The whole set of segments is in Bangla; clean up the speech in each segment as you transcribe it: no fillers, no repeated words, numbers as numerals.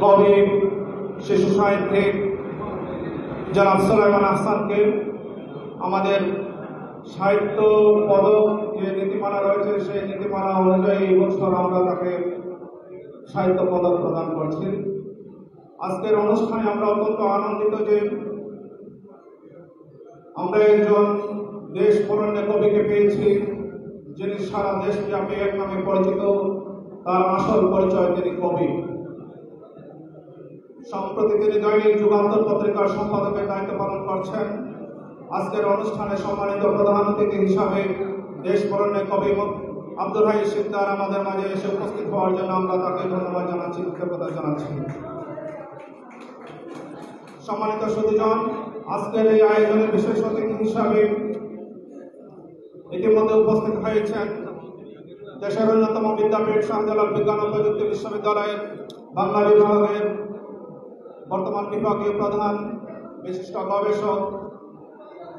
কবি, শিশু সাহিত্যিক জনাব সুলাইমান আহসানকে আমাদের সাহিত্য পদক যে নীতিমালা রয়েছে সেই নীতিমালা অনুযায়ী এই বছর আমরা তাকে সাহিত্য পদক প্রদান করছি। আজকের অনুষ্ঠানে আমরা অত্যন্ত আনন্দিত যে আমরা একজন দেশ বরেণ্য কবিকে পেয়েছি, যিনি সারা দেশব্যাপী এক নামে পরিচিত। তার আসল পরিচয় তিনি কবি। সম্প্রতি তিনি দৈনিক যুগান্তর পত্রিকার সম্পাদকের দায়িত্ব পালন করছেন। আজকের অনুষ্ঠানে সম্মানিত প্রধান অতিথি হিসাবে দেশ বরেণ্য কবি আব্দুল হাই সিকদার আমাদের মাঝে এসে উপস্থিত হওয়ার জন্য আমরা তাকে ধন্যবাদ জানাচ্ছি, কৃতজ্ঞতা জানাচ্ছি। সম্মানিত সুধীজন, আজকের এই আয়োজনের বিশেষ অতিথি হিসাবে ইতিমধ্যে উপস্থিত হয়েছেন দেশের অন্যতম বিদ্যাপীঠ শাহজালাল বিজ্ঞান ও প্রযুক্তি বিশ্ববিদ্যালয়ের বাংলা বিভাগের বর্তমান বিভাগীয় প্রধান বিশিষ্ট গবেষক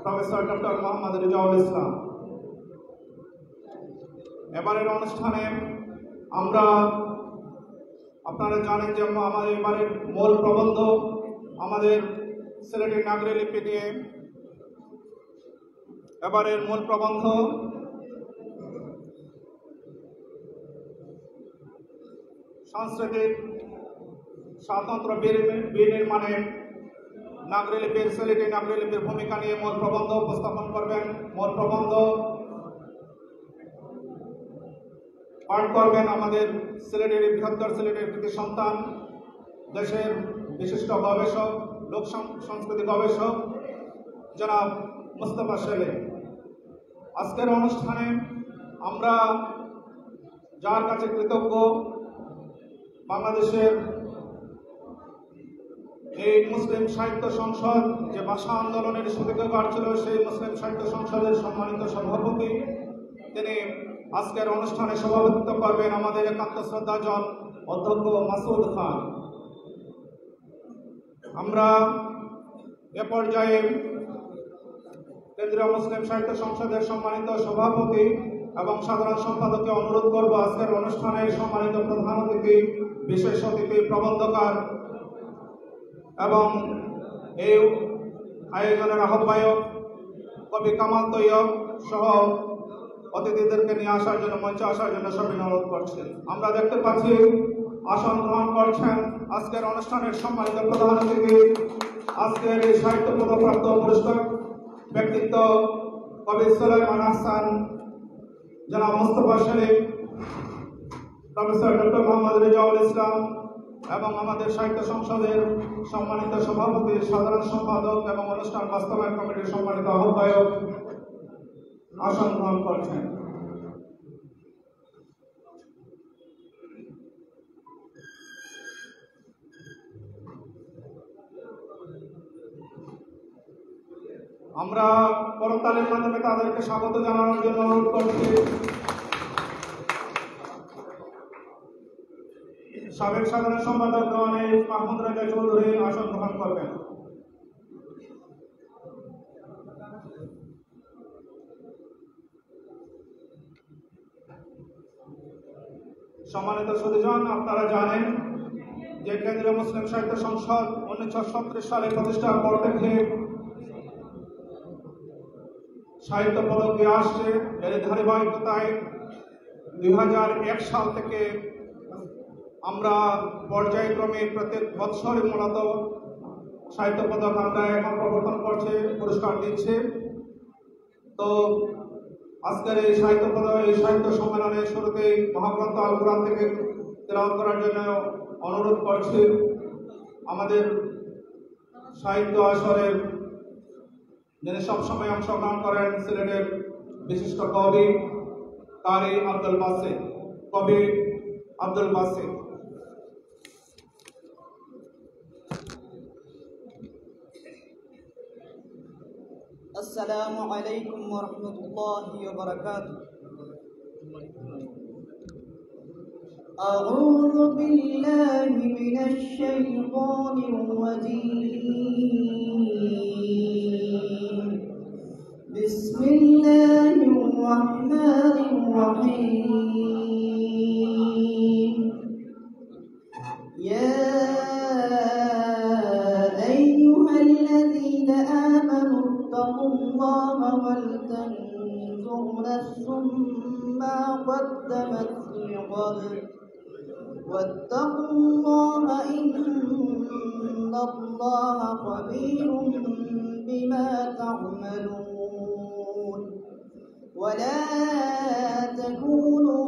প্রফেসর ডক্টর মোহাম্মদ রেজাউল ইসলাম। এবারের অনুষ্ঠানে আমরা আপনারা জানেন যে আমাদের এবারের মূল প্রবন্ধ আমাদের সিলেটি নাগরী লিপি নিয়ে। এবারের মূল প্রবন্ধ সাংস্কৃতিক স্বাতন্ত্র বিনির্মাণে নাগরী লিপির সিলেটি নাগরী লিপির ভূমিকা নিয়ে মূল প্রবন্ধ উপস্থাপন করবেন। মূল প্রবন্ধ পাঠ করবেন আমাদের সিলেটের বৃহত্তর সিলেটের কৃতি সন্তান, দেশের বিশিষ্ট গবেষক, লোক সংস্কৃতি গবেষক জনাব মুস্তাফা শেলে। আজকের অনুষ্ঠানে আমরা যার কাছে কৃতজ্ঞ, বাংলাদেশের এই মুসলিম সাহিত্য সংসদ যে ভাষা আন্দোলনের সূতিকাগার ছিল, সেই মুসলিম সাহিত্য সংসদের সম্মানিত সভাপতি, তিনি আজকের অনুষ্ঠানে সভাপতিত্ব করবেন আমাদের একান্ত শ্রদ্ধাজন অধ্যক্ষ মাসুদ খান। আমরা এ পর্যায়ে কেন্দ্রীয় মুসলিম সাহিত্য সংসদের সম্মানিত সভাপতি এবং সাধারণ সম্পাদককে অনুরোধ করব আজকের অনুষ্ঠানের সম্মানিত প্রধান অতিথি, বিশেষ অতিথি, প্রবন্ধকার এবং এই আয়োজনের আহ্বায়ক কবি কামাল তৈয়ব সহ অতিথিদেরকে নিয়ে আসার জন্য, মঞ্চে আসার জন্য সবাই অনুরোধ করছি। আমরা দেখতে পাচ্ছি আসন গ্রহণ করছেন আজকের অনুষ্ঠানের সম্মানিত প্রধান অতিথি, আজকের এই সাহিত্য পদকপ্রাপ্ত পুরস্কার ব্যক্তিত্ব কবি সুলাইমান আহসান, জনাব মুস্তাফা শেলে, প্রফেসর ডক্টর মোহাম্মদ রেজাউল ইসলাম এবং আমাদের সাহিত্য সংসদের সম্মানিত সভাপতি, সাধারণ সম্পাদক এবং অনুষ্ঠান বাস্তবায়ন কমিটির সম্মানিত আহ্বায়ক আসন গ্রহণ করছেন। আমরা করতালির মাধ্যমে তাদেরকে স্বাগত জানানোর জন্য অনুরোধ করছি। সাবেক সাধারণ সম্পাদক মাহমুদ রাজা চৌধুরী আসন গ্রহণ করবেন। সম্মানিত সুধীজন, আপনারা জানেন যে কেন্দ্রীয় মুসলিম সাহিত্য সংসদ 1937 সালে প্রতিষ্ঠার পর থেকে সাহিত্য পদক দিয়ে আসছে। এর ধারাবাহিকতায় 2001 সাল থেকে আমরা পর্যায়ক্রমে প্রত্যেক বৎসরই মূলত সাহিত্য পদক আমরা এখন প্রবর্তন করছে, পুরস্কার দিচ্ছে। তো আজকের এই সাহিত্য পদক, এই সাহিত্য সম্মেলনের শুরুতেই মহাগ্রন্থ আল কুরআন থেকে তেলাওয়াত করার জন্য অনুরোধ করছি আমাদের সাহিত্য আসরের যিনি সবসময় অংশগ্রহণ করেন, সিলেটের বিশিষ্ট কবি কারি আব্দুল বাসিত, কবি আব্দুল বাসিত। السلام عليكم ورحمة الله وبركاته. أعوذ بالله من الشيطان الرجيم. بسم الله الرحمن الرحيم. يا الذين آمنوا اتقوا الله ولتنظر نفس ما قدمت لغد واتقوا الله إن الله خبير بما تعملون ولا تكونوا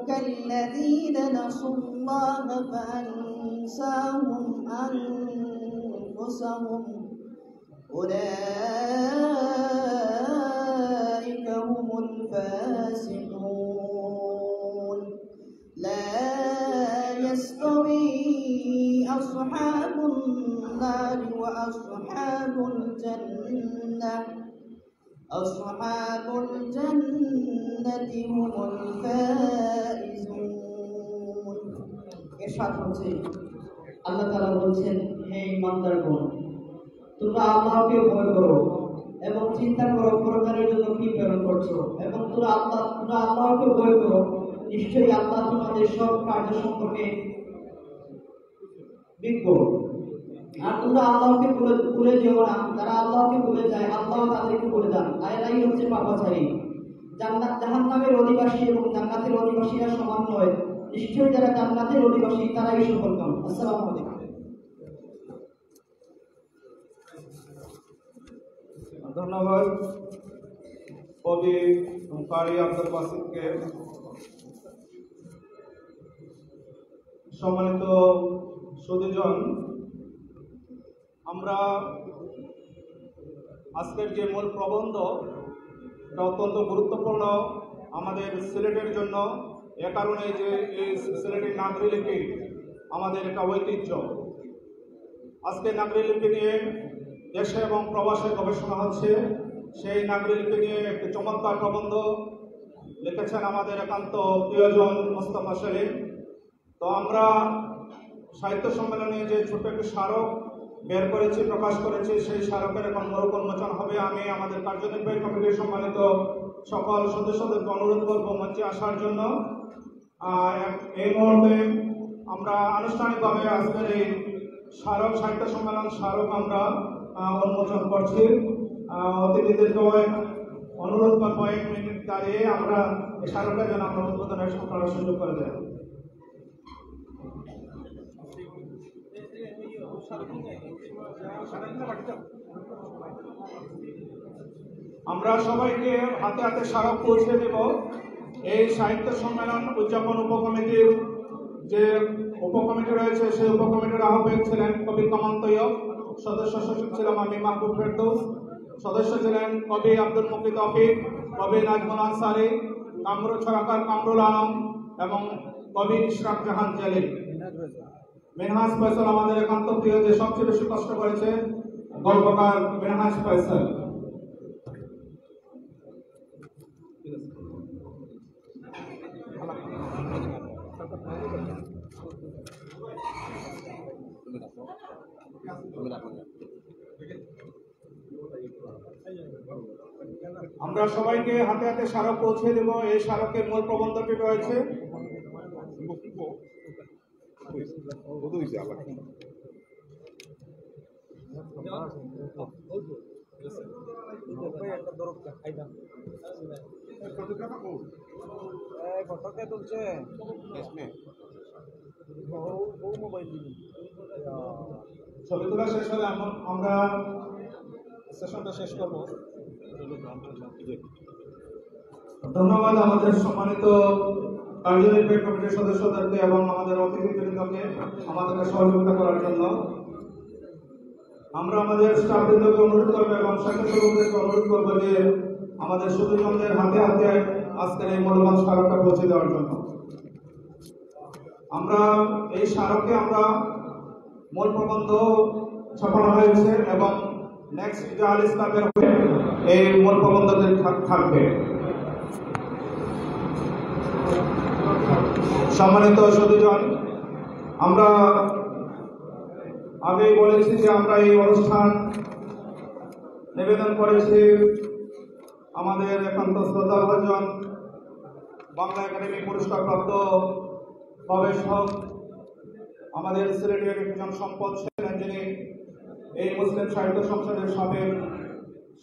كالذين نسوا الله فأنساهم أنفسهم أولئك هم الفاسقون لا يستوي أصحاب النار وأصحاب الجنة أصحاب الجنة هم الفائزون إرشاد হচ্ছে আল্লাহ তাআলা বলছেন হে ঈমানদারগণ তোমরা আল্লাহকে ভয় করো এবং চিন্তা করো পরকালের জন্য কি প্রেরণ করছো এবং তোমরা আল্লাহকে ভয় করো নিশ্চয়ই আল্লাহ তোমাদের সব কার্য সম্পর্কে বিজ্ঞ আর তোমরা আল্লাহকে ভুলে যেও না যারা আল্লাহকে ভুলে যায় আল্লাহ তাদেরকে ভুলে যান এরাই হচ্ছে পাপাচারী জাহান্নামের অধিবাসী এবং জান্নাতের অধিবাসীরা সমান নয় নিশ্চয়ই যারা জান্নাতের অধিবাসী তারাই সফলকাম আসসালামু আলাইকুম ধন্যবাদ কবি কারি আব্দুল বাসিতকে। সম্মানিত সুধীজন, আমরা আজকের যে মূল প্রবন্ধ এটা অত্যন্ত গুরুত্বপূর্ণ আমাদের সিলেটের জন্য, এ কারণে যে এই সিলেটের নাগরী লিপি আমাদের একটা ঐতিহ্য। আজকে নাগরী লিপি নিয়ে দেশে এবং প্রবাসে গবেষণা হচ্ছে। সেই নাগরী লিপি নিয়ে একটি চমৎকার প্রবন্ধ লিখেছেন আমাদের একান্ত প্রিয়জন মোস্তফা সেলিম। তো আমরা সাহিত্য সম্মেলনে যে ছোট্ট একটি স্মারক বের করেছি, প্রকাশ করেছি, সেই স্মারকের এখন মরক উন্মোচন হবে। আমি আমাদের কার্যনির্বাহী কমিটির সম্মানিত সকল সদস্যদেরকে অনুরোধ করবো মঞ্চে আসার জন্য। এই মুহূর্তে আমরা আনুষ্ঠানিকভাবে আজকের এই স্মারক সাহিত্য সম্মেলন স্মারক আমরা উন্মোচন করছি। অতিথিদেরকেও অনুরোধ করবো 1 মিনিট দাঁড়িয়ে আমরা এই স্মারকের জন্য আমরা উদ্বোধনের করার সুযোগ করে দেব। আমরা সবাইকে হাতে হাতে স্মারক পৌঁছে দেব। এই সাহিত্য সম্মেলন উদযাপন উপকমিটির যে উপকমিটি রয়েছে সেই উপকমিটির আহ্বায়ক ছিলেন কবি কামাল তৈয়ব, সদস্য সচিব ছিলাম আমি মাহবুব ফেরদৌস, সদস্য ছিলেন কবি আব্দুল মুকিত তৌফিক, কবি নাজমুল আনসারী, ছড়াকার কামরুল আলম এবং কবি ইশরাক জাহান জেলি। মিনহাজ ফয়সাল আমাদের একান্ত প্রিয়, যে সবচেয়ে বেশি কষ্ট করেছে, গল্পকার মিনহাজ ফয়সাল। আমরা সবাইকে হাতে হাতে স্মারক পৌঁছে দেব। এই স্মারকের মূল প্রবন্ধটি রয়েছে। ছবি তোলা শেষ হলে আমরা সেশনটা শেষ করব। ধন্যবাদ আমাদের সম্মানিত কার্যনির্বাহী কমিটির সদস্যদেরকে এবং আমাদের অতিথিবৃন্দকে আমাদেরকে সহযোগিতা করার জন্য। আমরা আমাদের স্টাফবৃন্দকে অনুরোধ করবো এবং স্বেচ্ছাসেবকদেরকে অনুরোধ করবো যে আমাদের সুধীজনদের হাতে হাতে আজকের এই মূল্যবান স্মারকটা পৌঁছে দেওয়ার জন্য। আমরা এই স্মারকে আমরা মূল প্রবন্ধ ছাপানো হয়েছে এবং নেক্সট জাহাল ইসলামের এই মূল প্রবন্ধটি থাকবে। সম্মানিত সুধীজন, আমরা আগেই বলেছি যে আমরা এই অনুষ্ঠান নিবেদন করেছি আমাদের একান্ত শ্রদ্ধাভাজন বাংলা একাডেমি পুরস্কার প্রাপ্ত গবেষক আমাদের সিলেটের একজন সম্পদ ছিলেন, যিনি এই মুসলিম সাহিত্য সংসদের সাবেক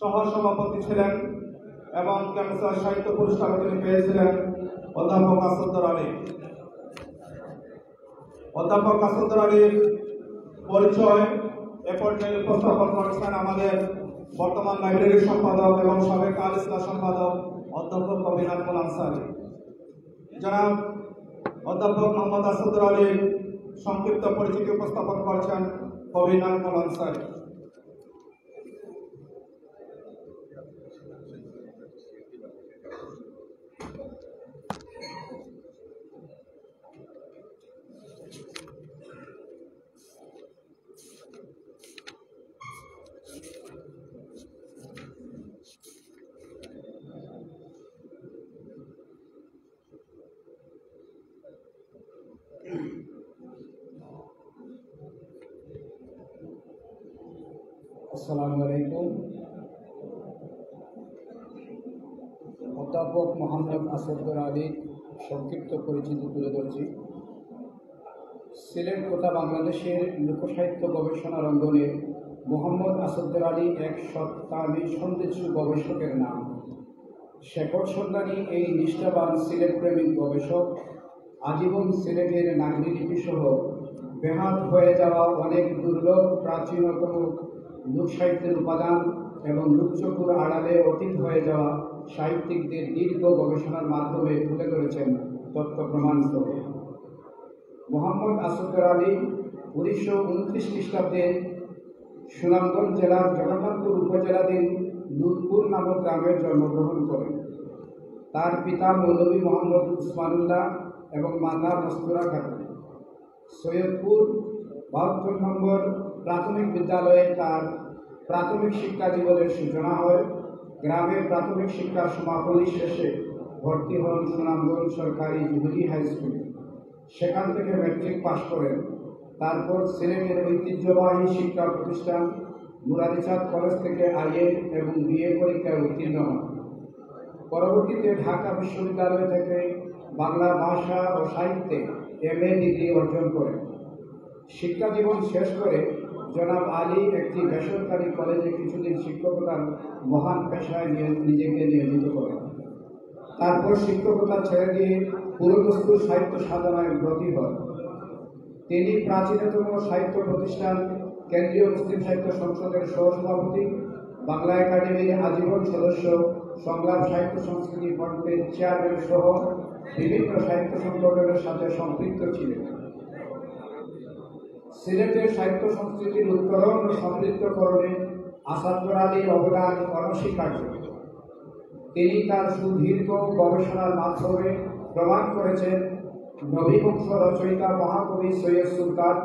সহ সভাপতি ছিলেন এবং ক্যাম্পাস সাহিত্য পুরস্কার তিনি পেয়েছিলেন অধ্যাপক আসাদুর আলী। অধ্যাপক আসাদুর আলীর পরিচয় এ পর্যায়ে উপস্থাপন করেছেন আমাদের বর্তমান লাইব্রেরির সম্পাদক এবং সাবেক আল ইসলাম সম্পাদক অধ্যাপক কবি নাজমুল আনসারী। জনাব অধ্যাপক মোহাম্মদ আসাদুর আলীর সংক্ষিপ্ত পরিচিতি উপস্থাপন করেছেন কবি নাজমুল আনসারী। আসসালামু আলাইকুম। অধ্যাপক মোহাম্মদ আসাদুর আলীর সংক্ষিপ্ত পরিচিতি তুলে ধরছি। সিলেট তথা বাংলাদেশের লোকসাহিত্য গবেষণার অঙ্গনে মোহাম্মদ আসাদুর আলী এক সত্তানি সন্দেশু গবেষকের নাম। শেকড় সন্ধানী এই নিষ্ঠাবান সিলেট প্রেমিক গবেষক আজীবন সিলেটের নাগরিলিপি সহ বেহাত হয়ে যাওয়া অনেক দুর্লভ প্রাচীনতম লোকসাহিত্যের উপাদান এবং লোকচক্ষুর আড়ালে অতীত হয়ে যাওয়া সাহিত্যিকদের দীর্ঘ গবেষণার মাধ্যমে তুলে ধরেছেন তথ্য প্রমাণ সহ। মোহাম্মদ আসাদুর আলী 1929 খ্রিস্টাব্দে সুনামগঞ্জ জেলার জগন্নাথপুর উপজেলাধীন নূরপুর নামক গ্রামে জন্মগ্রহণ করেন। তার পিতা মৌলভী মোহাম্মদ উসমানুল্লাহ এবং মাতা মস্তুরা খাতুন। সৈয়দপুর 72 নম্বর প্রাথমিক বিদ্যালয়ে তার প্রাথমিক শিক্ষা জীবনের সূচনা হয়। গ্রামের প্রাথমিক শিক্ষার সমাপনী শেষে ভর্তি হন সুনামগঞ্জ সরকারি ইহুদি হাই স্কুলে। সেখান থেকে ম্যাট্রিক পাশ করেন। তারপর সিলেটের ঐতিহ্যবাহী শিক্ষা প্রতিষ্ঠান মুরাদিচাঁদ কলেজ থেকে আইএ এবং বিএ পরীক্ষায় উত্তীর্ণ হন। পরবর্তীতে ঢাকা বিশ্ববিদ্যালয় থেকে বাংলা ভাষা ও সাহিত্যে MA ডিগ্রি অর্জন করেন। শিক্ষা জীবন শেষ করে জনাব আলী একটি বেসরকারি কলেজে কিছুদিন শিক্ষকতার মহান পেশায় নিজেকে নিয়োজিত করেন। তারপর শিক্ষকতা ছেড়ে দিয়ে পুরোদস্তুর সাহিত্য সাধনায় ব্রতী হন। তিনি প্রাচীনতম সাহিত্য প্রতিষ্ঠান কেন্দ্রীয় মুসলিম সাহিত্য সংসদের সহসভাপতি, বাংলা একাডেমির আজীবন সদস্য, সংগ্রাম সাহিত্য সংস্কৃতি ফ্রন্টের চেয়ারম্যান সহ বিভিন্ন সাহিত্য সংগঠনের সাথে সম্পৃক্ত ছিলেন। সিলেটের সাহিত্য সংস্কৃতির উত্তরণ ও সমৃদ্ধকরণে আসাদুর আলীর অবদান অনস্বীকার্য। তিনি তার সুদীর্ঘ গবেষণার মাধ্যমে প্রমাণ করেছেন নবীবংশ রচয়িতা মহাকবি সৈয়দ সুলতান,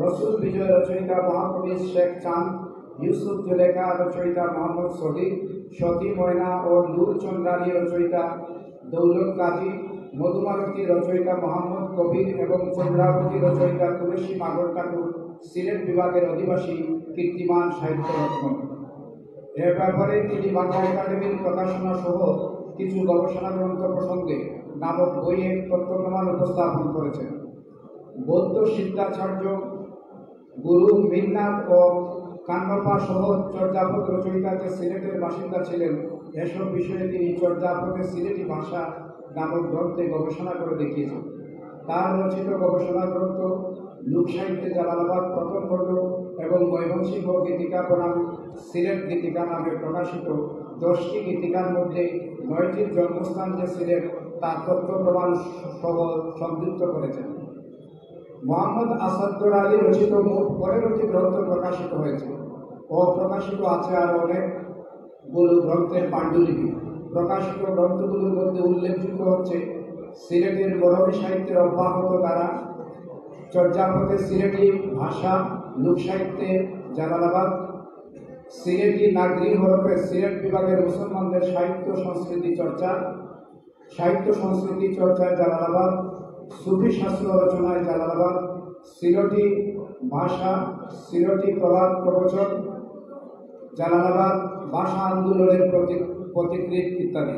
রসুল বিজয় রচয়িতা মহাকবি শেখ চাঁদ, ইউসুফ জুলেখা রচয়িতা মোহাম্মদ শহীদ, সতী ময়না ও নূর চন্দ্রানী রচয়িতা দৌলত কাজী, মধুমালতী রচয়িতা মোহাম্মদ কবির এবং চন্দ্রাবতী রচয়িতা তুলসী মাগর ঠাকুর সিলেট বিভাগের অধিবাসী কীর্তিমান সাহিত্য রত্ন। এ ব্যাপারে তিনি বাংলা একাডেমির প্রকাশনা সহ কিছু গবেষণা গ্রন্থ প্রসঙ্গে নামক বইয়ের তথ্য প্রমাণ উপস্থাপন করেছেন। বৌদ্ধ সিদ্ধাচার্য গুরু মিন্নাথ ও কান্নপা সহ চর্যাপদ রচয়িতাকে সিলেটের বাসিন্দা ছিলেন। এসব বিষয়ে তিনি চর্যাপদের সিলেটি ভাষা নামক গ্রন্থে গবেষণা করে দেখিয়েছেন। তার রচিত গবেষণা গ্রন্থ লোকসাহিত্যে জালালাবাদ প্রথম খণ্ড এবং ময়মনসিংহ গীতিকা বনাম সিলেট গীতিকা নামে প্রকাশিত 10টি গীতিকার মধ্যে 9টির জন্মস্থান যে সিলেট তার তথ্য প্রমাণ সহ সংযুক্ত করেছেন। মোহাম্মদ আসাদুর আলী রচিত মোট 15টি গ্রন্থ প্রকাশিত হয়েছে। অপ্রকাশিত আছে আরও অনেকগুলো গ্রন্থের পাণ্ডুলিপি। প্রকাশিত গ্রন্থগুলোর মধ্যে উল্লেখযোগ্য হচ্ছে সিলেটের বরবী সাহিত্যের অব্যাহত দ্বারা, চর্যাপদে সিলেটি ভাষা, লোকসাহিত্যে জালালাবাদ, সিলেটি নাগরি হরফে সিলেট বিভাগের মুসলমানদের সাহিত্য সংস্কৃতি চর্চায় জালালাবাদ, সুফি শাস্ত্র রচনায় জালালাবাদ, সিলেটি ভাষা, সিলেটি প্রবাদ প্রবচন, জালালাবাদ, ভাষা আন্দোলনের প্রতিকৃত ইত্যাদি।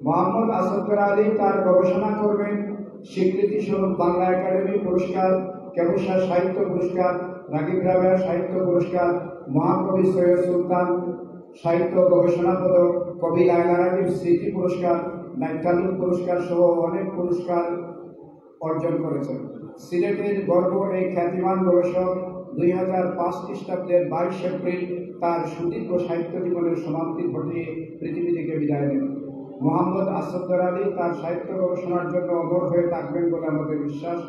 মোহাম্মদ আসাদুর আলী তার গবেষণা কর্মে স্বীকৃতি স্বরূপ বাংলা একাডেমি পুরস্কার, কেবসা সাহিত্য পুরস্কার, রাগিব রাবেয়া সাহিত্য পুরস্কার, মহাকবি সৈয়দ সুলতান সাহিত্য গবেষণা পদক, কবি লায়লা রাগিব স্মৃতি পুরস্কার, নাট্যালুক পুরস্কার সহ অনেক পুরস্কার অর্জন করেছেন। সিলেটের গর্ব এই খ্যাতিমান গবেষক 2005 খ্রিস্টাব্দের 22 এপ্রিল তার সুদীর্ঘ সাহিত্য জীবনের সমাপ্তি ঘটিয়ে পৃথিবী থেকে বিদায় নেন। মোহাম্মদ আসাদুর আলী তার সাহিত্য গবেষণার জন্য অমর হয়ে থাকবেন বলে আমাদের বিশ্বাস।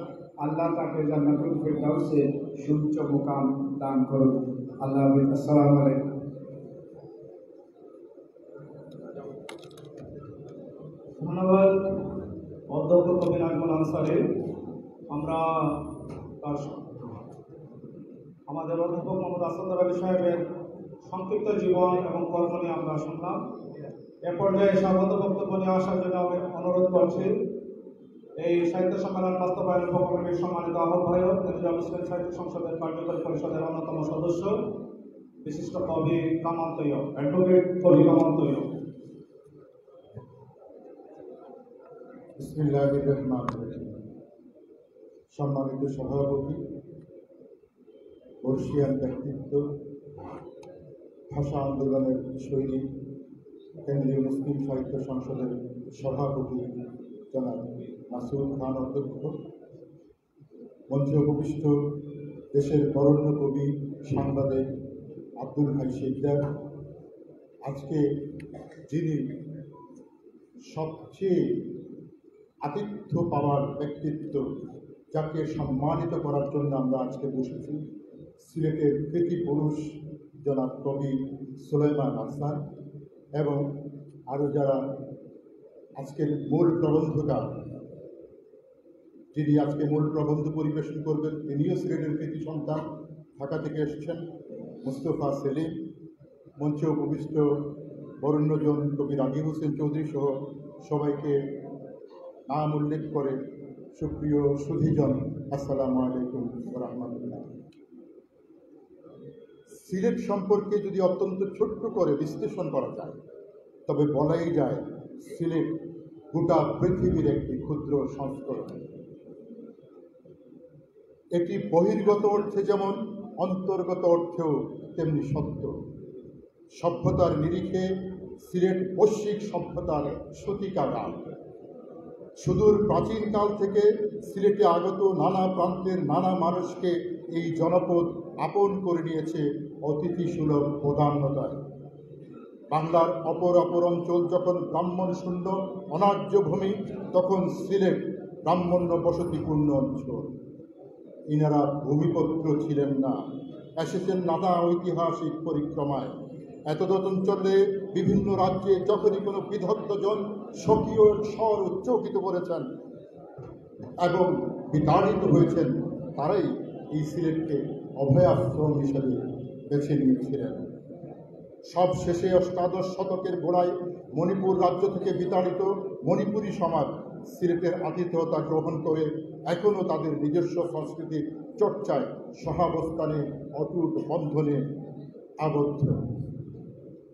আল্লাহ তাকে জান্নাতুল ফিরদাউসে সুউচ্চ মুকাম দান করুন। আল্লাহ হাফেজ। আসসালামু আলাইকুম। ধন্যবাদ অধ্যক্ষ কবি নাজমুল আনসারী। আমরা আমাদের অধ্যাপক মোহাম্মদ আসাদুর আলী সাহেবের সংক্ষিপ্ত জীবন এবং কর্ম নিয়ে আমরা শুনলাম। এ পর্যায়ে স্বাগত বক্তব্য নিয়ে আসার জন্য আমি অনুরোধ করছি এই সাহিত্য সম্মেলন বাস্তবায়ন উপকমিটির সম্মানিত আহ্বায়ক, কেন্দ্রীয় মুসলিম সাহিত্য সংসদের কার্যকরী পরিষদের অন্যতম সদস্য, বিশিষ্ট কবি কামাল তৈয়ব, অ্যাডভোকেট কবি কামাল তৈয়ব। বিসমিল্লাহির রহমানির রহিম। সম্মানিত সভাপতি, বর্ষিয়ান ব্যক্তিত্ব, ভাষা আন্দোলনের সৈনিক, কেন্দ্রীয় মুসলিম সাহিত্য সংসদের সভাপতি জনাব মাসুদ খান অধ্যক্ষ, মঞ্চে উপবিষ্ট দেশের বরেণ্য কবি, সাংবাদিক আব্দুল হাই শিকদার, আজকে যিনি সবচেয়ে আতিথ্য পাওয়ার ব্যক্তিত্ব, যাকে সম্মানিত করার জন্য আমরা আজকে বসেছি, সিলেটের কৃতি পুরুষ জনাব কবি সুলাইমান আহসান, এবং আরও যারা আজকের মূল প্রবন্ধকার, যিনি আজকে মূল প্রবন্ধ পরিবেশন করবেন, তিনিও সিলেটের কৃতি সন্তান, ঢাকা থেকে এসেছেন, মুস্তফা সেলিম, মঞ্চে উপবিষ্ট বরেণ্যজন কবি রাগিব হোসেন চৌধুরী সহ সবাইকে নাম উল্লেখ করে সুপ্রিয় সুধীজন, আসসালামু আলাইকুম ওয়া রাহমাতুল্লাহ। সিলেট সম্পর্কে যদি অত্যন্ত ছোট্ট করে বিশ্লেষণ করা যায়, তবে বলাই যায় সিলেট গোটা পৃথিবীর একটি ক্ষুদ্র সংস্করণ। এটি বহির্গত অর্থে যেমন, অন্তর্গত অর্থেও তেমনি সত্য। সভ্যতার নিরিখে সিলেট বৈশ্বিক সভ্যতার সূতিকাগার। সুদূর প্রাচীনকাল থেকে সিলেটে আগত নানা প্রান্তের নানা মানুষকে এই জনপদ আপন করে নিয়েছে অতিথি সুলভ প্রধান্যতায়। বাংলার অপর অঞ্চল যখন ব্রাহ্মণ শূন্য অনার্য ভূমি, তখন সিলেট ব্রাহ্মণ্য বসতিপূর্ণ অঞ্চল। ইনারা ভূমিপত্র ছিলেন না, এসেছেন নানা ঐতিহাসিক পরিক্রমায়। এতদত অঞ্চলে বিভিন্ন রাজ্যে যখনই কোনো বিধত্তজন স্বকীয় স্বর উচ্চকিত করেছেন এবং বিতাড়িত হয়েছেন, তারাই এই সিলেটকে অভয়াশ্রম হিসেবে বেছে নিয়েছিলেন। সব শেষে অষ্টাদশ শতকের গোড়ায় মণিপুর রাজ্য থেকে বিতাড়িত মণিপুরী সমাজ সিলেটের আতিথেয়তা গ্রহণ করে এখনও তাদের নিজস্ব সংস্কৃতির চর্চায় সহাবস্থানে অটুট বন্ধনে আবদ্ধ।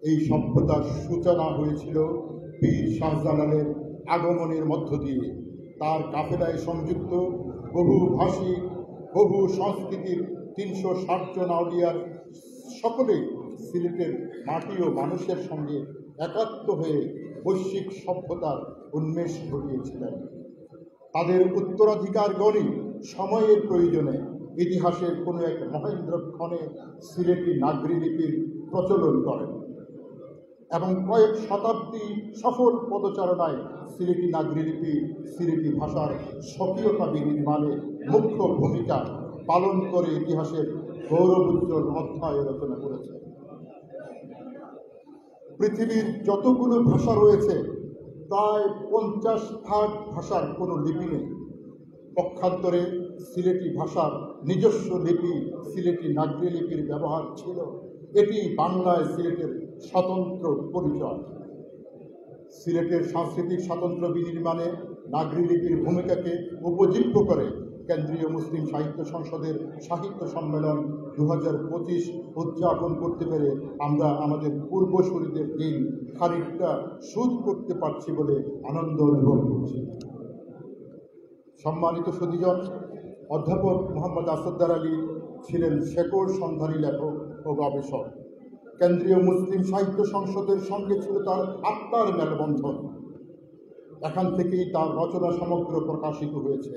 এই সভ্যতার সূচনা হয়েছিল বীর শাহজালালের আগমনের মধ্য দিয়ে। তার কাফেলায় সংযুক্ত বহু ভাষী, বহু সংস্কৃতির 360 জন আউলিয়ার সকলেই সিলেটের মাটি ও মানুষের সঙ্গে একাত্ম হয়ে বৈশ্বিক সভ্যতার উন্মেষ ঘটিয়েছিলেন। তাদের উত্তরাধিকারগণই সময়ের প্রয়োজনে ইতিহাসের কোনো এক মহেন্দ্রক্ষণে সিলেটি নাগরী লিপির প্রচলন করেন এবং কয়েক শতাব্দী সফল পদচারণায় সিলেটি নাগরী লিপি সিলেটি ভাষার স্বকীয়তা বিনির্মাণে মুখ্য ভূমিকা পালন করে ইতিহাসের গৌরবোজ্জ্বল অধ্যায় রচনা করেছে। পৃথিবীর যতগুলো ভাষা রয়েছে প্রায় 50% ভাষার কোনো লিপি নেই। পক্ষান্তরে সিলেটি ভাষার নিজস্ব লিপি সিলেটি নাগরী লিপির ব্যবহার ছিল। এটি বাংলায় সিলেটের স্বতন্ত্র পরিচয়। সিলেটের সাংস্কৃতিক স্বাতন্ত্র্য বিনির্মাণে নাগরী লিপির ভূমিকাকে উপজীব্য করে কেন্দ্রীয় মুসলিম সাহিত্য সংসদের সাহিত্য সম্মেলন 2025 উদযাপন করতে পেরে আমরা আমাদের পূর্বসূরীদের দিন খানিকটা শোধ করতে পারছি বলে আনন্দ অনুভব করছি। সম্মানিত সুধীজন, অধ্যাপক মোহাম্মদ আসদ্দার আলী ছিলেন শেকড় সন্ধানী লেখক ও গবেষক। কেন্দ্রীয় মুসলিম সাহিত্য সংসদের সঙ্গে ছিল তার আত্মার মেলবন্ধন। এখান থেকেই তার রচনা সমগ্র প্রকাশিত হয়েছে।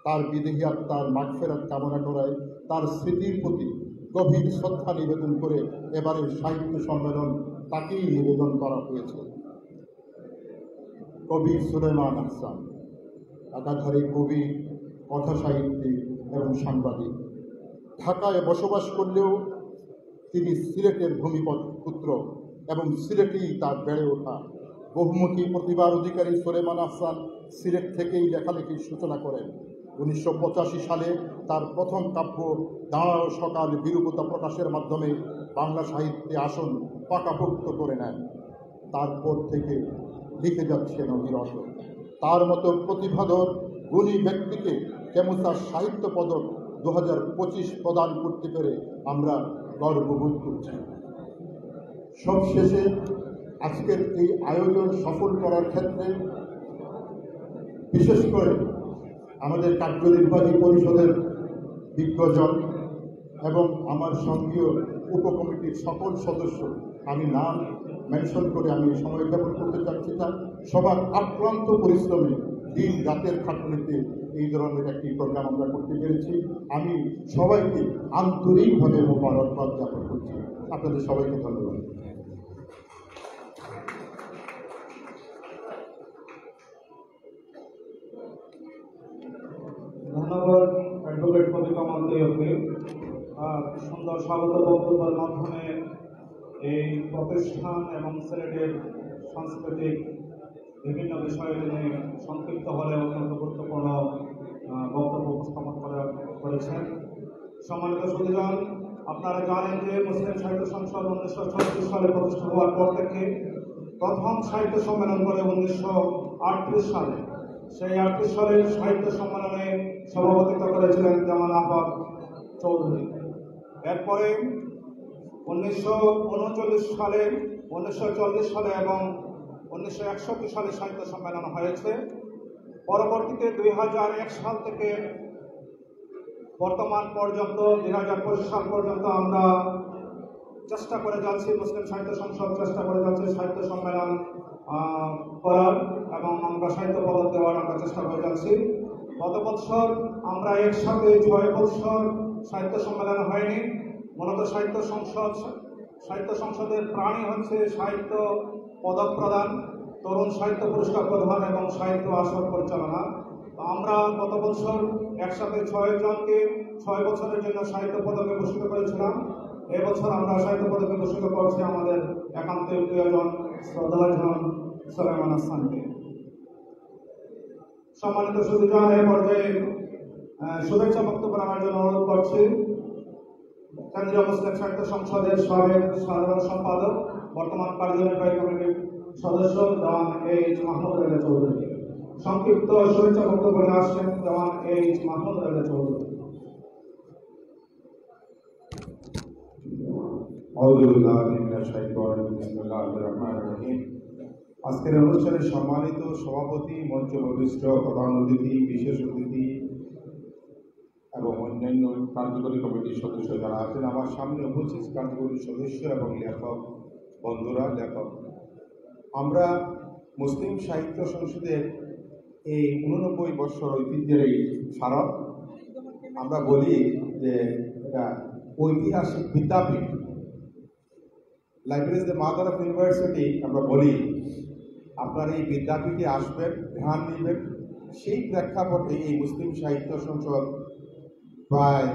তার বিদেহী আত্মার মাগফিরাত কামনা করায় তার স্মৃতির প্রতি গভীর শ্রদ্ধা নিবেদন করে এবারের সাহিত্য সম্মেলন তাকেই নিবেদন করা হয়েছে। কবি সুলেমান আহসান একাধারে কবি, কথাসাহিত্যিক এবং সাংবাদিক। ঢাকায় বসবাস করলেও তিনি সিলেটের ভূমিপুত্র এবং সিলেটেই তার বেড়ে ওঠা। বহুমুখী প্রতিভার অধিকারী সুলেমান আহসান সিলেট থেকেই লেখালেখির সূচনা করেন। 1985 সালে তার প্রথম কাব্য দাঁড়াও সকাল বিরূপতা প্রকাশের মাধ্যমে বাংলা সাহিত্যে আসন পাকাপোক্ত করে নেন। তারপর থেকে লিখে যাচ্ছেন অবিরত। তার মতো প্রতিভাধর গুণী ব্যক্তিকে কেমুসার সাহিত্য পদক 2025 প্রদান করতে পেরে আমরা গর্ববোধ করছি। সবশেষে আজকের এই আয়োজন সফল করার ক্ষেত্রে বিশেষ করে আমাদের কার্যনির্বাহী পরিষদের বিজ্ঞজন এবং আমার সঙ্গীয় উপকমিটির সকল সদস্য, আমি নাম মেনশন করে আমি সময় যাপন করতে চাচ্ছি না, সবার আক্রান্ত পরিশ্রমে দিন রাতের খাটুনিতে এই ধরনের একটি প্রোগ্রাম আমরা করতে পেরেছি। আমি সবাইকে আন্তরিকভাবে মোবারকবাদ জ্ঞাপন করছি। আপনাদের সবাইকে ধন্যবাদ। ধন্যবাদ অ্যাডভোকেট কবিতা মন্ত্রীকে সুন্দর স্বাগত বক্তব্যের মাধ্যমে এই প্রতিষ্ঠান এবং সিলেটের সাংস্কৃতিক বিভিন্ন বিষয় নিয়ে সংক্ষিপ্ত হলে অত্যন্ত গুরুত্বপূর্ণ বক্তব্য উপস্থাপন করেছেন। সম্মানিত সুধীজন, আপনারা জানেন যে মুসলিম সাহিত্য সংসদ 1936 সালে প্রতিষ্ঠা হওয়ার পর থেকে প্রথম সাহিত্য সম্মেলন করে 1938 সালে। সেই 38 সালের সাহিত্য সম্মেলনে সভাপতিত্ব করেছিলেন জামান আহমদ চৌধুরী। এরপরে 1939 সালে, 1940 সালে এবং 1961 সালে সাহিত্য সম্মেলন হয়েছে। পরবর্তীতে 2001 সাল থেকে বর্তমান পর্যন্ত 2025 সাল পর্যন্ত আমরা চেষ্টা করে যাচ্ছি, মুসলিম সাহিত্য সংসদ চেষ্টা করে যাচ্ছে সাহিত্য সম্মেলন করার এবং আমরা সাহিত্য পদক দেওয়ার আমরা চেষ্টা করে যাচ্ছি। গত বছর আমরা একসাথে 6 বছর সাহিত্য সম্মেলন হয়নি। মূলত সাহিত্য সংসদের প্রাণী হচ্ছে সাহিত্য পদক প্রদান, তরুণ সাহিত্য পুরস্কার প্রদান এবং সাহিত্য আসর পরিচালনা। আমরা গত বছর একসাথে 6 জনকে 6 বছরের জন্য সাহিত্য পদকে ভূষিত করেছিলাম। এবছর আমরা সাহিত্য পদকে ভূষিত করছি আমাদের একান্তের প্রিয়জন শ্রদ্ধাভাজন সুলেমান আহসানকে। সম্মানিত সুধীজন, এই পর্যায়ে শুভেচ্ছা বক্তব্য রাখার জন্য অনুরোধ করছি কেন্দ্রীয় মুসলিম সাহিত্য সংসদের সাবেক সাধারণ সম্পাদক, বর্তমান কার্যনির্বাহী কমিটির সদস্য জওয়ান এইচ মাহমুদ রেজা চৌধুরী। সংক্ষিপ্ত শুভেচ্ছা বক্তব্য নিয়ে আসছেন জওয়ান এইচ মাহমুদ রেজা চৌধুরী। আজকের অনুষ্ঠানের সম্মানিত সভাপতি, মঞ্চ উপবিষ্ট প্রধান অতিথি, বিশেষ অতিথি এবং অন্যান্য কার্যকরী কমিটির সদস্য যারা আছেন, আমার সামনে উপস্থিত কার্যকরী সদস্য এবং লেখক বন্ধুরা, লেখক, আমরা মুসলিম সাহিত্য সংসদের এই 89 বছর ঐতিহ্যের এই স্মারক আমরা বলি যে এটা ঐতিহাসিক বিদ্যাপীঠ, library is the mother of university. আমরা বলি আপনারা এই বিদ্যাপীঠে আসবেন, ধ্যান নেবেন। সেই প্রেক্ষাপটে এই মুসলিম সাহিত্য সংসদ প্রায়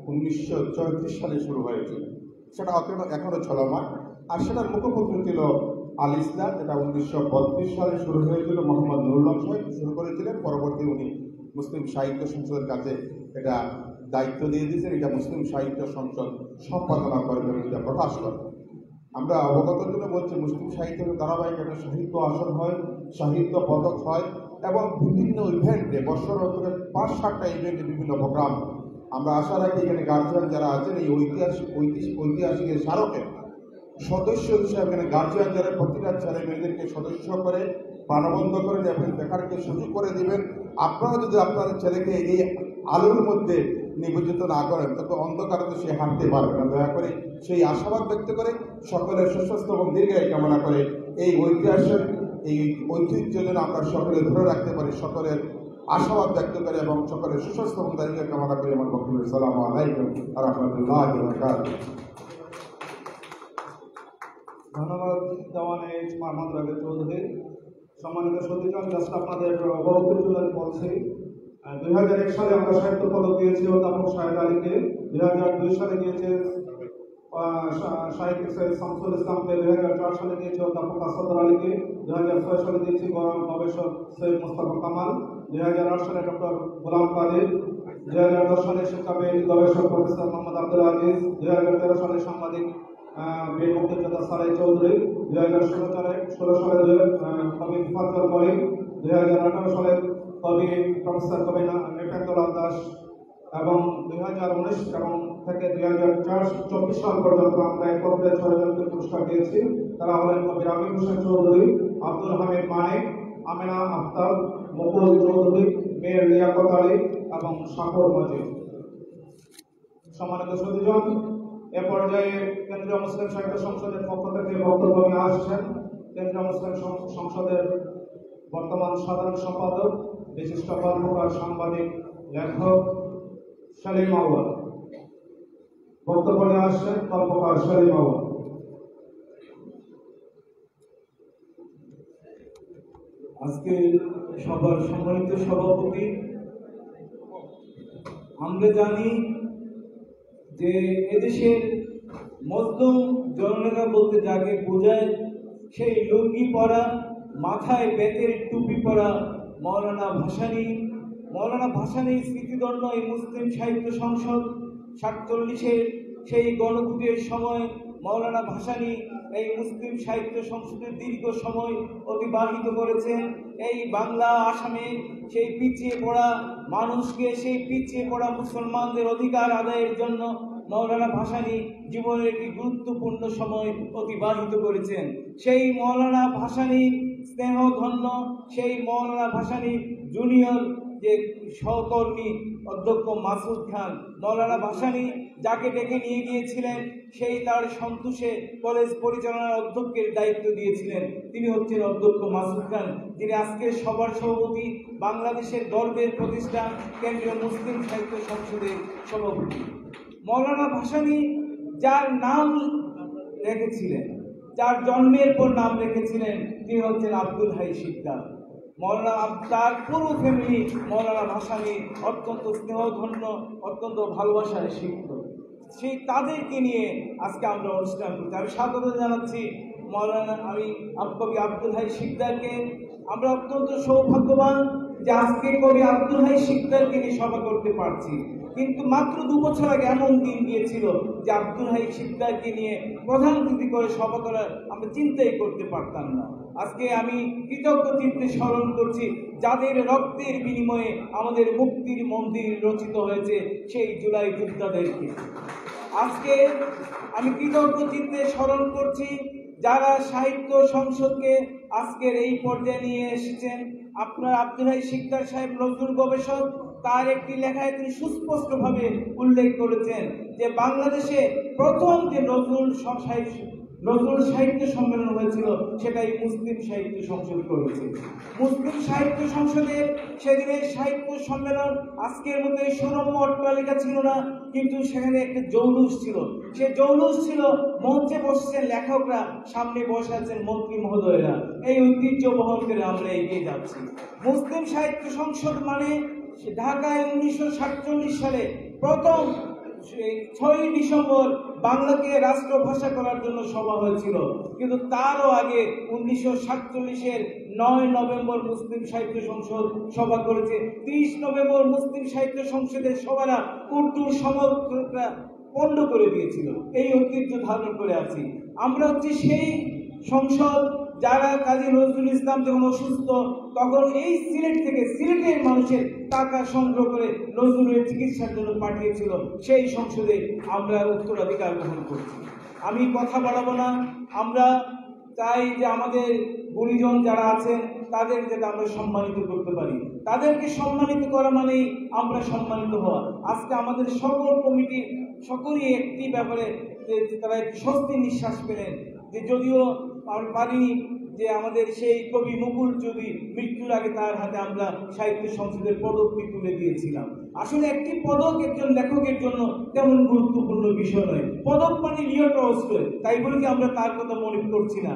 1934 সালে শুরু হয়েছিল। সেটা এখনো চলমান। আর সেটার মুখপত্র ছিল আল ইসলাম, যেটা 1932 সালে শুরু হয়েছিল। মোহাম্মদ নুরুল হক সাহেব শুরু করেছিলেন। পরবর্তী উনি মুসলিম সাহিত্য সংসদের কাছে এটা দায়িত্ব দিয়ে দিয়েছেন, এটা মুসলিম সাহিত্য সংসদ সম্পাদনা করবে, এটা প্রকাশ করবে। আমরা অবগতের জন্য বলছি, মুসলিম সাহিত্যের ধারাবাহিক একটা সাহিত্য আসর হয়, সাহিত্য পদক হয় এবং বিভিন্ন ইভেন্টে বছর 5-7টা ইভেন্টে বিভিন্ন প্রোগ্রাম। আমরা আশা রাখি এখানে গার্জিয়ান যারা আছেন এই ঐতিহাসিক স্মারকের সদস্য হিসাবে এখানে গার্জিয়ান যারা প্রতিটা ছেলে মেয়েদেরকে সদস্য করে প্রাণবন্ধ করেন এবং দেখারকে সুযোগ করে দিবেন। আপনারা যদি আপনার ছেলেকে এই আলোর মধ্যে নিবেদিত না করেন তবে অন্ধকারে তো সে হাঁটতে পারবে না। দয়া করে সেই আশাবাদ ব্যক্ত করে সকলের সুস্বাস্থ্য এবং দীর্ঘায়ু কামনা করে এই ঐতিহাসিক এই ঐতিহ্য যেন আমরা সকলে ধরে রাখতে পারি, সকলের আশাবাদ ব্যক্ত করে এবং সকলের সুস্বাস্থ্য এবং দীর্ঘায়ু কামনা করে আমার বক্তব্য। আসসালামু আলাইকুম ওয়া রাহমাতুল্লাহি ওয়া বারাকাতুহু। ধন্যবাদ দেওয়ান এইচ মোহাম্মদ রাবেদ চৌধুরী। সম্মানিত সতীগণ, জাস্ট আপনাদের অবগতির জন্য বলছি 2001 সালে আমরা সাহিত্য পদক দিয়েছি অধ্যাপক শাহেদ আলীকে, 2002 সালে দিয়েছে সাহিত্যিক সৈয়দ শামসুল ইসলামকে, 2004 সালে দিয়েছে অধ্যাপক আসাদুর আলীকে, 2006 সালে দিয়েছি গবেষক সৈয়দ মুস্তাফা কামাল, 2008 সালে ডক্টর গোলাম কাদের, 2010 সালে শিক্ষাবিদ গবেষক প্রফেসর মোহাম্মদ আব্দুল আজিজ, 2013 সালে সাংবাদিক বীর মুক্তিযোদ্ধা সালেহ চৌধুরী, 2016 সালে কবি ফাজল করিম, 2018 সালে কবি প্রফেসর কবি নৃপেন্দ্রলাল দাস এবং 2019 এবং থেকে 2024 সাল পর্যন্ত আমরা একত্রে 6 জনকে পুরস্কার দিয়েছি। তারা হলেন কবি রাবিব হোসেন চৌধুরী, আব্দুল হামিদ মানিক, আমিনা আফতাব, মুকুল চৌধুরী, মেয়ের লিয়াকত আলী এবং শাকুর মজিদ। সম্মানিত সতীজন, এ পর্যায়ে কেন্দ্রীয় মুসলিম সাহিত্য সংসদের পক্ষ থেকে বক্তব্য নিয়ে আসছেন কেন্দ্রীয় মুসলিম সংসদের বর্তমান সাধারণ সম্পাদক, বিশিষ্ট গল্পকার, সাংবাদিক, লেখক সেলিম আউয়াল। বক্তব্য নিয়ে আসছেন গল্পকার সেলিম আউয়াল। আজকে সবার সম্মানিত সভাপতি, আমরা জানি যে এদেশের মজলুম জননেতা বলতে যাকে বোঝায় সেই লুঙ্গি পরা, মাথায় বেতের টুপি পরা মৌলানা ভাসানী স্মৃতিদণ্ড এই মুসলিম সাহিত্য সংসদ 47-এর সেই গণভোটের সময় মৌলানা ভাসানী এই মুসলিম সাহিত্য সংসদের দীর্ঘ সময় অতিবাহিত করেছেন। এই বাংলা আসামে সেই পিছিয়ে পড়া মানুষকে, সেই পিছিয়ে পড়া মুসলমানদের অধিকার আদায়ের জন্য মৌলানা ভাসানী জীবনের একটি গুরুত্বপূর্ণ সময় অতিবাহিত করেছেন। সেই মৌলানা ভাসানী স্নেহধন্য, সেই মৌলানা ভাসানী জুনিয়র যে সহকর্মী অধ্যক্ষ মাসুদ খান, মৌলানা ভাসানী যাকে ডেকে নিয়ে গিয়েছিলেন সেই তার সন্তোষে কলেজ পরিচালনার অধ্যক্ষের দায়িত্ব দিয়েছিলেন, তিনি হচ্ছেন অধ্যক্ষ মাসুদ খান, যিনি আজকের সভার সভাপতি, বাংলাদেশের গর্বের প্রতিষ্ঠান কেন্দ্রীয় মুসলিম সাহিত্য সংসদের সভাপতি। মৌলানা ভাসানী যার নাম রেখেছিলেন, যার জন্মের পর নাম রেখেছিলেন, তিনি হচ্ছেন আব্দুল হাই শিকদার। মৌলানা তার পুরো ফ্যামিলি মৌলানা ভাসানী অত্যন্ত স্নেহধন্য, অত্যন্ত ভালোবাসায় শিখত। সেই তাদেরকে নিয়ে আজকে আমরা অনুষ্ঠান করছি। আমি স্বাগত জানাচ্ছি কবি আব্দুল হাই শিকদারকে। আমরা অত্যন্ত সৌভাগ্যবান যে আজকে কবি আব্দুল হাই শিকদারকে নিয়ে সভা করতে পারছি, কিন্তু মাত্র 2 বছর আগে এমন দিন গিয়েছিল যে আব্দুল হাই শিকদারকে নিয়ে প্রধান অতিথি করে সভা করার আমরা চিন্তাই করতে পারতাম না। আজকে আমি কৃতজ্ঞ চিত্তে স্মরণ করছি যাদের রক্তের বিনিময়ে আমাদের মুক্তির মন্দির রচিত হয়েছে, সেই জুলাই যোদ্ধাদেরকে। আজকে আমি কৃতজ্ঞ চিত্তে স্মরণ করছি যারা সাহিত্য সংসদকে আজকের এই পর্যায়ে নিয়ে এসেছেন। আপনার আব্দুল হাই শিকদার সাহেব নজরুল গবেষক, তার একটি লেখায় তিনি সুস্পষ্টভাবে উল্লেখ করেছেন যে বাংলাদেশে প্রথম যে নজরুল সাহিত্য সম্মেলন হয়েছিল সেটাই মুসলিম সাহিত্য সংসদ করেছে। মুসলিম সাহিত্য সংসদের সেদিনের সাহিত্য সম্মেলন আজকের মতো এই সুরম্য অট্টালিকা ছিল না, কিন্তু সেখানে একটা জৌলুস ছিল। সে জৌলুস ছিল মঞ্চে বসেছেন লেখকরা, সামনে বসে আছেন মন্ত্রী মহোদয়েরা। এই ঐতিহ্য বহন করে আমরা এগিয়ে যাচ্ছি। মুসলিম সাহিত্য সংসদ মানে ঢাকায় 1947 সালে প্রথম 6ই ডিসেম্বর বাংলাকে রাষ্ট্রভাষা করার জন্য সভা হয়েছিল, কিন্তু তারও আগে 1947-এর 9 নভেম্বর মুসলিম সাহিত্য সংসদ সভা করেছে। 30 নভেম্বর মুসলিম সাহিত্য সংসদের সভারা উর্দুর সমর্থকরা পণ্ড করে দিয়েছিল। এই ঐতিহ্য ধারণ করে আছি আমরা। হচ্ছে সেই সংসদ যারা কাজী নজরুল ইসলাম যখন অসুস্থ তখন এই সিলেট থেকে সিলেটের মানুষের টাকা সংগ্রহ করে নজরুলের চিকিৎসার জন্য পাঠিয়েছিল, সেই সংসদে আমরা উত্তরাধিকার গ্রহণ করছি। আমি কথা বাড়াবো না, আমরা চাই যে আমাদের গুণীজন যারা আছেন তাদের যাতে আমরা সম্মানিত করতে পারি। তাদেরকে সম্মানিত করা মানেই আমরা সম্মানিত হওয়া। আজকে আমাদের সকল কমিটির সকলেই একটি ব্যাপারে যে তারা একটি স্বস্তি নিঃশ্বাস পেলেন, যে যদিও আমরা পারিনি যে আমাদের সেই কবি মুকুল যদি মৃত্যুর আগে তার হাতে আমরা সাহিত্য সংসদের পদকটি তুলে দিয়েছিলাম। আসলে একটি পদক একজন লেখকের জন্য তেমন গুরুত্বপূর্ণ বিষয় নয়। পদক মানে লিও টলস্টয়, তাই বলে কি আমরা তার কথা মনে করছি না।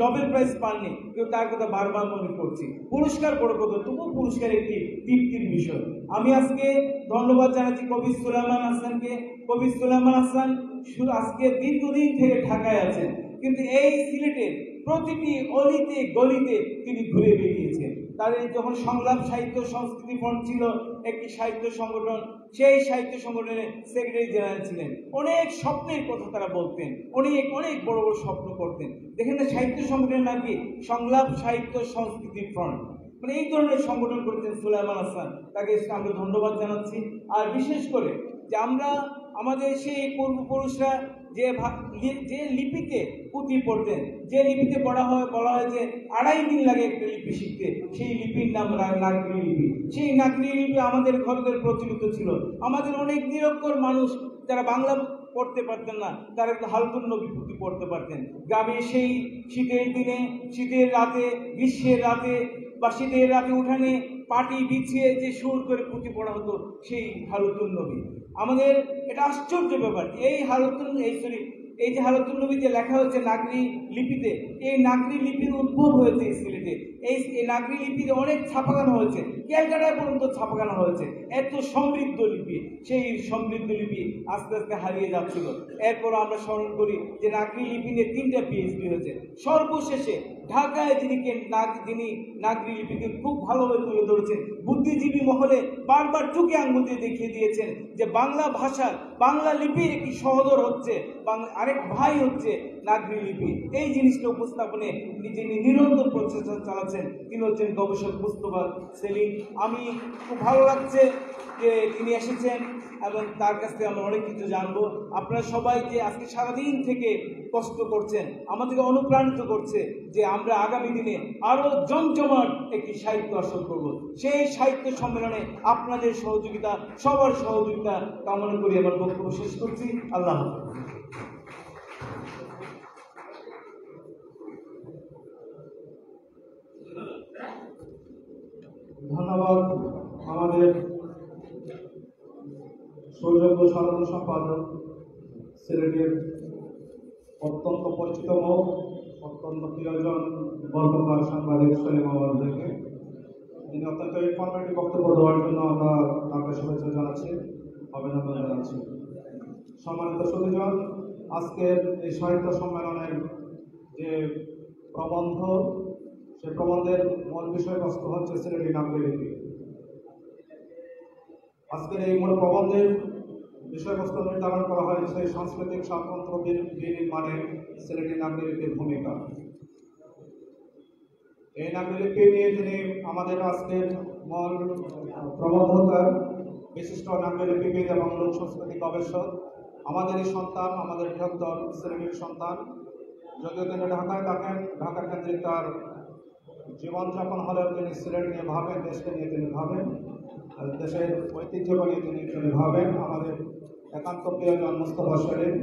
নোবেল প্রাইজ পাননি, কিন্তু তার কথা বারবার মনে করছি। পুরস্কার বড় কথা, তবুও পুরস্কার একটি তৃপ্তির বিষয়। আমি আজকে ধন্যবাদ জানাচ্ছি কবি সুলাইমান হাসানকে। কবি সুলাইমান হাসান আজকে দীর্ঘদিন থেকে ঢাকায় আছেন, কিন্তু এই সিলেটের প্রতিটি অলিতে গলিতে তিনি ঘুরে বেরিয়েছেন। তাদের যখন সংলাপ সাহিত্য সংস্কৃতি ফ্রন্ট ছিল একটি সাহিত্য সংগঠন, সেই সাহিত্য সংগঠনের সেক্রেটারি জেনারেল ছিলেন। অনেক স্বপ্নের কথা তারা বলতেন, অনেক অনেক বড় বড় স্বপ্ন করতেন। দেখেন না, সাহিত্য সংগঠনের নাকি সংলাপ সাহিত্য সংস্কৃতি ফ্রন্ট, মানে এই ধরনের সংগঠন করেছেন সুলাইমান হাসান। তাকে আমরা ধন্যবাদ জানাচ্ছি। আর বিশেষ করে যে আমরা আমাদের সেই পূর্বপুরুষরা যে লিপিতে পুঁথি পড়তেন, যে লিপিতে বলা হয় যে 2.5 দিন লাগে একটা লিপি শিখতে, সেই লিপির নাম নাগরি লিপি। সেই নাগরি লিপি আমাদের ঘরদের প্রচলিত ছিল। আমাদের অনেক নিরক্ষর মানুষ যারা বাংলা পড়তে পারতেন না, তারা একটু হালতুন নবী পুঁথি পড়তে পারতেন। গ্রামে সেই শীতের দিনে, শীতের রাতে, গ্রীষ্মের রাতে বা শীতের রাতে উঠানে পাটি বিছিয়ে যে সুর করে পুঁথি পড়া হতো, সেই হালতুন নবী। আমাদের এটা আশ্চর্য ব্যাপার, এই যে হালতুন নবী যে লেখা হচ্ছে নাগরি লিপিতে, এই নাগরি লিপির উদ্ভব হয়েছে সিলেটে। এই নাগরি লিপিতে অনেক ছাপাখানা হয়েছে, ক্যালকাটায় পর্যন্ত ছাপাখানা হয়েছে। এত সমৃদ্ধ লিপি, সেই সমৃদ্ধ লিপি আস্তে আস্তে হারিয়ে যাচ্ছিল। এরপর আমরা স্মরণ করি যে নাগরি লিপি নিয়ে 3টা PhD হয়েছে। সর্বশেষে ঢাকায় যিনি নাগরি লিপিকে খুব ভালোভাবে তুলে ধরেছেন, বুদ্ধিজীবী মহলে বারবার চোখে আঙ্গুল দিয়ে দেখিয়ে দিয়েছেন যে বাংলা ভাষার, বাংলা লিপির একটি সহোদর হচ্ছে, আরেক ভাই হচ্ছে নাগরি লিপি। এই জিনিসটা উপস্থাপনে যিনি নিরন্তর প্রচেষ্টা চালাচ্ছেন, তিনি হচ্ছেন গবেষক মুস্তফা সেলিম। আমি খুব ভালো লাগছে যে তিনি এসেছেন এবং তার কাছ থেকে আমরা অনেক কিছু জানবো। আপনারা সবাই যে আজকে সারাদিন থেকে কষ্ট করছেন, আমাদেরকে অনুপ্রাণিত করছে যে আমরা আগামী দিনে আরো জমজমাট একটি সাহিত্য আসর করব। সেই সাহিত্য সম্মেলনে আপনাদের সহযোগিতা, সবার সহযোগিতা কামনা করি আমার বক্তব্য শেষ করছি। আল্লাহ হাফেজ। ধন্যবাদ আমাদের সুযোগ্য সাধারণ সম্পাদক, সিলেটের অত্যন্ত পরিচিত মুখ, অত্যন্ত প্রিয়জন গল্পকার সাংবাদিক সলিম আহমদকে। তিনি অত্যন্ত ইনফরমেটিভ বক্তব্য দেওয়ার জন্য আমরা তাকে শুভেচ্ছা জানাচ্ছি, অভিনন্দন জানাচ্ছি। সম্মানিত সুধীজন, আজকের এই সাহিত্য সম্মেলনের যে প্রবন্ধ, সে প্রবন্ধের মূল বিষয়বস্তু হচ্ছে সিলেটি নাগরি লিপি। আজকের এই মূল প্রবন্ধের বিষয়বস্তু নির্ধারণ করা হয়েছে সাংস্কৃতিক স্বাতন্ত্র বিনির্মাণে সিলেটি নাগরি লিপির ভূমিকা। এই নাগরি লিপি নিয়ে যিনি আমাদের আজকের মূল প্রবন্ধকার, বিশিষ্ট নাগরি লিপিবিদ এবং লোক সংস্কৃতি গবেষক, আমাদেরই সন্তান, আমাদের বৃহত্তর সিলেটের সন্তান। যদিও তিনি ঢাকায় থাকেন, ঢাকা কেন্দ্রিক তার জীবনযাপন হলেও তিনি সিলেট নিয়ে ভাবেন, দেশকে নিয়ে তিনি ভাবেন, দেশের ঐতিহ্যকে নিয়ে তিনি ভাবেন। আমাদের একান্ত প্রিয়জন মুস্তফা সেলিম।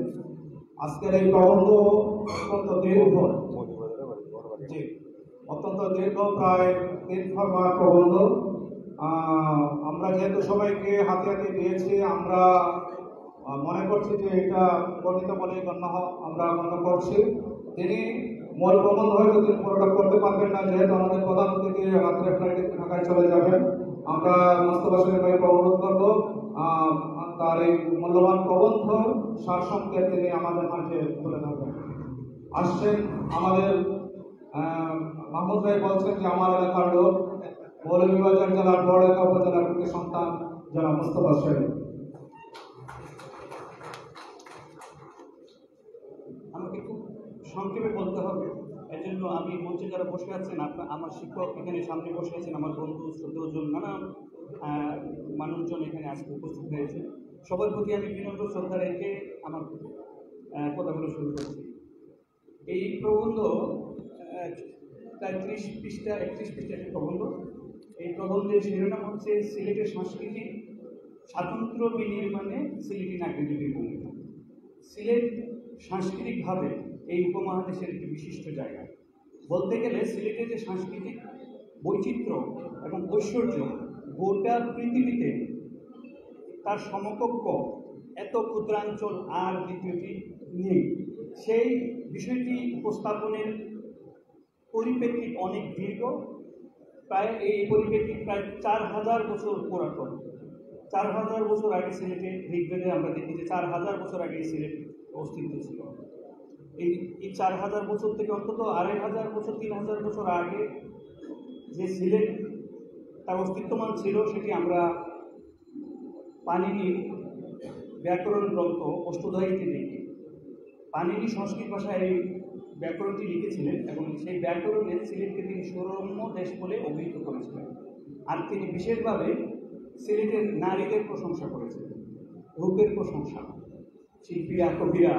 আজকের এই প্রবন্ধ অত্যন্ত দীর্ঘ, প্রায় 3 প্রবন্ধ। আমরা যেহেতু সবাইকে হাতে হাতে দিয়েছি, আমরা মনে করছি যে এটা গণিত বলে আমরা গণ্য করছি। তিনি মূল প্রবন্ধ হয়তো তিনি পুরোটা করতে পারবেন না, যেহেতু আমাদের প্রধান অতিথি রাত্রে ফ্লাইটে ঢাকায় চলে যাবেন। আমরা মোস্তফা সেলিম ভাইকে অনুরোধ করবো তার এই মূল্যবান প্রবন্ধ সারসংক্ষেপ তিনি আমাদের মাঝে তুলে ধরবেন। আসছেন আমাদের মাহমুদ ভাই, বলছেন যে আমার এলাকার লোক, মৌলভীবাজার জেলার বড়লেখা উপজেলার একটি সন্তান যারা মোস্তফা সেলিম। আমাকে খুব সংক্ষেপে বলতে হবে, এর জন্য আমি মঞ্চে যারা বসে আছেন, আমার শিক্ষক এখানে সামনে বসে আছেন, আমার বন্ধু শ্রদ্ধেয়জন, নানা মানুষজন এখানে আজকে উপস্থিত হয়েছে, সবার প্রতি আমি বিনম্র শ্রদ্ধা রেখে আমার কথাগুলো শুরু করছি। এই প্রবন্ধ প্রায় 31 পৃষ্ঠা একটি প্রবন্ধ। এই প্রবন্ধের শিরোনাম হচ্ছে সিলেটের সাংস্কৃতিক স্বাতন্ত্র বিনির্মাণে সিলেটি নাগরিকদের ভূমিকা। সিলেট সাংস্কৃতিকভাবে এই উপমহাদেশের একটি বিশিষ্ট জায়গা। বলতে গেলে সিলেটের যে সাংস্কৃতিক বৈচিত্র্য এবং ঐশ্বর্য গোটা পৃথিবীতে তার সমকক্ষ এত ক্ষুদ্রাঞ্চল আর দ্বিতীয়টি নেই। সেই বিষয়টি উপস্থাপনের পরিপ্রেক্ষিত অনেক দীর্ঘ, প্রায় এই পরিপ্রেক্ষিত প্রায় 4000 বছর পুরাতন। 4000 বছর আগে সিলেটে ঋগ্বেদে আমরা দেখি যে 4000 বছর আগে এই সিলেট অস্তিত্ব ছিল। এই 4000 বছর থেকে অন্তত 2500 বছর 3000 বছর আগে যে সিলেট তার অস্তিত্বমান ছিল সেটি আমরা পাণিনির ব্যাকরণ গ্রন্থ অষ্টধায়ীতে দেখি। পাণিনি সংস্কৃত ভাষায় এই ব্যাকরণটি লিখেছিলেন এবং সেই ব্যাকরণে সিলেটকে তিনি সৌরম্য দেশ বলে অভিহিত করেছিলেন। আর তিনি বিশেষভাবে সিলেটের নারীদের প্রশংসা করেছিলেন, রূপের প্রশংসা। শিল্পীরা কবিরা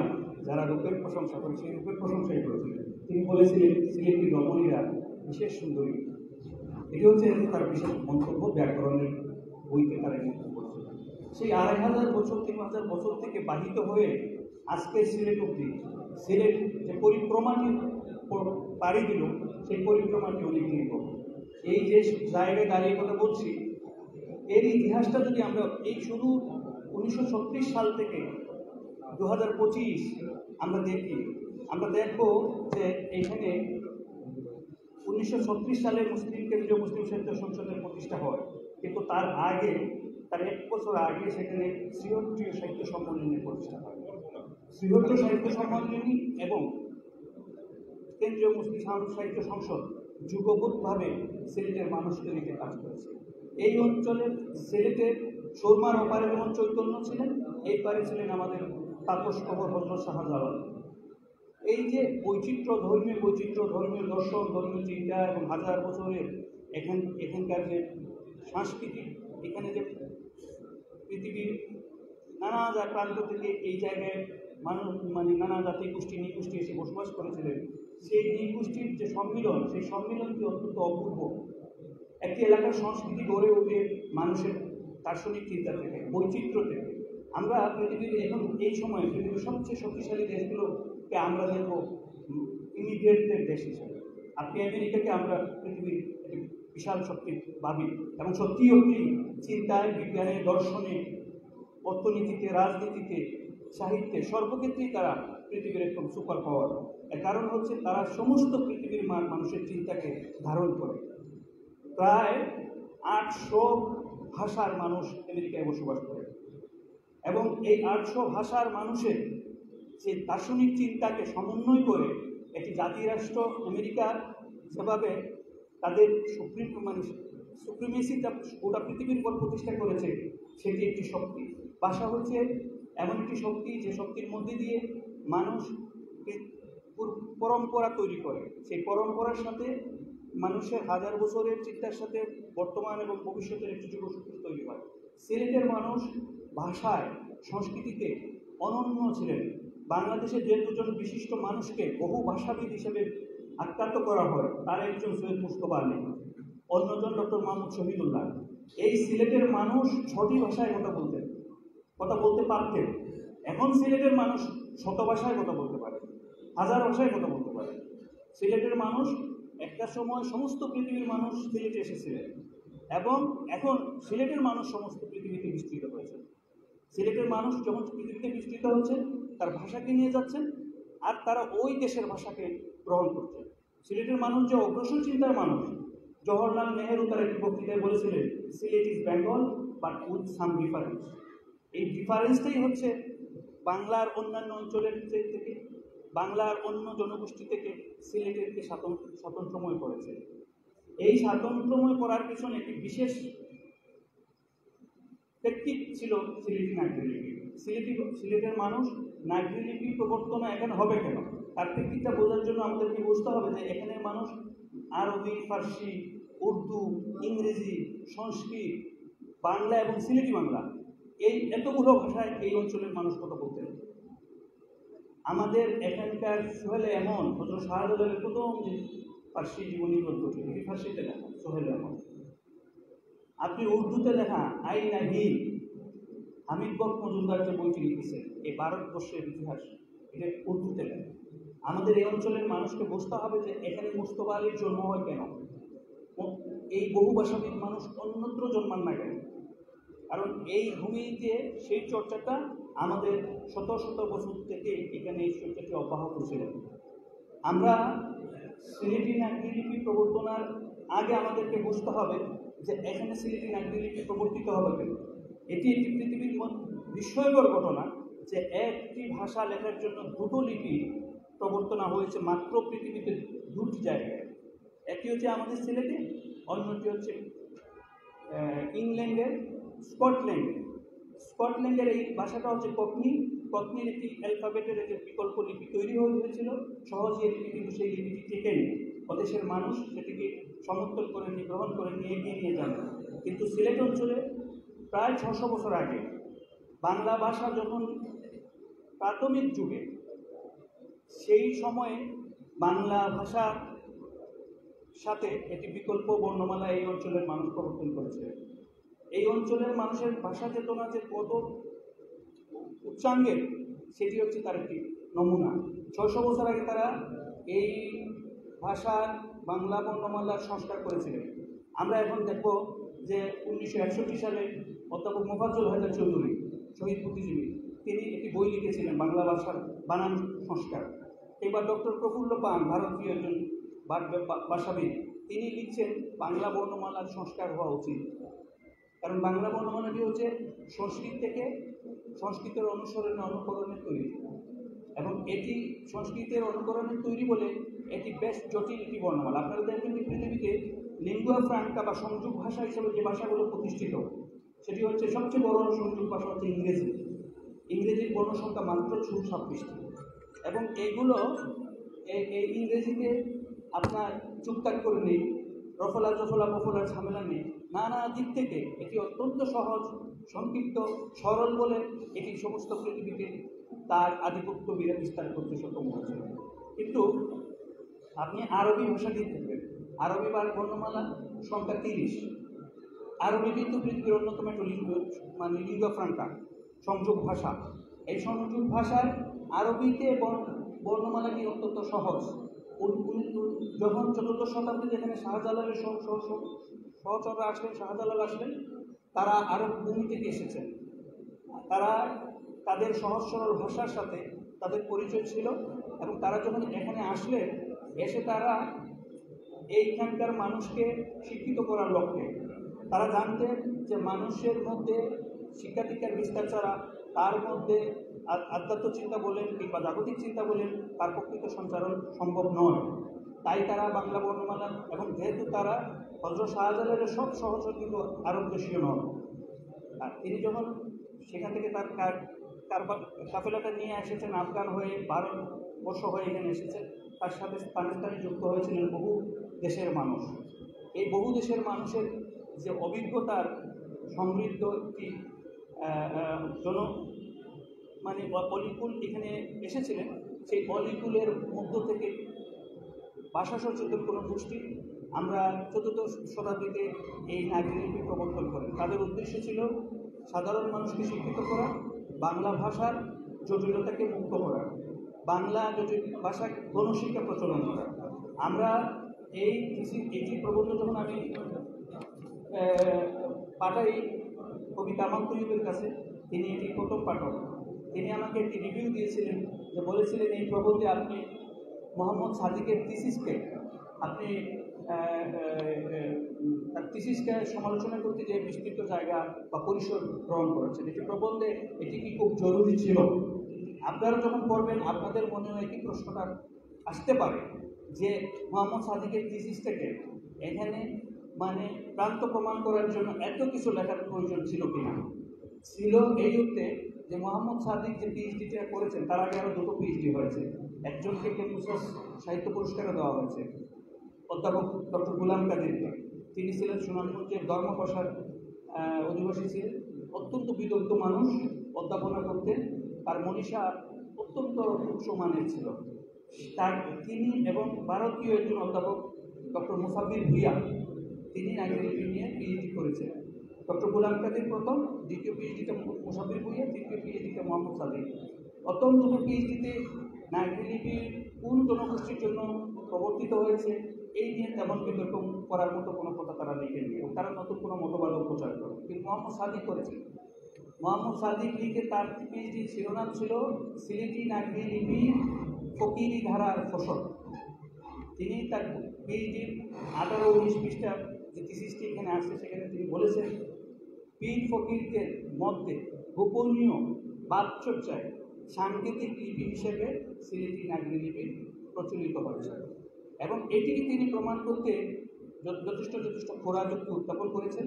যারা রূপের প্রশংসা করে সেই রূপের প্রশংসাই করেছিলেন। তিনি বলেছিলেন সিলেটি রমণীরা বিশেষ সুন্দরী। এটি হচ্ছে তার বিশেষ মন্তব্য, ব্যাকরণের বইতে তারা মন্তব্য করেছিলেন। সেই 2500 বছর 3000 বছর থেকে বাহিত হয়ে আজকের সিলেট অবধি সিলেট যে পরিক্রমাটি পাড়ি দিল সেই পরিক্রমাটি অনেক দীর্ঘ। এই যে জায়গায় দাঁড়িয়ে কথা বলছি এর ইতিহাসটা যদি আমরা এই শুধু 1936 সাল থেকে 2025 আমরা দেখি, আমরা দেখব যে এখানে 1936 সালে কেন্দ্রীয় মুসলিম সাহিত্য সংসদের প্রতিষ্ঠা হয়, কিন্তু তার 1 বছর আগে সেখানে শ্রীহট্টীয় সাহিত্য সম্মেলনের প্রতিষ্ঠা হয়। শ্রীহট্টীয় সাহিত্য সম্মেলনী এবং কেন্দ্রীয় মুসলিম সাহিত্য সংসদ যুগপৎভাবে সিলেটের মানুষকে রেখে কাজ করেছে। এই অঞ্চলের সিলেটের সুরমার ওপারে যেমন চৈতন্য ছিলেন, এই পারে ছিলেন আমাদের তাপস কবর হযরত শাহজালাল। এই যে ধর্মীয় দর্শন, ধর্মীয় চিন্তা এবং হাজার বছরের এখানকার যে সাংস্কৃতিক, এখানে যে পৃথিবীর নানা প্রান্ত থেকে এই জায়গায় মানুষ নানা জাতি গোষ্ঠী নিগোষ্ঠী এসে বসবাস করেছিলেন, সেই নিগোষ্ঠীর যে সম্মিলন, সেই সম্মিলনটি অত্যন্ত অপূর্ব। একটি এলাকার সংস্কৃতি গড়ে ওঠে মানুষের দার্শনিক চিন্তা থেকে, বৈচিত্র্য থেকে। আমরা পৃথিবীর এখন এই সময়ে পৃথিবীর সবচেয়ে শক্তিশালী দেশগুলোকে আমরা দেখব ইমিগ্রেন্টদের দেশ হিসেবে। আপনি আমেরিকাকে আমরা পৃথিবীর একটি বিশাল শক্তি ভাবি এবং সত্যি অতি চিন্তায়, বিজ্ঞানে, দর্শনে, অর্থনীতিতে, রাজনীতিতে, সাহিত্যে, সর্বক্ষেত্রেই তারা পৃথিবীর একদম সুপার পাওয়ার। এর কারণ হচ্ছে তারা সমস্ত পৃথিবীর মানুষের চিন্তাকে ধারণ করে। প্রায় 800 ভাষার মানুষ আমেরিকায় বসবাস করে এবং এই 800 ভাষার মানুষের যে দার্শনিক চিন্তাকে সমন্বয় করে একটি জাতিরাষ্ট্র আমেরিকা যেভাবে তাদের সুপ্রিমেসিটা গোটা পৃথিবীর উপর প্রতিষ্ঠা করেছে, সেটি একটি শক্তি। ভাষা হচ্ছে এমন একটি শক্তি যে শক্তির মধ্যে দিয়ে মানুষ পরম্পরা তৈরি করে। সেই পরম্পরার সাথে মানুষের হাজার বছরের চিন্তার সাথে বর্তমান এবং ভবিষ্যতের একটি যুগসূত্র তৈরি হয়। সিলেটের মানুষ ভাষায়, সংস্কৃতিতে অনন্য ছিলেন। বাংলাদেশের যে দুজন বিশিষ্ট মানুষকে বহু ভাষাবিদ হিসেবে আখ্যাত করা হয়, তার একজন সৈয়দ মুস্তফা আলী, অন্যজন ডক্টর মোহাম্মদ শহীদুল্লাহ। এই সিলেটের মানুষ 6টি ভাষায় কথা বলতে পারতেন। এখন সিলেটের মানুষ 100 ভাষায় কথা বলতে পারে, 1000 ভাষায় কথা বলতে পারে। সিলেটের মানুষ একটা সময় সমস্ত পৃথিবীর মানুষ সিলেটে এসেছিলেন এবং এখন সিলেটের মানুষ সমস্ত পৃথিবীতে বিস্তৃত হয়েছে। সিলেটের মানুষ যখন পৃথিবীতে বিস্তৃত হচ্ছে, তার ভাষাকে নিয়ে যাচ্ছেন আর তারা ওই দেশের ভাষাকে গ্রহণ করছে। সিলেটের মানুষ যে অগ্রসর চিন্তার মানুষ, জওহরলাল নেহেরু তার একটি বক্তৃতায় বলেছিলেন, Sylhet is Bengal but with some difference. এই ডিফারেন্সটাই হচ্ছে বাংলার অন্যান্য অঞ্চলের থেকে, বাংলার অন্য জনগোষ্ঠী থেকে সিলেটেরকে স্বাতন্ত্র্যময় করেছে। এই স্বাতন্ত্র্যময় করার পিছনে একটি বিশেষ প্রেক্ষিত ছিল সিলেটি নাগরিলিপি। সিলেটের মানুষ নাগরিলিপি প্রবর্তনা এখানে হবে কেন, তার প্রেক্ষিতটা বোঝার জন্য আমাদেরকে বুঝতে হবে যে এখানের মানুষ আরবি, ফার্সি, উর্দু, ইংরেজি, সংস্কৃত, বাংলা এবং সিলেটি বাংলা, এই এতগুলো ভাষায় এই অঞ্চলের মানুষ কথা বলতেন। আমাদের এখানকার সোহেলে এমন হযরত শাহজালালের প্রথম যে ফার্সি জীবনী গ্রন্থটি, এটি ফার্সিতে লেখা, সোহেল আহমদ। আপনি উর্দুতে লেখা আইন হিন্দ, হামিদ বক্ত মজুমদার যে বইটি লিখেছে এই ভারতবর্ষের ইতিহাস, এটা উর্দুতে লেখা। আমাদের এই অঞ্চলের মানুষকে বুঝতে হবে যে এখানে মুস্তফা আলীর জন্ম হয় কেন, এই বহু ভাষাবিদ মানুষ অন্যত্র জন্মান না কেন। কারণ এই ভূমিতে সেই চর্চাটা আমাদের শত শত বছর থেকে এখানে এই চর্চাটি অব্যাহত ছিল। আমরা সিলেটি নাগরি লিপি প্রবর্তনার আগে আমাদেরকে বুঝতে হবে যে এখানে সিলেটি নাগরি লিপি প্রবর্তিত হবে কেন। এটি একটি পৃথিবীর বিস্ময়কর ঘটনা যে একটি ভাষা লেখার জন্য দুটো লিপি প্রবর্তনা হয়েছে মাত্র পৃথিবীতে দুটি জায়গায়। একটি হচ্ছে আমাদের সিলেটে, অন্যটি হচ্ছে ইংল্যান্ডের স্কটল্যান্ডের এই ভাষাটা হচ্ছে ককনির একটি অ্যালফাবেটের একটি বিকল্প লিপি তৈরি হয়েছিল সহজে এই লিপি, কিন্তু সেই লিপিটি টেকেনি। প্রদেশের মানুষ সেটিকে সমর্থন করে নিয়ে গ্রহণ করে নিয়ে এগিয়ে নিয়ে যান। কিন্তু সিলেট অঞ্চলে প্রায় 600 বছর আগে বাংলা ভাষা যখন প্রাথমিক যুগে, সেই সময়ে বাংলা ভাষার সাথে একটি বিকল্প বর্ণমালা এই অঞ্চলের মানুষ প্রবর্তন করেছে। এই অঞ্চলের মানুষের ভাষা চেতনা যে কত উচ্চাঙ্গের সেটি হচ্ছে তার একটি নমুনা। 600 বছর আগে তারা এই ভাষার বাংলা বর্ণমালার সংস্কার করেছিলেন। আমরা এখন দেখব যে 1961 সালে অধ্যাপক মোফাজ্জল হায়দার চৌধুরী, শহীদ বুদ্ধিজীবী, তিনি একটি বই লিখেছিলেন বাংলা ভাষার বানান সংস্কার। এবার ডক্টর প্রফুল্ল পান, ভারতীয় একজন ভাষাবিদ, তিনি লিখছেন বাংলা বর্ণমালার সংস্কার হওয়া উচিত। কারণ বাংলা বর্ণমালাটি হচ্ছে সংস্কৃত থেকে সংস্কৃতের অনুকরণের তৈরি, এবং এটি সংস্কৃতের অনুকরণের তৈরি বলে এটি বেশ জটিল একটি বর্ণমালা। আপনারা দেখবেন যে পৃথিবীতে লিঙ্গুয়া ফ্রাঙ্কা বা সংযোগ ভাষা হিসেবে যে ভাষাগুলো প্রতিষ্ঠিত, সেটি হচ্ছে সবচেয়ে বড় সংযোগ ভাষা হচ্ছে ইংরেজি। ইংরেজির বর্ণসংখ্যা মাত্র 26টি, এবং এইগুলো এই ইংরেজিতে আপনার চুক্তাক করে নেই, রফলা জফলা বফলার ঝামেলা নেই, নানা দিক থেকে এটি অত্যন্ত সহজ, সংক্ষিপ্ত, সরল বলে এটি সমস্ত পৃথিবীতে তার আধিপত্য বিস্তার করতে সক্ষম হয়েছিল। কিন্তু আপনি আরবি ভাষাটি দেখবেন, আরবি বর্ণমালা সংখ্যা 30। আরবি কিন্তু পৃথিবীর অন্যতম একটা লিঙ্গুয়া ফ্রাঙ্কা, সংযোগ ভাষা। এই সংযোগ ভাষার আরবিতে বর্ণমালাটি অত্যন্ত সহজ। যখন 14 শতাব্দীতে এখানে শাহজালালের সহচররা আসলেন, শাহজালাল আসলেন, তারা আরব ভূমি থেকে এসেছেন। তারা তাদের সহজ সরল ভাষার সাথে তাদের পরিচয় ছিল, এবং তারা যখন এখানে আসলেন, এসে তারা এইখানকার মানুষকে শিক্ষিত করার লক্ষ্যে তারা জানতেন যে মানুষের মধ্যে শিক্ষা দীক্ষার বিস্তার ছাড়া তার মধ্যে আধ্যাত্ম চিন্তা বলেন কিংবা জাগতিক চিন্তা বলেন তার প্রকৃত সঞ্চারণ সম্ভব নয়। তাই তারা বাংলা বর্ণমালা, এবং যেহেতু তারা হযরত শাহজালালের সব সহচর কিন্তু আরব দেশীয় নন, আর তিনি যখন সেখান থেকে তার কাফেলাটা নিয়ে এসেছেন আফগান হয়ে, ভারতবর্ষ হয়ে এখানে এসেছেন, তার সাথে স্থানে স্থানে যুক্ত হয়েছিলেন বহু দেশের মানুষ। এই বহু দেশের মানুষের যে অভিজ্ঞতার সমৃদ্ধ একটি অলিকুল এখানে এসেছিলেন, সেই অলিকুলের মধ্য থেকে ভাষা সচেতন কোনো গোষ্ঠী আমরা 14 শতাব্দীতে এই নাগরিকলিপি প্রবর্তন করেন। তাদের উদ্দেশ্য ছিল সাধারণ মানুষকে শিক্ষিত করা, বাংলা ভাষার জটিলতাকে মুক্ত করা, বাংলা ভাষা গণশিক্ষা প্রচলন করা। আমরা এটি প্রবন্ধ যখন আমি পাঠাই কবি তামাম তৈয়বের কাছে, তিনি এটি প্রথম পাঠক, তিনি আমাকে একটি রিভিউ দিয়েছিলেন, যে বলেছিলেন এই প্রবন্ধে আপনি মোহাম্মদ সাদিকের থিসিসকে আপনি তার থিসিসকে সমালোচনা করতে যে বিস্তৃত জায়গা বা পরিসর গ্রহণ করেছেন, এটি প্রবন্ধে এটি কি খুব জরুরি ছিল? আপনারা যখন পড়বেন আপনাদের মনেও একই প্রশ্নটা আসতে পারে যে মোহাম্মদ সাদিকের থিসিস থেকে এখানে প্রান্ত প্রমাণ করার জন্য এত কিছু লেখার প্রয়োজন ছিল কিনা। ছিল এই অর্থে যে মোহাম্মদ সাদিক যে পিএইচডিটা করেছেন, তার আগে আরও 2টো পিএইচডি হয়েছে। একজনকে কেমুসাস সাহিত্য পুরস্কারও দেওয়া হয়েছে, অধ্যাপক ডক্টর গুলাম কাদেরকে। তিনি ছিলেন সুনামগঞ্জের ধর্মপাশার অধিবাসী ছিলেন, অত্যন্ত বিদগ্ধ মানুষ, অধ্যাপনা করতেন, তার মনীষা অত্যন্ত উচ্চমানের ছিল। তিনি এবং ভারতীয় একজন অধ্যাপক ডক্টর মুসাফির ভুইয়া, তিনি নাগরিক নিয়ে পিএইচডি করেছেন। ডক্টর গোলাম কাদের প্রথম, দ্বিতীয় পিএইচডিটা মুসাফির ভুইয়া, তৃতীয় পিএইচডিটা মোহাম্মদ সাদিক। প্রথম দুটো পিএইচডিতে নাগরিকলিপি কোন জনগোষ্ঠীর জন্য প্রবর্তিত হয়েছে এই নিয়ে তেমন বিতর্ক করার মতো কোনো কথা তারা লিখেননি এবং তারা নতুন কোনো মতবাদ প্রচার করে। কিন্তু মোহাম্মদ সাদিক করেছেন। মোহাম্মদ সাদিক লিখে তার পিএইচডি শিরোনাম ছিল সিলেটি নাগরিকলিপি ফকিরি ধারার ফসল। তিনি তার পিএইচডির 18-19 পৃষ্ঠার যে থিসিসটি এখানে আসছে সেখানে তিনি বলেছেন, পীর ফকিরদের মধ্যে গোপনীয় বাদচর্চায় সাংকেতিক লিপি হিসেবে সিলেটি নাগরিকলিপি প্রচলিত হয়েছে এবং এটিকে তিনি প্রমাণ করতে যথেষ্ট খোরাযুক্তি উত্থাপন করেছেন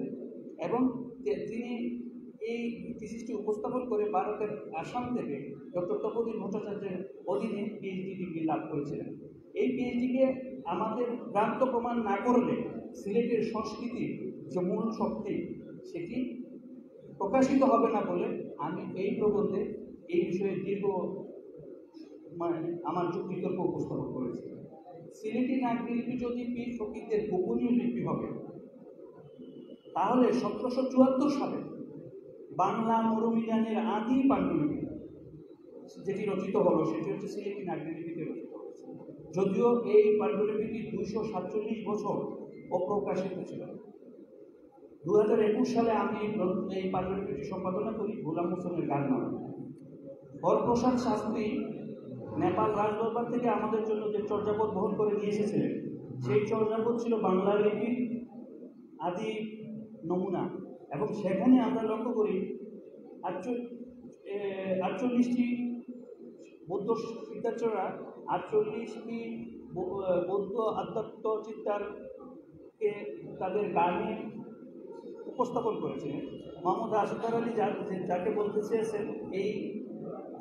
এবং তিনি এই থিসিসটি উপস্থাপন করে ভারতের আসাম থেকে ডক্টর তপোদীন ভট্টাচার্যের অধীনে পিএইচডি ডিগ্রি লাভ করেছিলেন। এই পিএইচডিকে আমাদের ভ্রান্ত প্রমাণ না করলে সিলেটের সংস্কৃতির যে মূল শক্তি সেটি প্রকাশিত হবে না বলে আমি এই প্রবন্ধে এই বিষয়ে দীর্ঘ আমার যুক্তিতর্ক উপস্থাপন করেছি। সিলেটি নাগরিকলিপি যদি পীর ফকিরদের গোপনীয় লিপি হবে, তাহলে 1774 সালে বাংলা মরুমিজানের আদি পাণ্ডুলিপি যেটি রচিত হলো সেটি হচ্ছে সিলেটি নাগরিকলিপিতে রচিত হয়েছে। যদিও এই পাণ্ডুলিপিটি 247 বছর অপ্রকাশিত ছিল। 2021 সালে আমি এই পাণ্ডুলিপিটি সম্পাদনা করি গোলাম হোসেনের গান নামে। হরপ্রসাদ শাস্ত্রী নেপাল রাজদরবার থেকে আমাদের জন্য যে চর্যাপদ বহন করে নিয়ে এসেছিলেন, সেই চর্যাপদ ছিল বাংলা লিপির আদি নমুনা এবং সেখানে আমরা লক্ষ্য করি 48টি বৌদ্ধ সিদ্ধার্থরা 48টি বৌদ্ধ আধ্যাত্ম চিন্তারকে তাদের গানে উপস্থাপন করেছিলেন। মোহাম্মদ আসগর আলী যাকে বলতে চেয়েছেন এই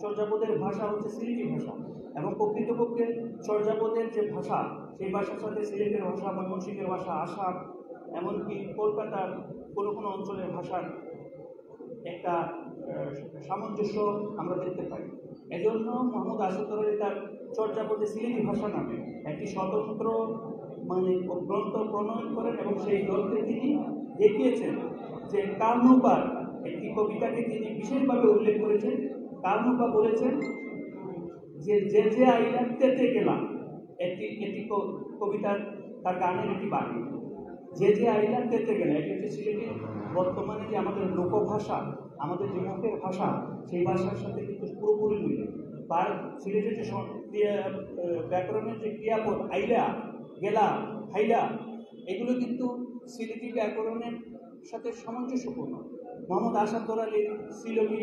চর্যাপদের ভাষা হচ্ছে সিলেটি ভাষা এবং প্রকৃতপক্ষে চর্যাপদের যে ভাষা সেই ভাষার সাথে সিলেটের ভাষা, ময়মনসিংহের ভাষা, আসাম এমনকি কলকাতার কোনো কোনো অঞ্চলের ভাষার একটা সামঞ্জস্য আমরা দেখতে পাই। এজন্য মোহাম্মদ আসগর আলী তার চর্যাপদে সিলেটি ভাষা নামে একটি স্বতন্ত্র গ্রন্থ প্রণয়ন করেন এবং সেই গ্রন্থে তিনি দেখিয়েছেন যে কারনুপার একটি কবিতাকে তিনি বিশেষভাবে উল্লেখ করেছেন। কারনুপা বলেছেন যে যে আইলাতে গেলাম, একটি কবিতার তার গানের একটি বাণী, যে আইলাতে গেলাম, এটি হচ্ছে সিলেটের বর্তমানে যে আমাদের লোকভাষা, আমাদের যে মুখের ভাষা, সেই ভাষার সাথে কিন্তু পুরোপুরি মিলে। তার সিলেটের যে ব্যাকরণের যে ক্রিয়াপদ আইলা, গেলা, হাইলা, এগুলো কিন্তু সিলেটি ব্যাকরণের সাথে সামঞ্জস্যপূর্ণ। মোহাম্মদ আসগর আলীর সিলেটি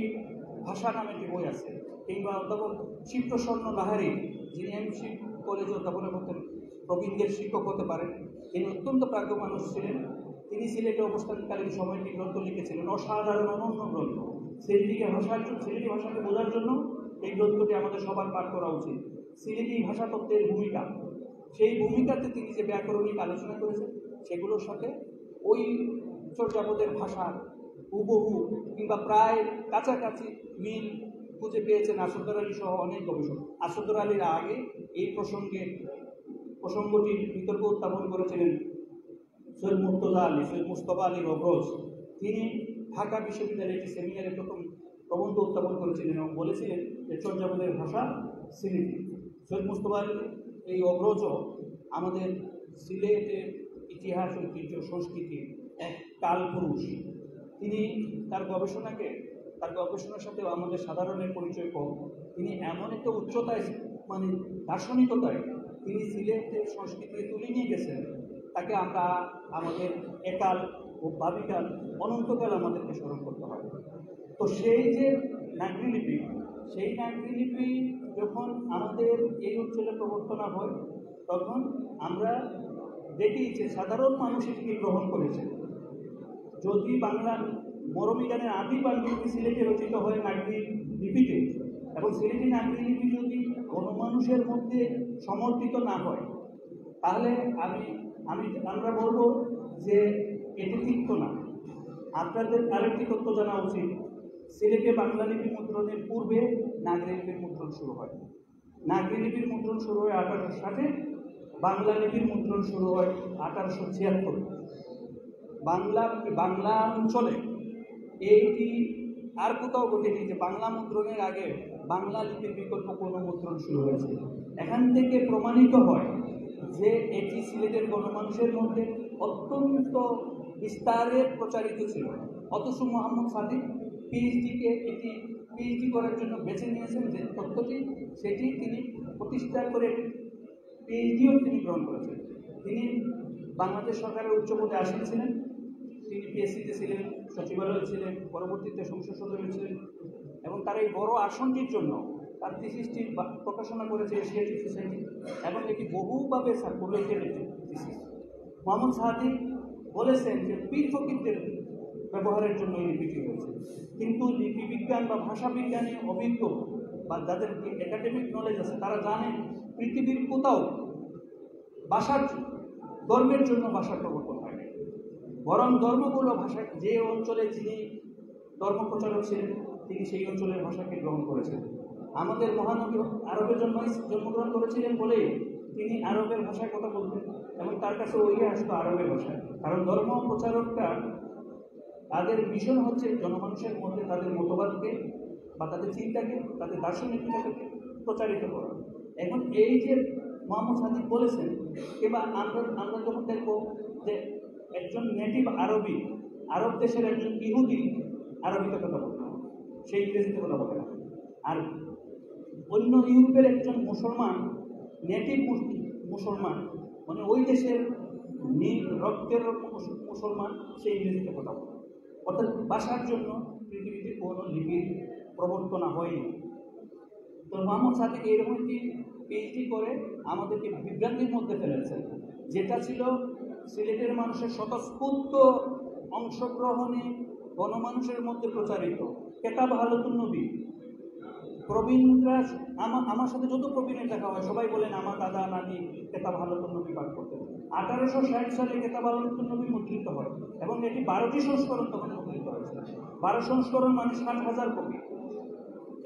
ভাষা নামে একটি বই আছে, কিংবা অধ্যাপক চিত্রস্বর্ণ লাহারি, যিনি এমসি কলেজে অধ্যাপনা করতেন, প্রবীণদের শিক্ষক হতে পারেন, তিনি অত্যন্ত প্রাজ্ঞ মানুষ ছিলেন। তিনি সিলেটে অবস্থানকালীন সময় একটি গ্রন্থ লিখেছিলেন, অসাধারণ অনন্য গ্রন্থ। সিলেটি ভাষাকে বোঝার জন্য এই গ্রন্থটি আমাদের সবার পাঠ করা উচিত। সিলেটি ভাষা তত্ত্বের ভূমিকা, সেই ভূমিকাতে তিনি যে ব্যাকরণিক আলোচনা করেছেন সেগুলোর সাথে ওই চর্যাপদের ভাষার হুবহু কিংবা প্রায় কাছাকাছি মিল খুঁজে পেয়েছেন আসগর আলী সহ অনেক গবেষক। আসগর আলীর আগে এই প্রসঙ্গটির বিতর্ক উত্থাপন করেছিলেন সৈয়দ মুর্তজা আলী, সৈয়দ মুস্তফা আলী অগ্রজ। তিনি ঢাকা বিশ্ববিদ্যালয়ে একটি সেমিনারে প্রথম প্রবন্ধ উত্থাপন করেছিলেন এবং বলেছিলেন যে চর্যাপদের ভাষা সিলেটি। সৈয়দ মুস্তফা আলী এই অগ্রজও আমাদের সিলেটের ইতিহাস, ঐতিহ্য, সংস্কৃতির এক কালপুরুষ। তিনি তার গবেষণার সাথে আমাদের সাধারণের পরিচয় কম। তিনি এমন একটা উচ্চতায় দার্শনিকতায় তিনি সিলেটের সংস্কৃতিকে তুলে নিয়ে গেছেন, তাকে আমরা আমাদের একাল ও ভাবিকাল অনন্তকাল আমাদেরকে স্মরণ করতে হবে। তো সেই যে নাগরিলিপি, সেই নাগরিলিপি যখন আমাদের এই অঞ্চলে প্রবর্তনা হয় তখন আমরা দেখি যে সাধারণ মানুষ এটিকে গ্রহণ করেছে। যদি বাংলার মরমিজানের আদি পাণ্ডুলিপি সিলেটে রচিত হয় নাগরিলিপিতে এবং সিলেটি নাগরিলিপি যদি গণমানুষের মধ্যে সমর্থিত না হয়, তাহলে আমরা বলবো যে এটি ঠিক না। আপনাদের আরেকটি তথ্য জানা উচিত, সিলেটে বাংলা লিপি মুদ্রণের পূর্বে নাগরিলিপির মুদ্রণ শুরু হয়। নাগরিলিপির মুদ্রণ শুরু হয় 1860 বাংলা লিপির মুদ্রণ শুরু হয় 1876। বাংলা অঞ্চলে এইটি আর কোথাও ঘটেনি যে বাংলা মুদ্রণের আগে বাংলা লিপির বিকল্প কোনো মুদ্রণ শুরু হয়েছে। এখান থেকে প্রমাণিত হয় যে এটি সিলেটের গণমানুষের মধ্যে অত্যন্ত বিস্তারে প্রচারিত ছিল। অথচ মোহাম্মদ সাদিক পিএইচডি করার জন্য বেছে নিয়েছেন যে তথ্যটি, সেটি তিনি প্রতিষ্ঠা করে পিএইচডিও তিনি গ্রহণ করেছেন। তিনি বাংলাদেশ সরকারের উচ্চ পদে আসীন ছিলেন। তিনি পিএসসিতে ছিলেন, সচিবালয়ে ছিলেন, পরবর্তীতে সংসদ সদস্য ছিলেন এবং তার এই বড় আসনটির জন্য তার থিসিসটি প্রকাশনা করেছে এশিয়াটিক সোসাইটি এবং এটি বহুভাবে সার্কুলেটেড থিসিস। মোহাম্মদ সাদিক বলেছেন যে পীর ফকিরদের ব্যবহারের জন্য এই লিপিটি হয়েছে, কিন্তু লিপি বিজ্ঞান বা ভাষা বিজ্ঞানে অভিজ্ঞ বা যাদের একাডেমিক নলেজ আছে তারা জানেন পৃথিবীর কোথাও ভাষার ধর্মের জন্য ভাষার প্রবর্তন হয় না, বরং ধর্মগুলো ভাষা যে অঞ্চলে যিনি ধর্ম প্রচারক ছিলেন তিনি সেই অঞ্চলের ভাষাকে গ্রহণ করেছেন। আমাদের মহানবী আরবে জন্মগ্রহণ করেছিলেন বলে তিনি আরবের ভাষায় কথা বলতেন এবং তার কাছে ওই আসতো আরবের ভাষায়, কারণ ধর্ম প্রচারকরা তাদের মিশন হচ্ছে জনমানুষের মধ্যে তাদের মতবাদকে বা তাদের চিন্তাকে, তাদের দার্শনিকতাকে প্রচারিত করা। এখন এই যে মোহাম্মদ সাদিক বলেছেন, কিংবা আমরা যখন দেখব যে একজন নেটিভ আরব দেশের একজন ইহুদি আরবিতে কথা বলে না, সে ইংরেজিতে কথা বলে না, আর অন্য ইউরোপের একজন মুসলমান নেটিভ মুসলমান মানে ওই দেশের রক্তের মুসলমান সে ইংরেজিতে কথা বলে। অর্থাৎ ভাষার জন্য পৃথিবীতে কোনো লিপির প্রবর্তনা হয়নি। তো মোহাম্মদ সাদিক এইরকম একটি পিএইচডি করে আমাদেরকে বিভ্রান্তির মধ্যে ফেলেছেন, যেটা ছিল সিলেটের মানুষের স্বতঃস্ফূর্ত অংশগ্রহণে গণমানুষের মধ্যে প্রচারিত কেতাব হালতুন নবী। প্রবীণরা আমার সাথে যত প্রবীণের দেখা হয় সবাই বলেন আমার দাদা নানি কেতাব হালতুন নবী পাঠ করতেন। 1860 সালে কেতাব হালতুন নবী মুদ্রিত হয় এবং এটি 12টি সংস্করণ তখন মুদ্রিত হয়েছে। 12 সংস্করণ মানে 60,000 কপি।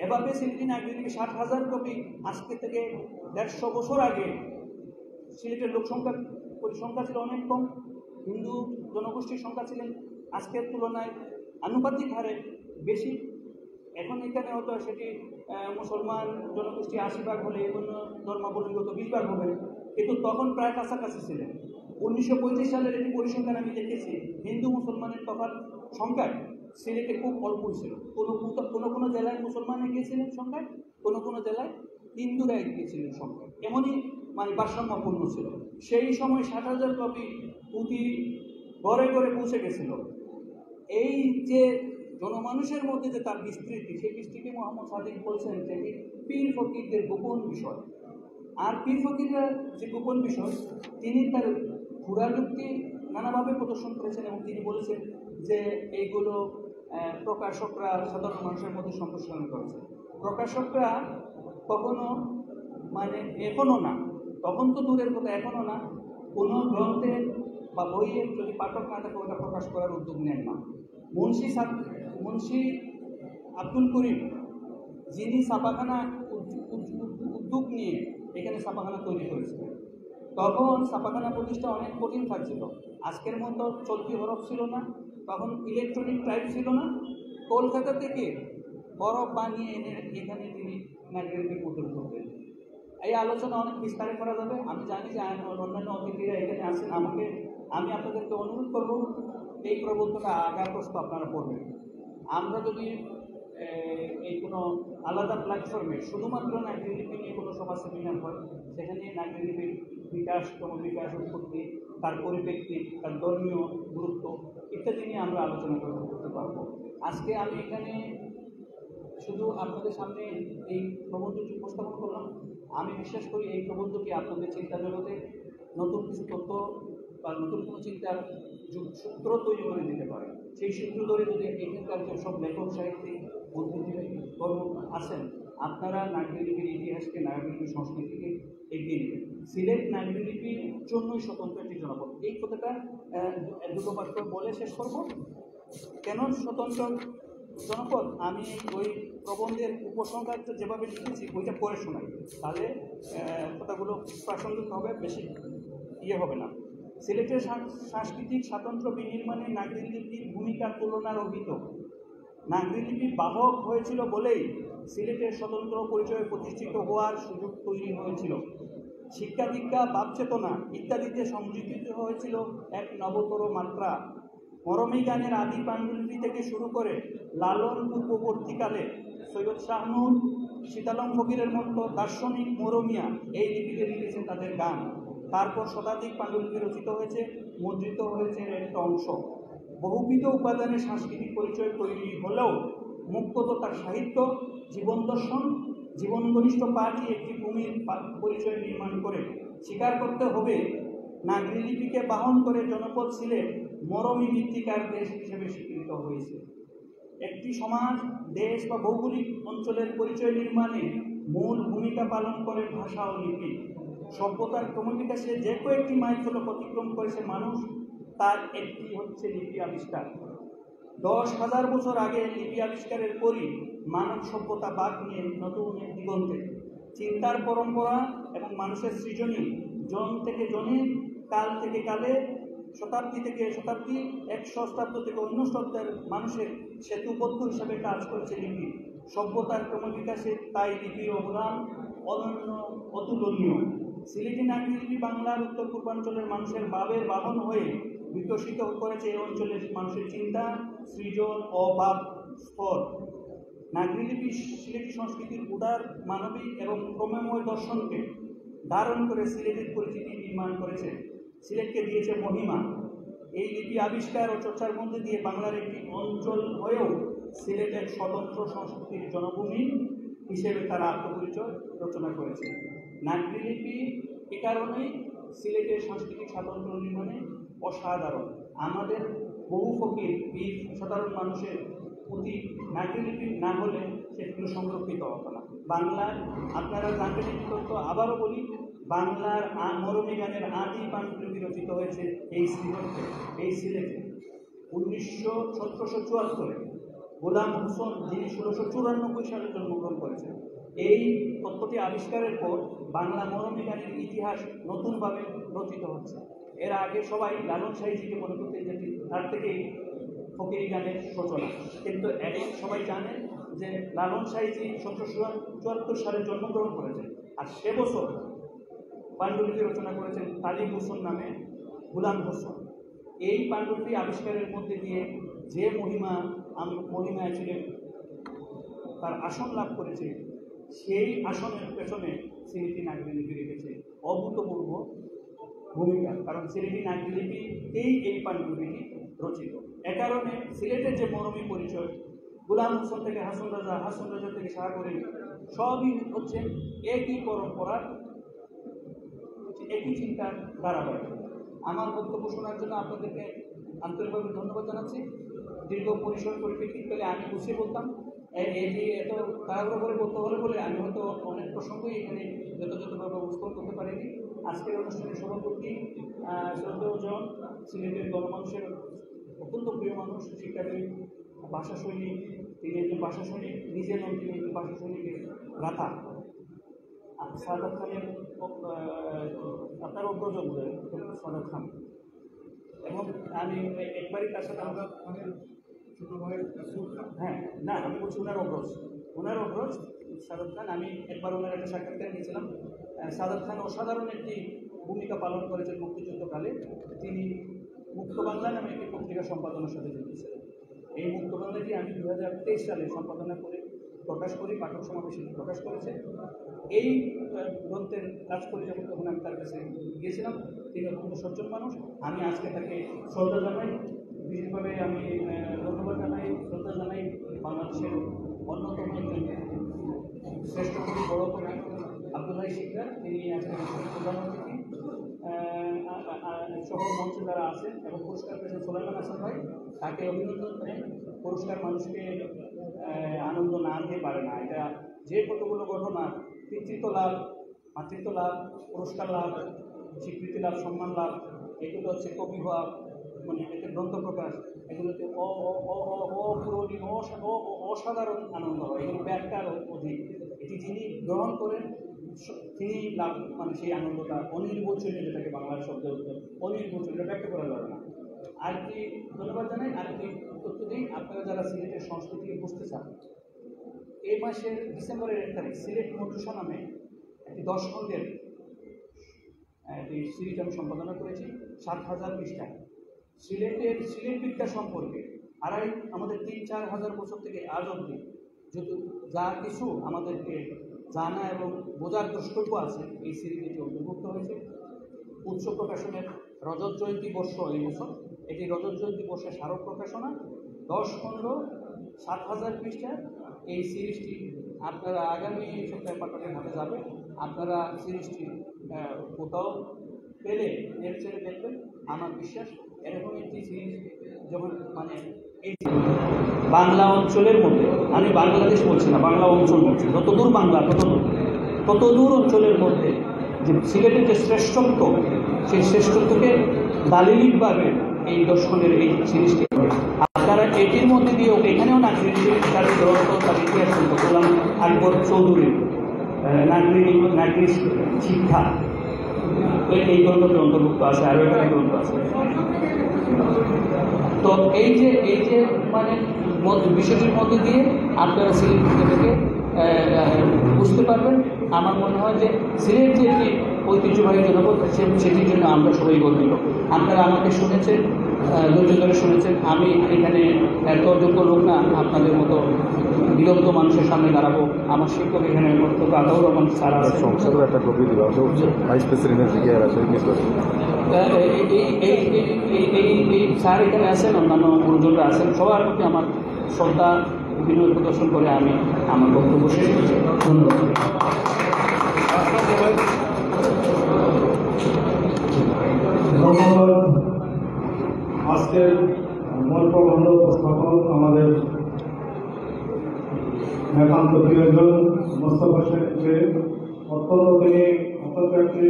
এভাবে সিলেটি নাগরিক 60,000 কপি আজকে থেকে 150 বছর আগে সিলেটের পরিসংখ্যা ছিল অনেক কম, হিন্দু জনগোষ্ঠীর সংখ্যা ছিলেন আজকের তুলনায় আনুপাতিক হারে বেশি। এখন এখানে হয়তো সেটি মুসলমান জনগোষ্ঠী 80 হলে অন্য ধর্মাবলম্বী 20 হবে, কিন্তু তখন প্রায় কাছাকাছি ছিলেন। 1935 সালের একটি পরিসংখ্যান আমি দেখেছি, হিন্দু মুসলমানের তফাৎ সংখ্যায় সিলেটে খুব অল্প ছিল। কোনো জেলায় মুসলমান এগিয়েছিলেন সংখ্যায়, কোনো জেলায় হিন্দুরা এগিয়েছিলেন সংখ্যায়, এমনই মানে ভারসাম্যপূর্ণ ছিল। সেই সময় 60,000 কপি পুঁথি ঘরে ঘরে পৌঁছে গেছিল। এই যে জনমানুষের মধ্যে যে তার বিস্তৃতি, সেই বিস্তৃতি মোহাম্মদ সাদিক বলছেন যে পীর ফকিরদের গোপন বিষয়। আর পীর ফকিররা যে গোপন বিষয় তিনি তার ঘোরাযুক্তি নানাভাবে প্রদর্শন করেছেন এবং তিনি বলেছেন যে এইগুলো প্রকাশকরা সাধারণ মানুষের মধ্যে সম্প্রসারণ করেছে। প্রকাশকরা কখনো মানে এখনও না, তখন তো দূরের কথা, এখনও না কোনো গ্রন্থের বা বইয়ের যদি পাঠক না থাকে ওটা প্রকাশ করার উদ্যোগ নেন না। মুন্সি আব্দুল করিম যিনি ছাপাখানা উদ্যোগ নিয়ে এখানে ছাপাখানা তৈরি করেছিলেন, তখন ছাপাখানা প্রতিষ্ঠা অনেক কঠিন থাকছিল। আজকের মতো চলতি হরফ ছিল না, তখন ইলেকট্রনিক টাইপ ছিল না। কলকাতা থেকে বরফ বানিয়ে এনে এখানে তিনি ম্যাগনেটিক মুদ্রণ করতেন। এই আলোচনা অনেক বিস্তারে করা যাবে। আমি জানি যে অন্যান্য অতিথিরা এখানে আসেন, আমি আপনাদেরকে অনুরোধ করব এই প্রবন্ধটা আগার প্রশ্ন আপনারা পড়বেন। আমরা যদি এই কোনো আলাদা প্ল্যাটফর্মে শুধুমাত্র নাগরিকলিপি নিয়ে কোনো সভা সেমিনার হয়, সেখানে নাগরিকলিপির বিকাশ, ক্রমবিকাশ, উৎপত্তি, তার পরিপ্রেক্ষিত, তার ধর্মীয় গুরুত্ব ইত্যাদি নিয়ে আমরা আলোচনা করতে পারবো। আজকে আমি এখানে শুধু আপনাদের সামনে এই প্রবন্ধটি উপস্থাপন করলাম। আমি বিশ্বাস করি এই প্রবন্ধটি আপনাদের চিন্তা জগতে নতুন কিছু তথ্য বা নতুন কোনো চিন্তার সূত্র তৈরি করে দিতে পারে। সেই সূত্র ধরে যদি এখানকার সব লেখক, সাহিত্যিক, বুদ্ধিজীবী আছেন, আপনারা নাগরিকলিপির ইতিহাসকে, নাগরিকলিপির সংস্কৃতিকে এগিয়ে নেবেন। সিলেট নাগরিকলিপির জন্যই স্বতন্ত্র একটি জনপদ। এই কথাটা দুটো বাক্য বলে শেষ করব। কেন স্বতন্ত্র? জনপদ আমি ওই প্রবন্ধের উপসংহারটা যেভাবে লিখেছি ওইটা পড়ে শোনাই, তাহলে কথাগুলো প্রাসঙ্গিক হবে, বেশি হবে না। সিলেটের সাংস্কৃতিক স্বাতন্ত্র্য বিনির্মাণে নাগরিক লিপির ভূমিকা তুলনারহিত। নাগরিক লিপি বাহক হয়েছিল বলেই সিলেটের স্বতন্ত্র পরিচয় প্রতিষ্ঠিত হওয়ার সুযোগ তৈরি হয়েছিল। শিক্ষা দীক্ষা, ভাবচেতনা ইত্যাদিতে সংযোজিত হয়েছিল এক নবতর মাত্রা। মরমী গানের আদি পাণ্ডুলিপি থেকে শুরু করে লালন পূর্ববর্তীকালে সৈয়দ শাহনুর, সীতালম ফকিরের মতো দার্শনিক মরমিয়া এই লিপিতে লিখেছেন তাদের গান। তারপর শতাধিক পাণ্ডুলিপি রচিত হয়েছে, মুদ্রিত হয়েছে একটা অংশ। বহুবিধ উপাদানের সাংস্কৃতিক পরিচয় তৈরি হলেও মুখ্যত তার সাহিত্য, জীবন দর্শন, জীবন ঘনিষ্ঠ পাঠই একটি ভূমির পরিচয় নির্মাণ করে। স্বীকার করতে হবে, নাগরিক লিপিকে বাহন করে জনপদ সিলেট মরমী মৃত্তিকার দেশ হিসেবে স্বীকৃত হয়েছে। একটি সমাজ, দেশ বা ভৌগোলিক অঞ্চলের পরিচয় নির্মাণে মূল ভূমিকা পালন করে ভাষা ও লিপি। সভ্যতার ক্রমবিকাশে যে কয়েকটি মাইলফলক অতিক্রম করেছে মানুষ, তার একটি হচ্ছে লিপি আবিষ্কার। 10,000 বছর আগে লিপি আবিষ্কারের পরই মানব সভ্যতা বাদ নিয়ে নতুন এক দিগন্তে। চিন্তার পরম্পরা এবং মানুষের সৃজনী জন থেকে জনে, কাল থেকে কালে, শতাব্দী থেকে শতাব্দী, এক সহস্রাব্দ থেকে অন্য শতাব্দের মানুষের সেতুবদ্ধ হিসাবে কাজ করেছে লিপি। সভ্যতার ক্রমবিকাশে তাই লিপির অবদান অনন্য, অতুলনীয়। সিলেটি নাগরিক লিপি বাংলার উত্তর পূর্বাঞ্চলের মানুষের ভাবের বাহন হয়ে বিকশিত করেছে এই অঞ্চলের মানুষের চিন্তা, সৃজন ও ভাব স্তর। নাগরিক লিপি সিলেটি সংস্কৃতির উদার, মানবিক এবং ক্রমময় দর্শনকে ধারণ করে সিলেটের পরিচিতি নির্মাণ করেছে, সিলেটকে দিয়েছে মহিমা। এই লিপি আবিষ্কার ও চর্চার মধ্যে দিয়ে বাংলার একটি অঞ্চল হয়েও সিলেট এক স্বতন্ত্র সংস্কৃতির জনভূমি হিসেবে তারা আত্মপরিচয় রচনা করেছে। নাগরিক লিপি এ কারণেই সিলেটের সাংস্কৃতিক স্বাতন্ত্র্য নির্মাণে অসাধারণ। আমাদের বহু ফকির এই সাধারণ মানুষের প্রতি নাগরিক লিপি না হলে সেগুলো সংরক্ষিত হতো না। বাংলার, আপনারা জানবেন এই তথ্য, আবারও বলি, বাংলার মরমী গানের আদি পাণ্ডুলিপি রচিত হয়েছে এই সিলেটে 1774 গোলাম হোসেন, যিনি 1694 সালে জন্মগ্রহণ করেছেন। এই তথ্যটি আবিষ্কারের পর বাংলা মরমী গানের ইতিহাস নতুনভাবে রচিত হচ্ছে। এর আগে সবাই লালন সাহিজিকে মনে করতেন যে তার থেকেই ফকিরি গানের সূচনা, কিন্তু এখন সবাই জানেন যে লালন সাহিজি 1774 সালে জন্মগ্রহণ করেছেন, আর সে বছর পাণ্ডুলিপি রচনা করেছেন তালিব হোসেন নামে গোলাম হোসেন। এই পাণ্ডুলিপি আবিষ্কারের মধ্যে দিয়ে যে মহিমায় ছিলেন তার আসন লাভ করেছে, সেই আসনের পেছনে সিলেটি নাগরিক লিপি রেখেছে অভূতপূর্ব ভূমিকা, কারণ সিলেটি নাগরিক লিপিতেই এই পাণ্ডুলিপি রচিত। এ কারণে সিলেটের যে মরমী পরিচয়, গোলাম হোসেন থেকে হাসন রাজা, হাসন রাজা থেকে শাহগরি, সবই হচ্ছে একই পরম্পরার, একই চিন্তার ধারাবাহিক। আমার বক্তব্য শোনার জন্য আপনাদেরকে আন্তরিকভাবে ধন্যবাদ জানাচ্ছি। দীর্ঘ পরিসর পরিপ্রেক্ষিত পেলে আমি গুছিয়ে বলতাম, এটি এত তাড়াহুড়ো করে বলতে হলে বলে আমি হয়তো অনেক প্রসঙ্গই এখানে যথাযথভাবে উপস্থাপন করতে পারিনি। আজকের অনুষ্ঠানের সভাপতি শ্রদ্ধেয়জন সিলেটের গণমানুষের অত্যন্ত প্রিয় মানুষ, শিক্ষাবিদ, ভাষা সৈনিক, তিনি একজন ভাষা সৈনিক, নিজে নন, তিনি একজন ভাষা সৈনিকের রাথা সাদাত খানের, আপনার অগ্রজ সাদাত খান, এবং আমি একবারই তার সাথে আমরা ছোটো ভাই, হ্যাঁ না আমি বলছি ওনার অগ্রজ সাদাত খান। আমি একবার ওনার একটা সাক্ষাৎকার নিয়েছিলাম। সাদাত খান অসাধারণ একটি ভূমিকা পালন করেছেন মুক্তিযুদ্ধকালে। তিনি মুক্ত বাংলা নামে একটি পত্রিকা সম্পাদনার সাথে যুক্ত ছিলেন। এই মুক্ত বাংলাটি আমি 2023 সালে সম্পাদনা করে প্রকাশ করি, পাঠক সমাবেশে প্রকাশ করেছে। এই গ্রন্থের কাজ করে যখন তখন আমি তার কাছে গিয়েছিলাম। তিনি অত্যন্ত সজ্জন মানুষ। আমি আজকে তাকে শ্রদ্ধা জানাই, বিশেষভাবে আমি ধন্যবাদ জানাই, শ্রদ্ধা জানাই বাংলাদেশের অন্যতম একজন শ্রেষ্ঠ কবি, বড় কবি আব্দুল্লাহ শিকদার। তিনি আজকে প্রধান অতিথি সহ মঞ্চে যারা আছেন, এবং পুরস্কার পেয়েছেন সোলাইমান হাসান ভাই, তাকে অভিনন্দন করেন। পুরস্কার মানুষকে আনন্দ না দিতে পারে না। এটা যে কতগুলো ঘটনা, পিতৃত্ব লাভ, মাতৃত্ব লাভ, পুরস্কার লাভ, স্বীকৃতি লাভ, সম্মান লাভ, এগুলো হচ্ছে কবি হওয়া মানে এতে গ্রন্থ প্রকাশ, এগুলোতে অপূরণীয় অসাধারণ আনন্দ হয়। এগুলো ব্যাখ্যার অধিক। এটি যিনি গ্রহণ করেন তিনি লাভ, মানে সেই আনন্দটা অনির্বচনীয়, যেটাকে বাংলার শব্দ অনির্বচনীয়, ব্যাখ্যা করা যাবে না। আর কি ধন্যবাদ জানাই। আর কি তথ্য দিই, আপনারা যারা সিলেটের সংস্কৃতিকে বুঝতে চান, এই মাসের ডিসেম্বরের 1 তারিখ সিলেট মধুসা নামে একটি 10 খণ্ডের একটি সিরিজ আমি সম্পাদনা করেছি, 7000 পৃষ্ঠা। সিলেট বিদ্যা সম্পর্কে আমাদের 3-4 হাজার বছর থেকে আজ অবধি যা কিছু আমাদেরকে জানা এবং বোঝার দ্রষ্টব্য আছে এই সিরিজে অন্তর্ভুক্ত হয়েছে। উৎস প্রকাশনের রজত জয়ন্তী বর্ষ এই বছর, এটি রজত জয়ন্তী বর্ষের স্মারক প্রকাশনা, 10 খণ্ড 7000 পৃষ্ঠা। এই সিরিজটি আপনারা আগামী সপ্তাহে পাঠকের হাতে যাবে। আপনারা সিরিজটি কোথাও পেলে ছেড়ে দেখবেন। আমার বিশ্বাস এরকম একটি সিরিজ যখন মানে এই বাংলা অঞ্চলের মধ্যে, আমি বাংলাদেশ বলছি না, বাংলা অঞ্চল বলছি, যতদূর বাংলা ততদূর অঞ্চলের মধ্যে যে সিলেটের যে শ্রেষ্ঠত্ব, সেই শ্রেষ্ঠত্বকে দালিলিকভাবে এই দর্শনের এই সিরিজটি আপনারা এটির মধ্যে দিয়েও এখানেও নাগরিক তার গ্রন্থ, তার ইতিহাস বললাম আকবর চৌধুরীর নাগরিক শিক্ষা এই গ্রন্থটি অন্তর্ভুক্ত আছে, আরও একটা গ্রন্থ আছে। তো এই যে মানে বিষয়টির মধ্যে দিয়ে আপনারা সিলেট থেকে বুঝতে পারবেন। আমার মনে হয় যে সিলেট যে একটি ঐতিহ্যবাহী জনপদ, সেটির জন্য আমরা সবাই গর্বিত। আপনারা আমাকে শুনেছেন, ধৈর্য ধরে শুনেছেন। আমি এখানে এত যোগ্য লোক না, আপনাদের মতো বিলব্ধ মানুষের সামনে দাঁড়াবো। আমার শিক্ষক এখানে বক্তব্য আতাউর রহমান স্যার আছে, এই স্যার এখানে আছেন, অন্যান্য গুরুজনরা আছেন। সবার প্রতি আমার শ্রদ্ধা বিনয় প্রদর্শন করে আমি আমার বক্তব্য শেষ করছি। ধন্যবাদ। আজকের মূল প্রবন্ধ উপস্থাপন আমাদের একান্ত প্রিয়জন মোস্তফা সাহেবকে। তিনি অত্যন্ত একটি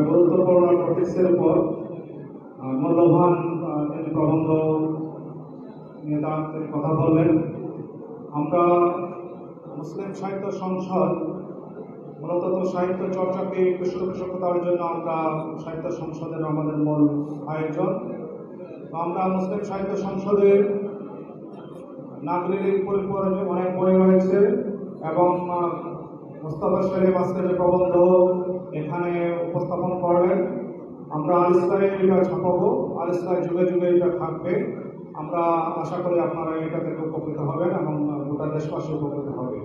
গুরুত্বপূর্ণ টপিক্সের উপর মূল্যবান তিনি প্রবন্ধ নিয়ে তিনি কথা বললেন। আমরা মুসলিম সাহিত্য সংসদ মূলত সাহিত্য চর্চাকে পৃষ্ঠপোষকতার জন্য আমরা সাহিত্য সংসদের আমাদের মূল আয়োজন। আমরা মুসলিম সাহিত্য সংসদের নাগরিক পরিপূরক অনেক বই রয়েছে এবং মোস্তফা সাহেব আজকে যে প্রবন্ধ এখানে উপস্থাপন করলেন, আমরা আলিস্তায় এটা ছাপাবো, আলিস্তায় যুগে যুগে এটা থাকবে। আমরা আশা করি আপনারা এটা থেকে উপকৃত হবেন এবং গোটা দেশবাসী উপকৃত হবে।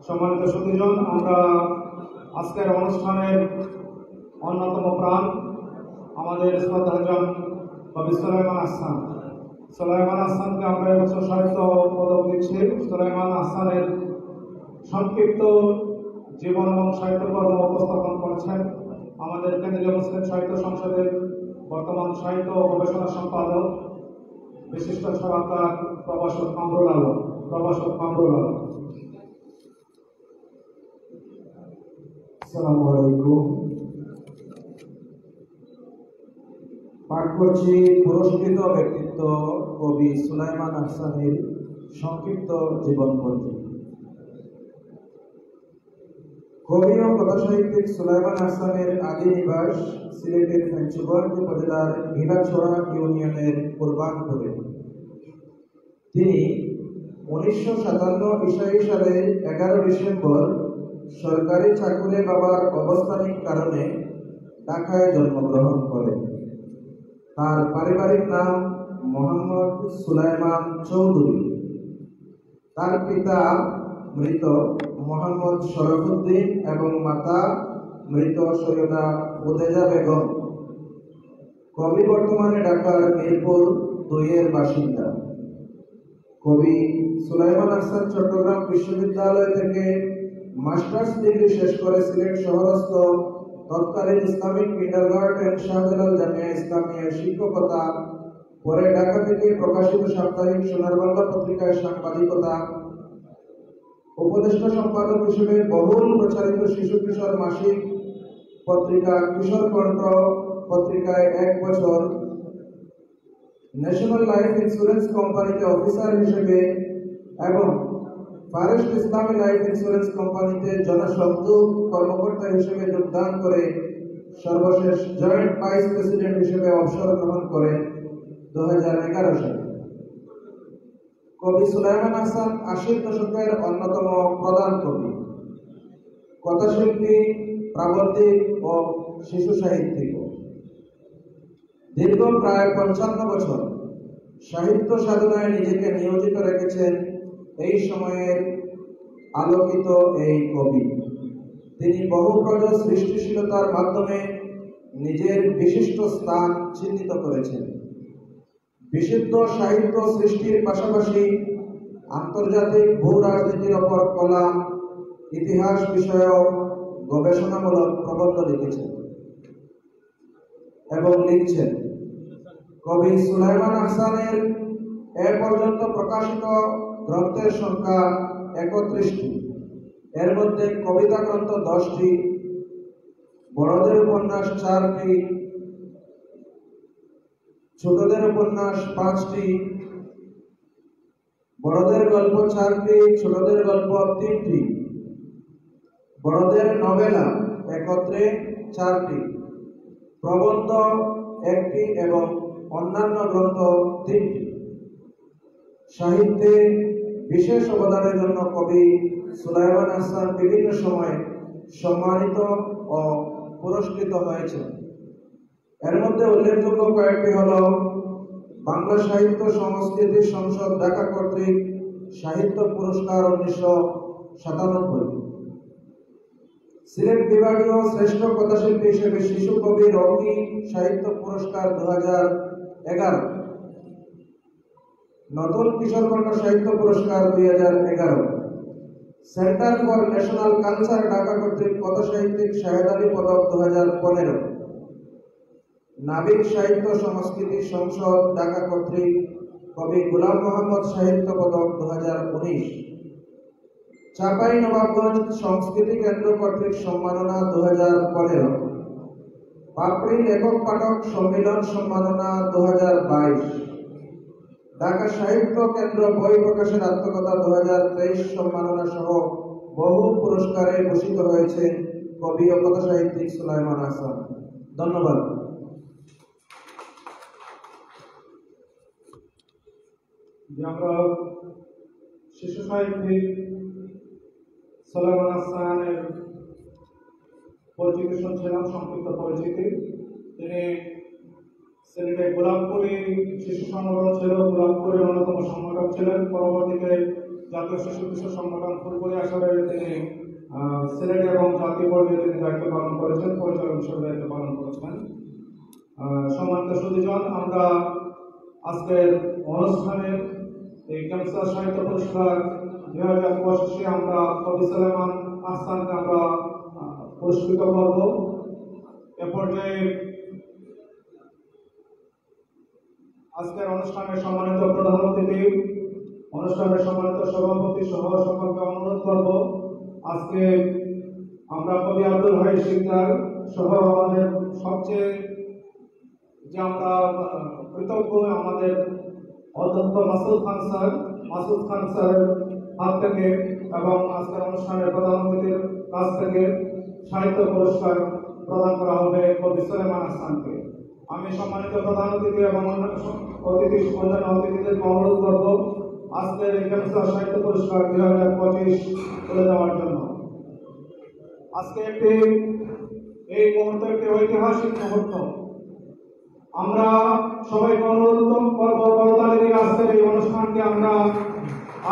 সম্মানিত সুধীজন, আমরা আজকের অনুষ্ঠানের অন্যতম প্রাণ আমাদের শ্রদ্ধাজন কবি সুলাইমান আহসান। সুলাইমান আহসানকে আমরা এবছর সাহিত্য পদক দিচ্ছি। সুলাইমান আহসানের সংক্ষিপ্ত জীবন এবং সাহিত্যকর্ম উপস্থাপন করছেন আমাদের কেন্দ্রীয় মুসলিম সাহিত্য সংসদের বর্তমান সাহিত্য ও গবেষণা সম্পাদক বিশিষ্ট ছড়াকার প্রভাষক কামরুল আলম। আসসালামু আলাইকুম। পাঠ করছি পুরস্কৃত ব্যক্তিত্ব কবি সুলাইমান আহসানের সংক্ষিপ্ত জীবনপঞ্জি। কবি ও কথাসাহিত্যিক সুলাইমান আহসানের আদি নিবাস সিলেটের ফেঞ্চুগঞ্জ উপজেলার ভিলাছড়া ইউনিয়নের পূর্বাঞ্চলে। তিনি 1957 সালে 11 ডিসেম্বর সরকারি চাকুরে বাবার অবস্থানিক কারণে ঢাকায় জন্মগ্রহণ করেন। তার পারিবারিক নাম মোহাম্মদ সুলাইমান চৌধুরী। তার পিতা মৃত মোহাম্মদ শরফুদ্দিন এবং মাতা মৃত সৈয়দা বুদেজা বেগম। কবি বর্তমানে ঢাকার মিরপুর 2-এর বাসিন্দা। কবি সুলাইমান আহসান চট্টগ্রাম বিশ্ববিদ্যালয় থেকে মাস্টার্স ডিগ্রি শেষ করে সিলেট শহরস্থ তৎকালীন ইসলামিক কিন্ডারগার্টেন শাহজালাল জামিয়া ইসলামিয়ায় শিক্ষকতা, পরে ঢাকা থেকে প্রকাশিত সাপ্তাহিক সোনার বাংলা পত্রিকায় সাংবাদিকতা, উপদেষ্টা সম্পাদক হিসেবে বহুল প্রচারিত শিশু কিশোর মাসিক পত্রিকা কিশোর কণ্ঠ পত্রিকায় 1 বছর, ন্যাশনাল লাইফ ইন্স্যুরেন্স কোম্পানিতে অফিসার হিসেবে এবং ফরেস্ট ইসলামী লাইফ ইন্স্যুরেন্স কোম্পানিতে জনশব্দ কর্মকর্তা হিসেবে যোগদান করে সর্বশেষ জয়েন্ট ভাইস প্রেসিডেন্ট হিসেবে অবসর গ্রহণ করেন 2011 সালে। কবি সুলাইমান হাসান 80 দশকের অন্যতম প্রধান কবি, কথাশিল্পী, প্রাবন্ধিক ও শিশু সাহিত্যিক। দীর্ঘ প্রায় 55 বছর সাহিত্য সাধনায় নিজেকে নিয়োজিত রেখেছেন এই সময়ের আলোকিত এই কবি। তিনি বহুপ্রজ সৃষ্টিশীলতার মাধ্যমে নিজের বিশিষ্ট স্থান চিহ্নিত করেছেন। বিশুদ্ধ সাহিত্য সৃষ্টির পাশাপাশি আন্তর্জাতিক ভূ রাজনীতির ওপর কলাম, ইতিহাস বিষয়ক গবেষণামূলক প্রবন্ধ লিখেছেন এবং লিখছেন। কবি সুলাইমান হাসানের এ পর্যন্ত প্রকাশিত গ্রন্থের সংখ্যা 31টি। এর মধ্যে কবিতা গ্রন্থ 10টি, বড়দের উপন্যাস 4টি, ছোটদের উপন্যাস 5টি, বড়দের গল্প 4টি, ছোটদের গল্প 3টি, বড়দের নভেলা একত্রে 4টি, প্রবন্ধ 1টি এবং অন্যান্য গ্রন্থ 3টি। সাহিত্যে বিশেষ অবদানের জন্য কবি সুলাইমান হাসান বিভিন্ন সময়ে সম্মানিত ও পুরস্কৃত হয়েছেন। এর মধ্যে উল্লেখযোগ্য কয়েকটি হল বাংলা সাহিত্য সংস্কৃতি সংসদ ঢাকা কর্তৃক সাহিত্য পুরস্কার 1997, সিলেট বিভাগীয় শ্রেষ্ঠ কথাশিল্পী হিসেবে শিশু কবি রকি সাহিত্য পুরস্কার 2011, নতুন কিশোরগঞ্জ সাহিত্য পুরস্কার 2011, centre for national culture Dhaka কর্তৃক কথা সাহিত্যিক শাহেদ আলী পদক 2015, নাবিক সাহিত্য সংস্কৃতি সংসদ ঢাকা কর্তৃক কবি গোলাম মোহাম্মদ সাহিত্য পদক 2019, চাঁপাইনবাবগঞ্জ সংস্কৃতি কেন্দ্র কর্তৃক সম্মাননা 2015, পাপড়ি লেখক পাঠক সম্মিলন সম্মাননা 2022, ঢাকা সাহিত্য কেন্দ্র বই প্রকাশের আত্মকথা 2023 সম্মাননা সহ বহু পুরস্কারে ভূষিত হয়েছে কবি ও কথা সাহিত্যিক সুলাইমান হাসান। ধন্যবাদ। আমরা শিশু সাহিত্যিক সুলাইমান হাসানের পরিচিতি শুনছিলাম, সংক্ষিপ্ত পরিচিতি। তিনি সিলেটে গোলাপপুরে শিশু সংগঠন ছিল, গোলাপপুরের অন্যতম সংগঠক ছিলেন। পরবর্তীতে জাতীয় শিশু কিশোর সংগঠন ফুলপুরি আসরে তিনি সিলেট এবং জাতীয় পর্যায়ে তিনি দায়িত্ব পালন করেছেন, পরিচালক হিসেবে দায়িত্ব পালন করেছেন। সম্মানিত সুধীজন, আমরা আজকের অনুষ্ঠানে এই ক্যান্সার সাহিত্য পুরস্কার 2025 আমরা কবি সুলাইমান হাসানকে আমরা পুরস্কৃত করব। এ পর্যায়ে আজকের অনুষ্ঠানের সম্মানিত প্রধান অতিথি, অনুষ্ঠানের সম্মানিত সভাপতি সহ সকলকে অনুরোধ করব, আজকে আমরা কবি আব্দুল হাই শিকদার সহ আমাদের সবচেয়ে যে আমরা কৃতজ্ঞ আমাদের অধ্যক্ষ মাসুদ খান স্যারের হাত থেকে এবং আজকের অনুষ্ঠানের প্রধান অতিথির কাছ থেকে সাহিত্য পুরস্কার প্রদান করা হবে কবি সুলাইমান হাসানকে। আমি সম্মানিত প্রধান অতিথি এবং অন্যান্য অতিথিদেরকে অনুরোধ করব আজকের এই ক্যান্সার সাহিত্য পুরস্কার 2025 তুলে দেওয়ার জন্য। আজকে এই মুহূর্তে একটি ঐতিহাসিক মুহূর্ত। আমরা সবাইকে অনুরোধ করব করতালির আজকের এই অনুষ্ঠানকে আমরা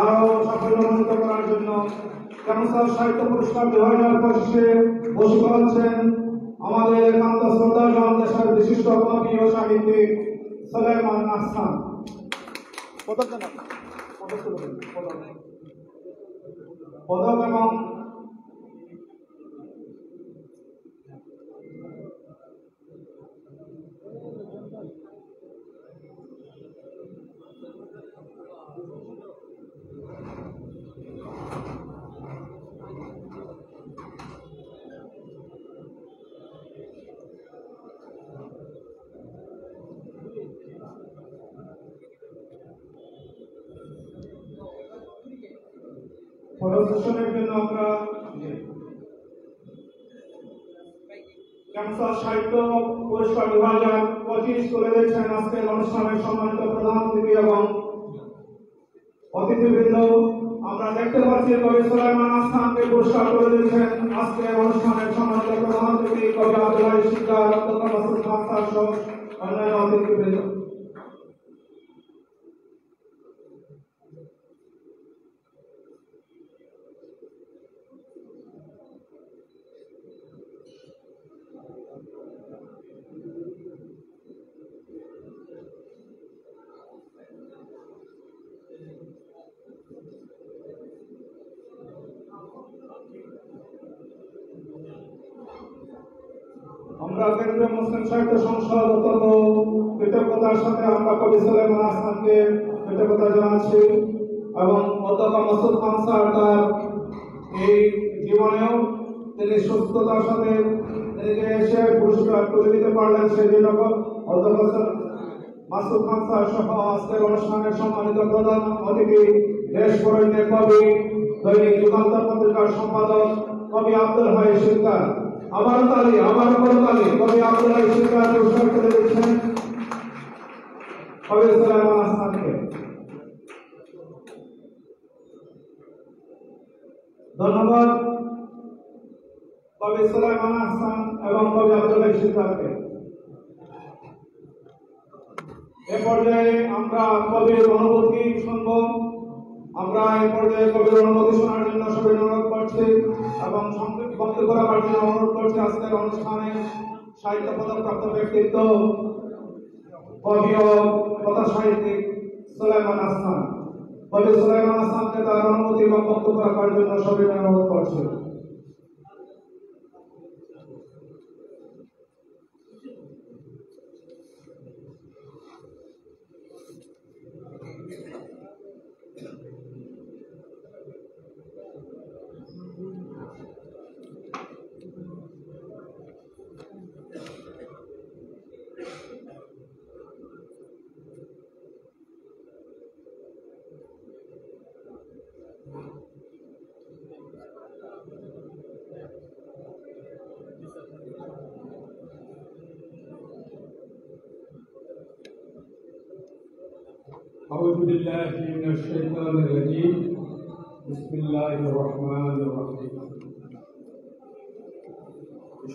আরো সাফল্যমণ্ডিত করার জন্য। ক্যান্সার সাহিত্য পুরস্কার 2025 ভূষিত হচ্ছেন আমাদের একান্ত শ্রদ্ধাভাজন দেশের বিশিষ্ট কবি ও সাহিত্যিক সুলাইমান হাসান। পদক এবং ফটো সেশনের জন্য আমরা ক্যান্সার সাহিত্য পুরস্কার 2025 তুলে দিয়েছেন আজকের অনুষ্ঠানের সম্মানিত প্রধান অতিথি এবং অতিথিবৃন্দ। আমরা দেখতে পাচ্ছি কবি সুলাইমান আহসানকে পুরস্কার তুলে দিয়েছেন আজকের অনুষ্ঠানের সম্মানিত প্রধান অতিথি কবি আব্দুল্লাহ শিকদার, ডক্টর মাসুদ খান স্যার সহ অন্যান্য অতিথিবৃন্দ। আমরা কেন্দ্রীয় মুসলিম সাহিত্য সংসদ অত্যন্ত কৃতজ্ঞতার সাথে আমরা কবি সুলাইমান আহসানকে কৃতজ্ঞতা জানাচ্ছি এবং অধ্যক্ষ মাসুদ খান স্যার তার এই জীবনেও তিনি সুস্থতার সাথে নিজে এসে পুরস্কার তুলে দিতে পারলেন, সেই জন্য অধ্যক্ষ মাসুদ খান স্যার সহ আজকের অনুষ্ঠানের সম্মানিত প্রধান অতিথি দেশ বরেণ্যের কবি, দৈনিক যুগান্তর পত্রিকার সম্পাদক কবি আব্দুল হাই শিকদার, আবার তালি কবি আব্দুল হাই শিকদার পুরস্কার করে দিচ্ছেন কবি সুলাইমান আহসানকে। ধন্যবাদ কবি সুলাইমান আহসান এবং কবি আব্দুল হাই শিকদারকে। এ পর্যায়ে আমরা কবির অনুভূতি শুনব। আমরা এই পর্যায়ে কবির অনুভূতি শোনার জন্য সবাই অনুরোধ করছি এবং সংক্ষিপ্ত বক্তব্য রাখার জন্য অনুরোধ করছি আজকের অনুষ্ঠানে সাহিত্য পদকপ্রাপ্ত ব্যক্তিত্ব কবি ও কথা সাহিত্যিক সুলাইমান আহসান। কবি সুলাইমান আহসানকে তার অনুভূতি এবং বক্তব্য রাখার জন্য সবাই অনুরোধ করছি। أعوذ بالله من الشيطان الرجيم بسم الله الرحمن الرحيم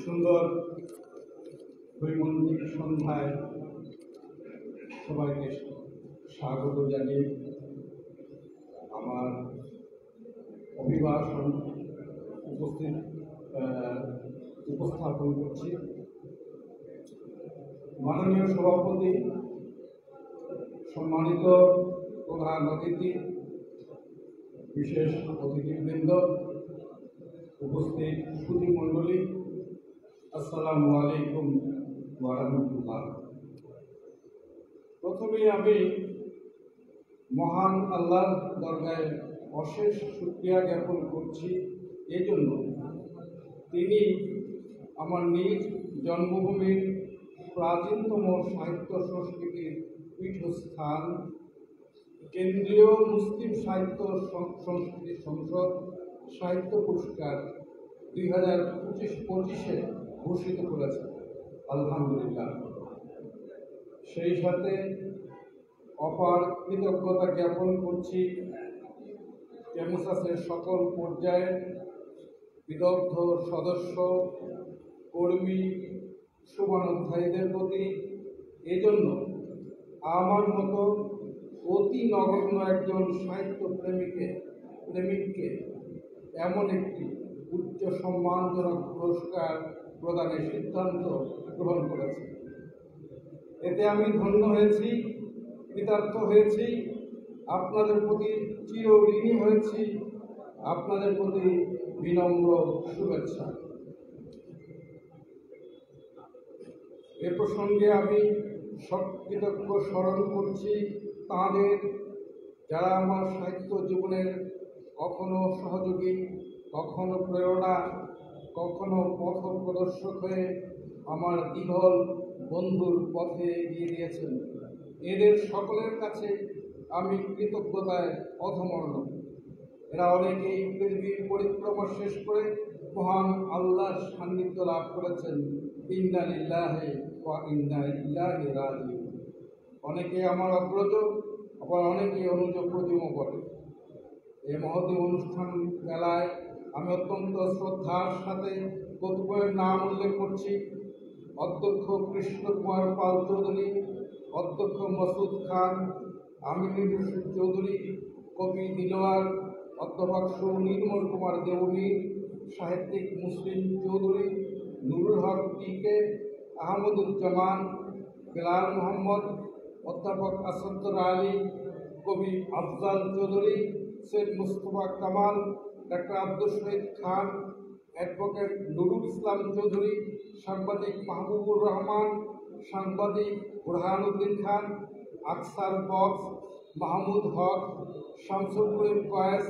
সুন্দর হৈমন্তিক সন্ধ্যায় সবাইকে স্বাগত জানিয়ে আমার অভিভাষণ উপস্থাপন করছি। মাননীয় সভাপতি, সম্মানিত প্রধান অতিথি, বিশেষ অতিথিবৃন্দ, উপস্থিত সুধী মণ্ডলী, আসসালামু আলাইকুম ওয়া রাহমাতুল্লাহ। প্রথমেই আমি মহান আল্লাহর দরগায় অশেষ শুকরিয়া জ্ঞাপন করছি এই জন্য তিনি আমার নিজ জন্মভূমির প্রাচীনতম সাহিত্য সংস্কৃতির পীঠস্থান কেন্দ্রীয় মুসলিম সাহিত্য সংস্কৃতি সংসদ সাহিত্য পুরস্কার 2025-25 ঘোষিত করেছে, আলহামদুলিল্লাহ। সেই সাথে অপার কৃতজ্ঞতা জ্ঞাপন করছি ক্যাম্পাসের সকল পর্যায়ের বিদগ্ধ সদস্য, কর্মী, শুভানুধ্যায়ীদের প্রতি। এজন্য আমার মতো অতি নগণ্য একজন সাহিত্য প্রেমিককে এমন একটি উচ্চ সম্মানজনক পুরস্কার প্রদানের সিদ্ধান্ত গ্রহণ করেছে। এতে আমি ধন্য হয়েছি, কৃতার্থ হয়েছি, আপনাদের প্রতি চিরঋণী হয়েছি, আপনাদের প্রতি বিনম্র শুভেচ্ছা। এ প্রসঙ্গে আমি কৃতজ্ঞ স্মরণ করছি তাঁদের, যারা আমার সাহিত্য জীবনের কখনো সহযোগী, কখনো প্রেরণা, কখনো পথ প্রদর্শক হয়ে আমার দীঘল বন্ধুর পথে এগিয়ে দিয়েছেন। এদের সকলের কাছে আমি কৃতজ্ঞতায় অধমর্ণ। এরা অনেকেই পৃথিবীর পরিক্রমা শেষ করে মহান আল্লাহর সান্নিধ্য লাভ করেছেন। ইন্না লিল্লাহি ওয়া ইন্না ইলাইহি রাজিউন। অনেকে আমার অগ্রজ, আবার অনেকে অনুজ প্রতিম করে। এই মহতী অনুষ্ঠান মেলায় আমি অত্যন্ত শ্রদ্ধার সাথে কতিপয়ের নাম উল্লেখ করছি। অধ্যক্ষ কৃষ্ণ কুমার পাল চৌধুরী, অধ্যক্ষ মসুদ খান, আমিনুর রশিদ চৌধুরী, কবি দিলওয়ার, অধ্যাপক সুনির্মল কুমার দেওমীর, সাহিত্যিক মুসলিম চৌধুরী, নুরুল হক টিকে, আহমদুজ্জামান, বেলাল মোহাম্মদ, অধ্যাপক আসাদুর আলী, কবি আফজাল চৌধুরী, সৈয়দ মুস্তফা কামাল, ডাক্তার আব্দুল শহীদ খান, অ্যাডভোকেট নুরুল ইসলাম চৌধুরী, সাংবাদিক মাহবুবুর রহমান, সাংবাদিক বুরহানুদ্দিন খান, আকসার বক্স, মাহমুদ হক, শামসুল করিম কয়েস,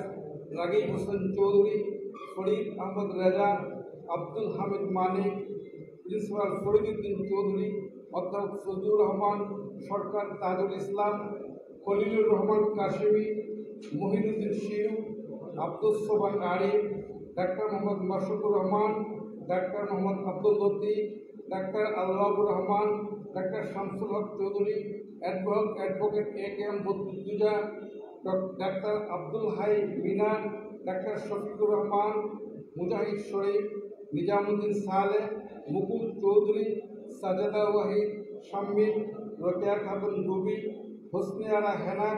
রাগিব হোসেন চৌধুরী, ফরিদ আহমদ রেজা, আব্দুল হামিদ মানিক, প্রিন্সিপাল ফরিদুদ্দিন চৌধুরী, অধ্যাপক ফজলুর রহমান সরকার, তাজুল ইসলাম, খলিলুর রহমান কাশেমি, মহিনুদ্দিন শিরু, আব্দুল সোবান আরিফ, ডাক্তার মোহাম্মদ মাসুদুর রহমান, ডাক্তার মোহাম্মদ আব্দুল লতিফ, ডাক্তার আল্লাহুর রহমান, ডাক্তার Shamsul Haque Chowdhury, advocate A K M Badruddoza, ডাক্তার আব্দুল হাই মিনা, ডাক্তার শফিকুর রহমান, মুজাহিদ শরীফ, নিজামুদ্দিন সালেহ, মুকুল চৌধুরী, সাজেদা ওয়াহিদ, শাম্মী, রোকেয়া খাতুন রুবি, হোসনে আরা হেনা,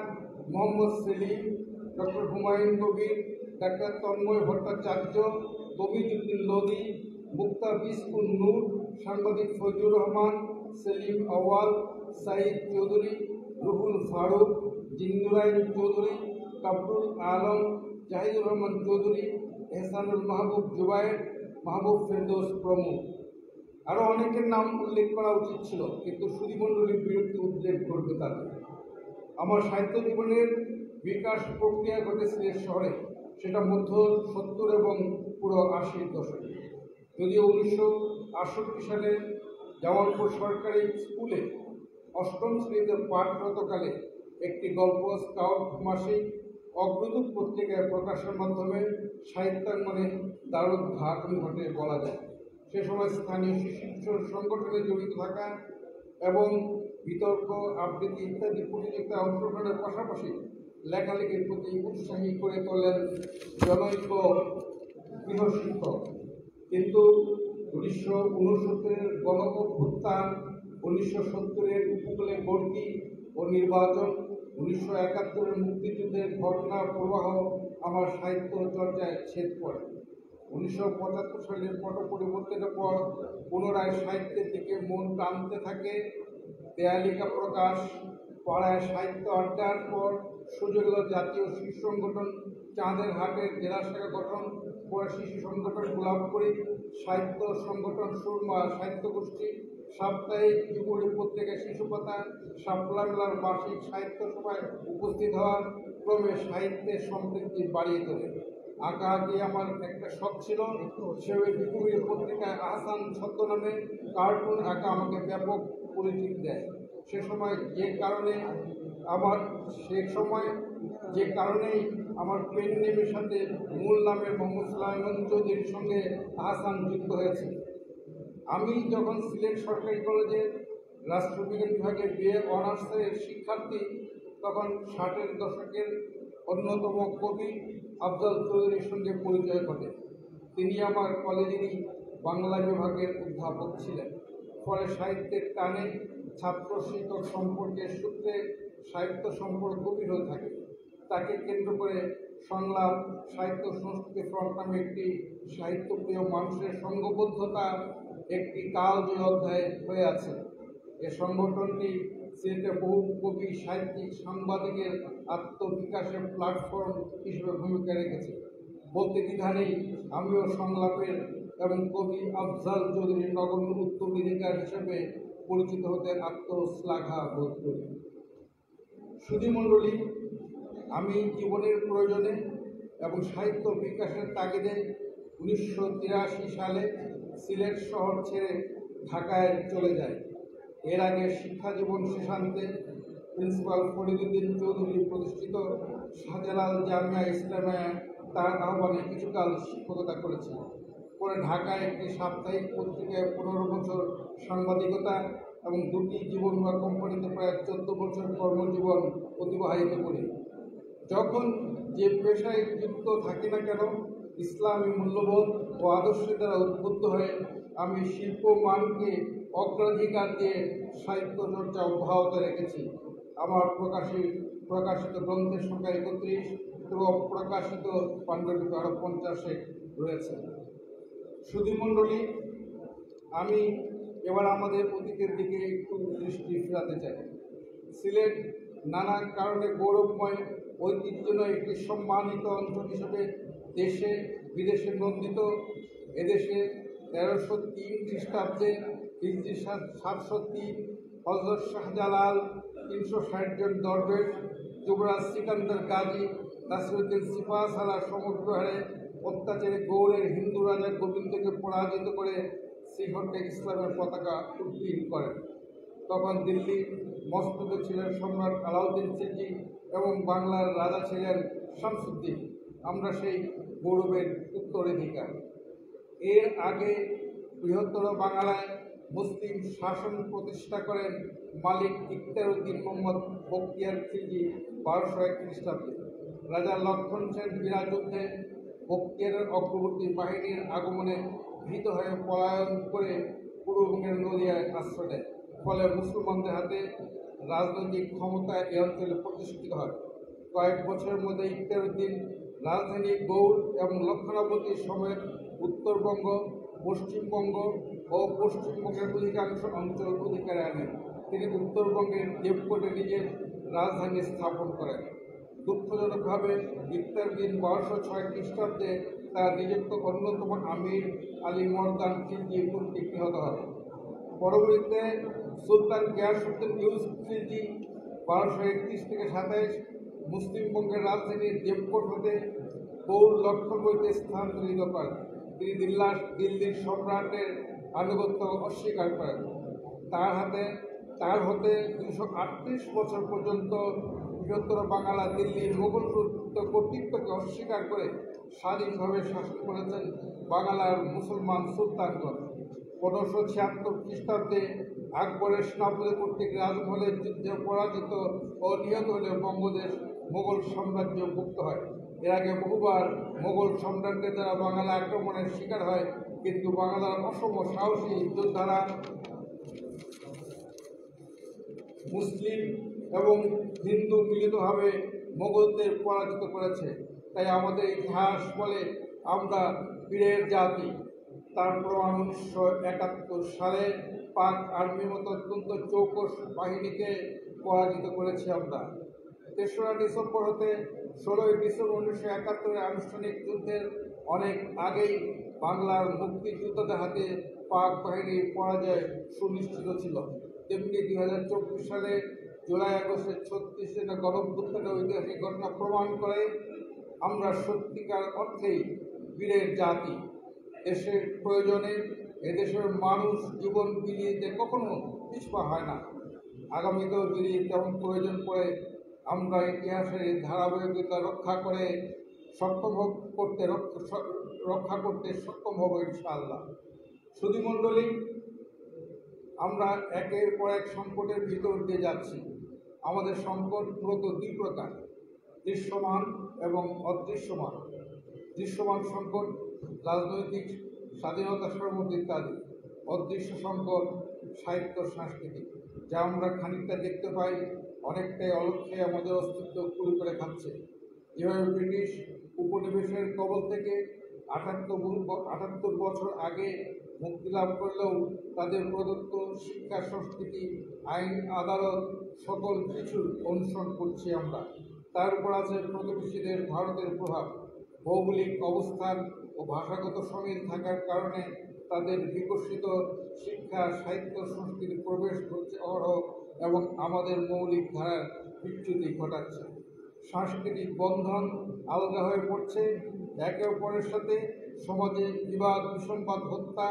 মোহাম্মদ সেলিম, ডক্টর হুমায়ুন কবির, ডাক্তার তন্ময় ভট্টাচার্য, কবিরুদ্দিন লোদি, মুক্তা বিসকুন নূর, সাংবাদিক ফজলুর রহমান, সেলিম আওয়াল, সাইদ চৌধুরী, রুহুল ফারুক, জিন্নুরাইন চৌধুরী, কাবরুল আলম, জাহিদুর রহমান চৌধুরী, এহসানুল মাহবুব জুবায়ের, মাহবুব ফেরদৌস প্রমুখ। আরও অনেকের নাম উল্লেখ করা উচিত ছিল, কিন্তু সুধীমণ্ডলীর বিরুদ্ধে উদ্বেগ করবে তাদের। আমার সাহিত্য জীবনের বিকাশ প্রক্রিয়া ঘটেছে শহরে, সেটা মধ্য 70 এবং পুরো 80 দশকে। যদিও 1968 সালে জামালপুর সরকারি স্কুলে 8ম শ্রেণীতে পাঠরতকালে একটি গল্প স্কাউট মাসিক অগ্রদূত পত্রিকায় প্রকাশের মাধ্যমে সাহিত্যাঙ্গনে দারুদ্ঘাটন ঘটে বলা যায়। সে সময় স্থানীয় শিশু সংগঠনে জড়িত থাকা এবং বিতর্ক, আবৃত্তি ইত্যাদি প্রতিযোগিতায় অংশগ্রহণের পাশাপাশি লেখালেখির প্রতি উৎসাহী করে তোলেন জনৈক গৃহশিক্ষক। কিন্তু 1969-এর গণ অভ্যুত্থান, 1970-এর উপকূলে ভর্তি ও নির্বাচন, 1971-এর মুক্তিযুদ্ধের ঘটনা প্রবাহ আমার সাহিত্য চর্চায় ছেদ পড়ে। 1975 সালের পট পরিবর্তনের পর পুনরায় সাহিত্যের দিকে মন টানতে থাকে। দেয়ালিকা প্রকাশ, পাড়ায় সাহিত্য আড্ডার পর সুযোগ এলো জাতীয় শিশু সংগঠন, চাঁদের হাটের জেলা শাখা গঠন, পরে শিশু সংগঠন গোলাপপুরী, সাহিত্য সংগঠন সুরমা সাহিত্য গোষ্ঠী, সাপ্তাহিক যুগলী পত্রিকা শিশু পাতা, শাপলা মেলার মাসিক সাহিত্য সভায় উপস্থিত হওয়ার ক্রমে সাহিত্যের সমৃদ্ধি বাড়িয়ে তোলে। আঁকা আঁকি আমার একটা শখ ছিল। সেভাবে যুগলী পত্রিকায় আহসান ছদ্মনামে কার্টুন আঁকা আমাকে ব্যাপক পরিচিতি দেয়। সে সময় যে কারণেই আমার পেন নেমের সাথে মূল নামের মোহাম্মদ সুলাইমান চৌধুরীর সঙ্গে আহসান যুক্ত হয়েছে। আমি যখন সিলেট সরকারি কলেজে রাষ্ট্রবিজ্ঞান বিভাগে বিএ অনার্সের শিক্ষার্থী, তখন 60-এর দশকের অন্যতম কবি আফজাল চৌধুরীর সঙ্গে পরিচয় ঘটে। তিনি আমার কলেজেরই বাংলা বিভাগের অধ্যাপক ছিলেন। ফলে সাহিত্যের টানে ছাত্র শিক্ষক সম্পর্কের সূত্রে সাহিত্য সম্পর্ক গভীর হয়ে থাকে। তাকে কেন্দ্র করে সংলাপ সাহিত্য সংস্কৃতি ফ্রন্ট নামে একটি সাহিত্যপ্রিয় মানুষের সংঘবদ্ধতা একটি কালজয়ী অধ্যায় হয়ে আছে। এ সংগঠনটি সিলেটের বহু কবি, সাহিত্যিক, সাংবাদিকের আত্মবিকাশের প্ল্যাটফর্ম হিসেবে ভূমিকা রেখেছে। বলতে দ্বিধা নেই, আমিও সংলাপের এবং কবি আফজাল চৌধুরীর নগণ্য উত্তরাধিকার হিসেবে পরিচিত হতে আত্মশ্লাঘা বোধ করি। সুধীমণ্ডলী, আমি জীবনের প্রয়োজনে এবং সাহিত্য বিকাশের তাগিদে 1983 সালে সিলেট শহর ছেড়ে ঢাকায় চলে যায়। এর আগে শিক্ষা জীবন শেষান্তে প্রিন্সিপাল ফরিদুদ্দিন চৌধুরী প্রতিষ্ঠিত শাহজালাল জামিয়া ইসলামিয়া তার আহ্বানে কিছুকাল শিক্ষকতা করেছি। পরে ঢাকায় একটি সাপ্তাহিক পত্রিকায় 15 বছর সাংবাদিকতা এবং 2টি জীবনবীমা কোম্পানিতে প্রায় 14 বছর কর্মজীবন অতিবাহিত করি। যখন যে পেশায় যুক্ত থাকি না কেন, ইসলামী মূল্যবোধ ও আদর্শের দ্বারা উদ্বুদ্ধ হয়ে আমি শিল্প মানকে অগ্রাধিকার দিয়ে সাহিত্য চর্চা অব্যাহত রেখেছি। আমার প্রকাশিত গ্রন্থের সংখ্যা 31 এবং প্রকাশিত পাণ্ডুলিপি আরও 50 রয়েছে। সুধীমণ্ডলী, আমি এবার আমাদের অতীতের দিকে একটু দৃষ্টি ফেরাতে চাই। সিলেট নানা কারণে গৌরবময় ঐতিহ্যময় একটি সম্মানিত অঞ্চল হিসেবে দেশে বিদেশে নন্দিত। এদেশে 1303 খ্রিস্টাব্দে হিজরি 703 হযরত শাহজালাল, 360 জন দরবেশ, যুবরাজ সিকান্দার গাজী, নাসিরউদ্দিন সিপাহ সালার সমগ্র হারে অত্যাচারে গৌড়ের হিন্দু রাজা গোবিন্দকে পরাজিত করে শ্রীহট্টে ইসলামের পতাকা উড্ডীন করেন। তখন দিল্লি মসনদে ছিলেন সম্রাট আলাউদ্দিন খিলজি এবং বাংলার রাজা ছিলেন শামসুদ্দিন। আমরা সেই গৌরবের উত্তরাধিকার। এর আগে বৃহত্তর বাংলায় মুসলিম শাসন প্রতিষ্ঠা করেন মালিক ইখতিয়ারউদ্দিন মোহাম্মদ বখতিয়ার খিলজি 1201 খ্রিস্টাব্দে। রাজা লক্ষণ সেন বিনা যুদ্ধে বখতিয়ারের অগ্রবর্তী বাহিনীর আগমনে ভীত হয়ে পলায়ন করে পূর্ববঙ্গের নদিয়ায় আশ্রয় দেয়। ফলে মুসলমানদের হাতে রাজনৈতিক ক্ষমতা এই অঞ্চলে প্রতিষ্ঠিত হয়। কয়েক বছরের মধ্যে ইখতিয়ারউদ্দিন রাজধানী গৌড় এবং লক্ষণাবতী সমেত উত্তরবঙ্গ, পশ্চিমবঙ্গ ও পশ্চিমবঙ্গের অধিকাংশ অঞ্চল অধিকারে আনেন। তিনি উত্তরবঙ্গের দেবকোটে নিজের রাজধানী স্থাপন করেন। দুঃখজনকভাবে ইখতিয়ারউদ্দিন 1206 খ্রিস্টাব্দে তার নিযুক্ত অন্যতম আমির আলী মর্দান খিলজি কর্তৃক নিহত হয়। পরবর্তীতে সুলতান গিয়াসউদ্দিন ইউসুফ খিলজি 1231 থেকে 27 মুসলিমবঙ্গের রাজধানী দেবকোট হতে গৌড় লক্ষণবতীতে স্থানান্তরিত করেন। তিনি দিল্লির সম্রাটের আনুগত্য অস্বীকার করেন। তার হতে 238 বছর পর্যন্ত বৃহত্তর বাংলা দিল্লির মোগল কর্তৃত্বকে অস্বীকার করে স্বাধীনভাবে শাসন করেছেন বাংলার মুসলমান সুলতানগণ। 1576 খ্রিস্টাব্দে আকবরের সেনাপতি কর্তৃক রাজমহলের যুদ্ধে পরাজিত ও নিহত হলে বঙ্গদেশ মোগল সাম্রাজ্য মুক্ত হয়। এর আগে বহুবার মোগল সম্রাটদের দ্বারা বাংলা আক্রমণের শিকার হয়, কিন্তু বাংলার অসম সাহসী যোদ্ধারা মুসলিম এবং হিন্দু মিলিতভাবে মোগলদের পরাজিত করেছে। তাই আমাদের ইতিহাস বলে আমরা বীরের জাতি। তারপর 1971 সালে পাক আর্মির মতো অত্যন্ত চৌকস বাহিনীকে পরাজিত করেছি আমরা। 3রা ডিসেম্বর হতে 16ই ডিসেম্বর 1971 আনুষ্ঠানিক যুদ্ধের অনেক আগেই বাংলার মুক্তিযোদ্ধাদের হাতে পাক বাহিনীর পরাজয় সুনিশ্চিত ছিল। তেমনি 2024 সালে জুলাই আগস্টের 36 দিনের গণঅভ্যুত্থানের ঐতিহাসিক ঘটনা প্রমাণ করে আমরা সত্যিকার অর্থেই বীরের জাতি। দেশের প্রয়োজনে এদেশের মানুষ জীবন বিলিয়ে দিতে কখনো পিছপা হয় না। আগামীতেও যদি তেমন প্রয়োজন পড়ে আমরা ইতিহাসের ধারাবাহিকতা রক্ষা করতে সক্ষম হব ইনশাআল্লাহ। সুধীমণ্ডলী, আমরা একের পর এক সংকটের ভিতর দিয়ে যাচ্ছি। আমাদের সংকট মূলত 2 প্রকার: দৃশ্যমান এবং অদৃশ্যমান। দৃশ্যমান সংকট রাজনৈতিক স্বাধীনতা সার্বভৌমত্ব ইত্যাদি। অদৃশ্য সংকট সাহিত্য সাংস্কৃতিক, যা আমরা খানিকটা দেখতে পাই, অনেকটাই অলক্ষ্যে আমাদের অস্তিত্ব পুরো করে খাচ্ছে। যেভাবে ব্রিটিশ উপনিবেশের কবল থেকে 78 বছর আগে মুক্তি লাভ করলেও তাদের প্রদত্ত শিক্ষা, সংস্কৃতি, আইন, আদালত সকল কিছুর অনুসরণ করছি আমরা। তার উপর আছে প্রতিবেশীদের ভারতের প্রভাব। ভৌগোলিক অবস্থান ও ভাষাগত সমিল থাকার কারণে তাদের বিকশিত শিক্ষা, সাহিত্য, সংস্কৃতি প্রবেশ করছে অহরহ এবং আমাদের মৌলিক ধারার বিচ্যুতি ঘটাচ্ছে। সাংস্কৃতিক বন্ধন আলগা হয়ে পড়ছে, একে অপরের সাথে সমাজে বিবাদ, বিসম্বাদ, হত্যা,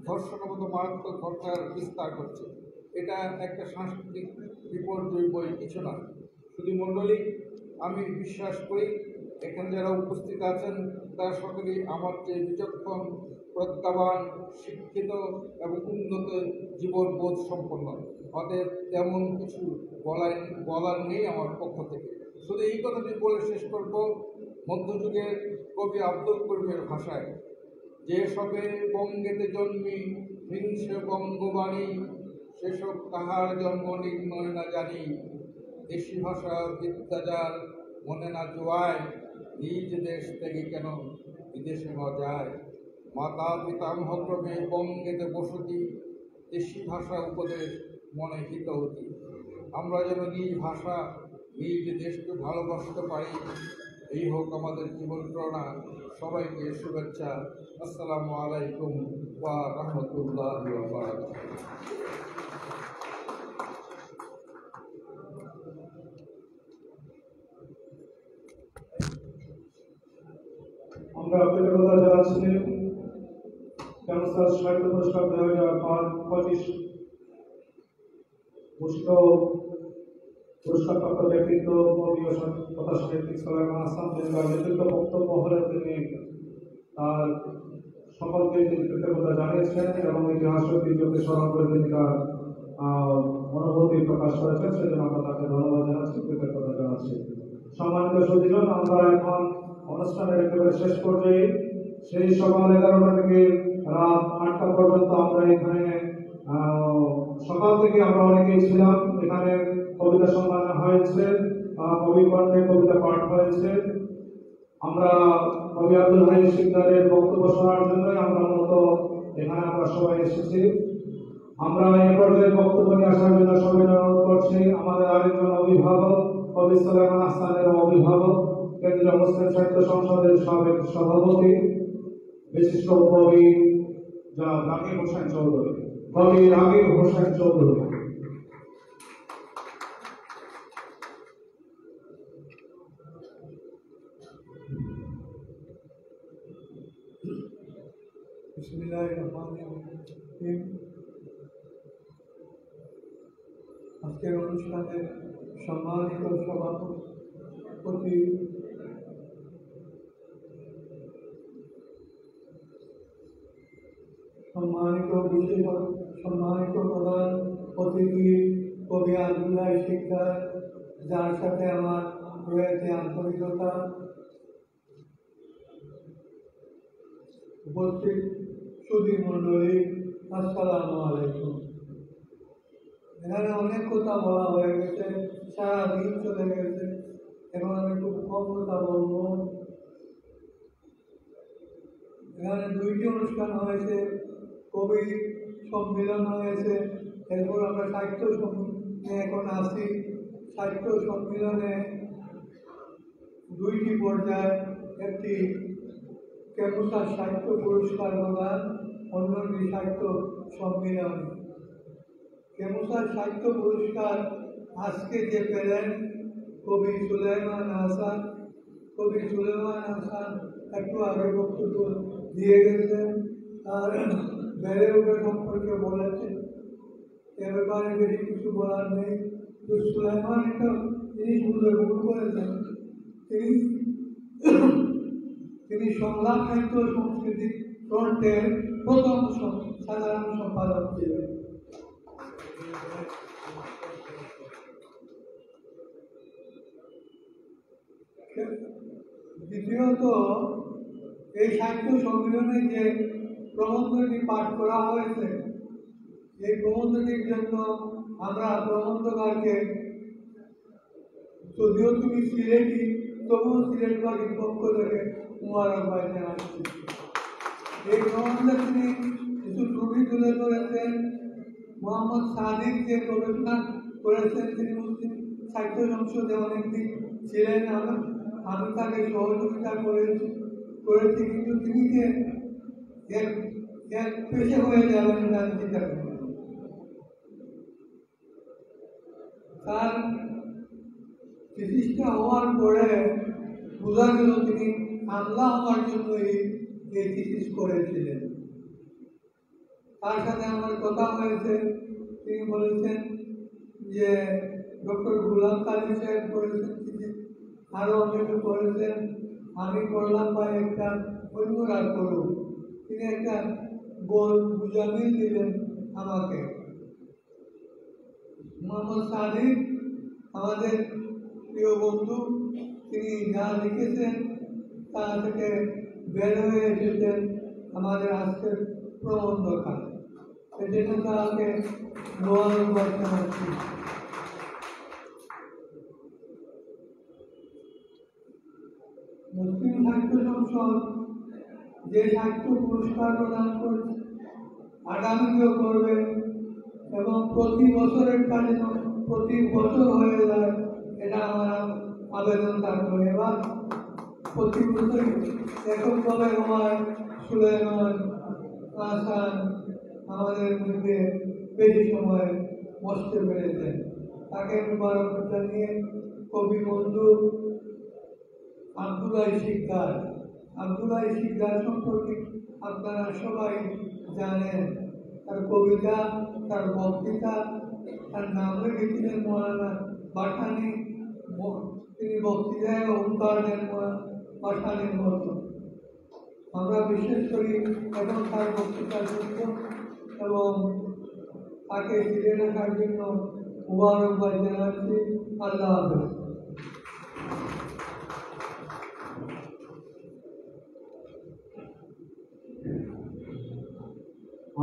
ধর্ষণের মতো মারাত্মক ঘটনার বিস্তার করছে। এটা একটা সাংস্কৃতিক বিপর্যয় বই কিছু নয়। সুধীমণ্ডলী, আমি বিশ্বাস করি এখানে যারা উপস্থিত আছেন তারা সকলেই আমার চেয়ে বিচক্ষণ, প্রজ্ঞাবান, শিক্ষিত এবং উন্নত জীবনবোধ সম্পন্ন। অতএব তেমন কিছু বলার নেই আমার পক্ষ থেকে। শুধু এই কথাটি বলে শেষ করব মধ্যযুগের কবি আব্দুল করিমের ভাষায়, যে সবে বঙ্গেতে জন্মি হিংস বঙ্গবাণী, সেসব কাহার জন্ম নির্ণয় না জানি। দেশি ভাষা বিদ্যাজার মনে না জোয়ায়, নিজ দেশ থেকে কেন বিদেশে না যায়। মাতা পিতামহক্রমে বঙ্গেতে বসতি, দেশি ভাষা উপদেশ মনে হিতহতি। আমরা যেন নিজ ভাষা নিজ দেশকে ভালোবাসতে পারি, এই হোক আমাদের জীবন প্রেরণা। সবাইকে শুভেচ্ছা। আসসালামু আলাইকুম ওয়া রাহমাতুল্লাহি ওয়া বারাকাতুহু। আমরা কৃতজ্ঞতা জানাচ্ছি ক্যান্সার সাহিত্য পুরস্কার 2025 ঘোষিত পুরস্কারপ্রাপ্ত ব্যক্তিত্ব কবি ও কথা সাহিত্যিক সুলাইমান হাসান তার নেতৃত্ব বক্তব্য হলে তিনি তার সকলকে তিনি কৃতজ্ঞতা জানিয়েছেন এবং ইতিহাস ঐতিহ্যকে স্মরণ করে তিনি তার অনুভূতি প্রকাশ করেছেন। সেজন্য আমরা তাকে ধন্যবাদ জানাচ্ছি, কৃতজ্ঞতা জানাচ্ছি। সম্মানিত সুধীজন, আমরা এখন অনুষ্ঠানের একেবারে শেষ পর্যায়ে, সেই সকাল 11টা থেকে রাত 8টা পর্যন্ত আমরা এখানে সকাল থেকে আমরা অনেকেই ছিলাম। এখানে কবিতা সম্মান হয়েছে, কবি কণ্ঠে কবিতা পাঠ হয়েছে। আমরা কবি আব্দুল হাই শিকদারের বক্তব্য শোনার জন্যই আমরা মূলত এখানে আমরা সবাই এসেছি। আমরা এই পর্যায়ে বক্তব্য নিয়ে আসার জন্য সবাই অনুরোধ করছি আমাদের আরেকজন অভিভাবক কবি সুলাইমান হাসানের অভিভাবক, কেন্দ্রীয় মুসলিম সাহিত্য সংসদের সাবেক সভাপতি, বিশিষ্ট কবি জনাব রাগিব হোসেন চৌধুরী। কবি রাগিব হোসেন চৌধুরী। বিসমিল্লাহির রহমানির রহিম। আজকের অনুষ্ঠানের সম্মানিত সভাপতি, সম্মানিত প্রধান অতিথি কবি আব্দুল্লাহ শিকদার, যার সাথে আমার রয়েছে আন্তরিকতা, উপস্থিত সুধী মণ্ডলী, আসসালামু আলাইকুম। এখানে অনেক কথা বলা হয়ে গেছে, সারাদিন চলে গেছে, এখন আমি খুব কম কথা বলবো। এখানে 2টি অনুষ্ঠান হয়েছে, কবি সম্মেলন হয়েছে, এরপর আমরা সাহিত্য সম্মেলনে এখন আসি। সাহিত্য সম্মেলনে 2টি পর্যায়, একটি ক্যাম্পাস সাহিত্য পুরস্কার প্রদান, অন্যটি সাহিত্য সম্মেলন। ক্যাম্পাস সাহিত্য পুরস্কার আজকে যে পেলেন কবি সুলাইমান হাসান। কবি সুলাইমান হাসান একটু আগে বক্তব্য দিয়ে গেছেন, আর বেড়ে ওঠা সম্পর্কে বলেছেন, এ ব্যাপারে বেশি কিছু বলার নেই। তো সুলাইমান একটা জিনিস ভুল করেছেন, তিনি সংলাপ সাহিত্য সংস্কৃতি ফ্রন্টের প্রথম সাধারণ সম্পাদক ছিলেন। দ্বিতীয়ত, এই সাহিত্য সম্মেলনে যে প্রবন্ধটি পাঠ করা হয়েছে, এই প্রবন্ধটির জন্য আমরা প্রবন্ধকারকে, যদিও তুমি সিলেটি, তবুও সিলেটবাসীর পক্ষ থেকে মুবারকবাদ জানাচ্ছি। এই প্রবন্ধে তিনি কিছু ত্রুটি তুলে ধরেছেন। মোহাম্মদ সাদিক যে গবেষণা করেছেন, তিনি মুসলিম সাহিত্য সংসদে অনেকদিন ছিলেন, আমি তাকে সহযোগিতা করেছি, কিন্তু তিনি যে এক পেশে হয়ে যাবেন চিন্তা করেন। তার চিকিৎসা হওয়ার পরে বোঝা গেল তিনি আমলা হওয়ার জন্য এই চিকিৎসা করেছিলেন। তার সাথে আমার কথা হয়েছে, তিনি বলেছেন যে ডক্টর গুলাম কালী সাহেব করেছেন, আরো অনেকে করেছেন, আমি করলাম বা একটা অন্যরা করুক। তিনি একটা গোল বুঝামিল দিলেন আমাকে। মোহাম্মদ সাদিক আমাদের প্রিয় বন্ধু, তিনি যা লিখেছেন তা থেকে বের হয়ে এসেছেন আমাদের আজকের প্রবন্ধকার। সেজন্য তাকে মোবারকবাদ জানাচ্ছি। মুসলিম সাহিত্য সংসদ যে সাহিত্য পুরস্কার প্রদান করছে, আগামীও করবে এবং প্রতি বছরের কাজে প্রতি বছর হয়ে যায়, এটা আমার আবেদন থাকবে। এবার প্রতি বছর এককভাবে আমার সুলেমান হাসান আমাদের মধ্যে বেশি সময় বসতে পেরেছেন, তাকে মুবারক জানিয়ে কবি বন্ধু আব্দুল্লাহ শিকদার সম্পর্কে আপনারা সবাই জানেন। তার কবিতা, তার বক্তৃতা, তার নাম রেখেছিলেন মৌলানা বাসানি। তিনি বক্তৃতায় অহংকার দেন বাসানির মতো। আমরা বিশেষ করি এবং তার বক্তৃতা শুনব এবং তাকে ফিরে রাখার জন্য মুবারকবাদ জানাচ্ছি। আল্লাহ হাফেজ।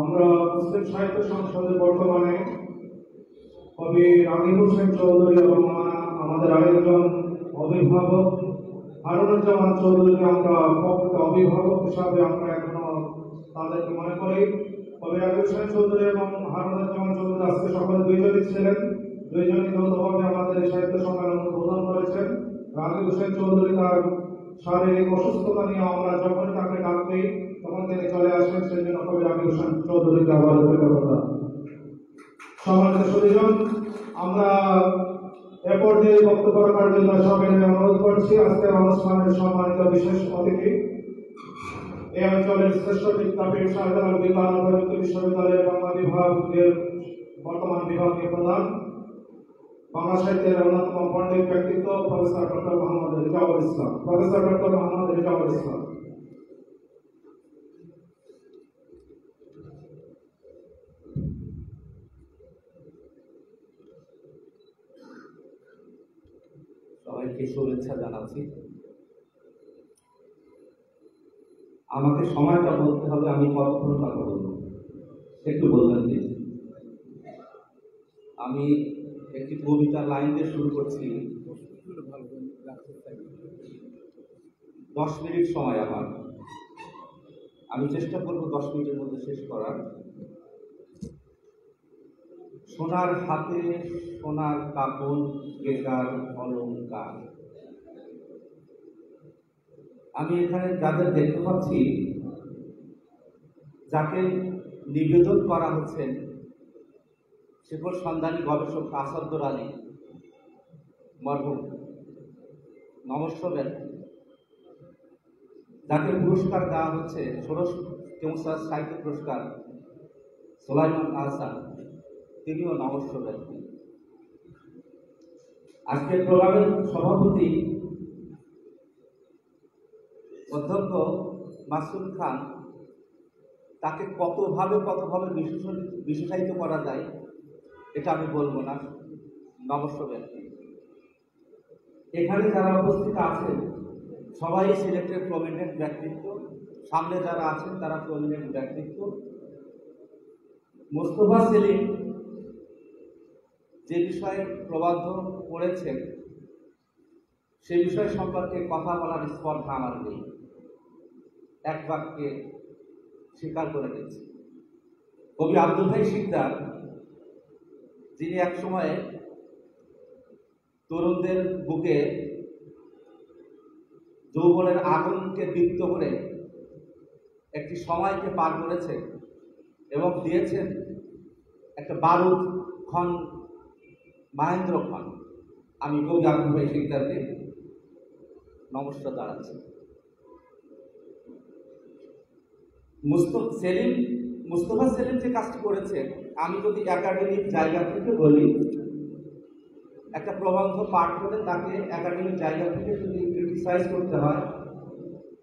আমরা মুসলিম সাহিত্য সংসদের বর্তমানে কবি রাগিব হোসেন চৌধুরী এবং আমাদের আরেকজন অভিভাবক হারুনুজ্জামান চৌধুরীকে আমরা প্রকৃত অভিভাবক হিসাবে আমরা এখনো তাদেরকে মনে করি। কবি রাগিব হোসেন চৌধুরী এবং হারুনুজ্জামান চৌধুরী আজকে সকালে দুইজনই ছিলেন, দুইজনই যৌথভাবে আমাদের এই সাহিত্য সম্মেলন উদ্বোধন করেছেন। রাগিব হোসেন চৌধুরী তার শারীরিক অসুস্থতা নিয়ে আমরা যখনই তাকে ডাক দিই তখন তিনি চলে আসেন, সেই জন্য কবি রাগিব হোসেন চৌধুরীকে আবার কৃতজ্ঞতা। সম্মানিত সুধীজন, আমরা এ পর্যায়ে বক্তব্য রাখার জন্য সবাইকে অনুরোধ করছি আজকের অনুষ্ঠানের সম্মানিত বিশেষ অতিথি, এই অঞ্চলের শ্রেষ্ঠ বিদ্যাপীঠ শাহজালাল বিজ্ঞান ও প্রযুক্তি বিশ্ববিদ্যালয়ের বাংলা বিভাগের বর্তমান বিভাগীয় প্রধান, বাংলা সাহিত্যের অন্যতম পণ্ডিত ব্যক্তিত্ব প্রফেসর ডক্টর মোহাম্মদ রিজাউল ইসলাম। সবাইকে শুভেচ্ছা জানাচ্ছি। আমাকে সময়টা বলতে হবে, আমি কতক্ষণ কথা বলবো একটু বলবেন প্লিজ। আমি একটি কবিতার লাইন দিয়ে শুরু করছি। 10 মিনিট সময় আমার, আমি চেষ্টা করবো 10 মিনিটের মধ্যে শেষ করার। সোনার হাতে সোনার কাপড় বেকার অলংকার। আমি এখানে যাদের দেখতে পাচ্ছি, যাকে নিবেদন করা হচ্ছে সেগুলো সন্ধানী গবেষক আসাদুর আলী মরহুম নমস্য ব্যক্তি, যাকে পুরস্কার দেওয়া হচ্ছে ষোড়শ কেমসার সাহিত্য পুরস্কার সুলাইমান আহসান, তিনিও নমস্য ব্যক্তি। আজকের প্রোগ্রামের সভাপতি অধ্যক্ষ মাসুদ খান, তাকে কতভাবে বিশেষায়িত করা যায় এটা আমি বলবো না, নমস্য ব্যক্তি। এখানে যারা উপস্থিত আছেন সবাই সিলেক্টেড প্রমিনেন্ট ব্যক্তিত্ব, সামনে যারা আছেন তারা প্রমিনেন্ট ব্যক্তিত্ব। মোস্তফা সেলিম যে বিষয়ে প্রবন্ধ পড়েছেন সে বিষয় সম্পর্কে কথা বলার স্পর্ধা আমার নেই, এক বাক্যে স্বীকার করে দিচ্ছি। কবি আব্দুল ভাই শিকদার, যিনি এক সময়ে তরুণদের বুকে যৌবনের আগুনকে দীপ্ত করে একটি সময়কে পার করেছে এবং দিয়েছেন একটা বারুদ খন, মাহেন্দ্র খন। আমি কবি আব্দুল ভাই শিকদারকে নমস্কার জানাচ্ছি। মুস্তফা সেলিম যে কাজটি করেছে, আমি যদি একাডেমিক জায়গা থেকে বলি, একটা প্রবন্ধ পাঠ করে তাকে একাডেমিক জায়গা থেকে যদি ক্রিটিসাইজ করতে হয়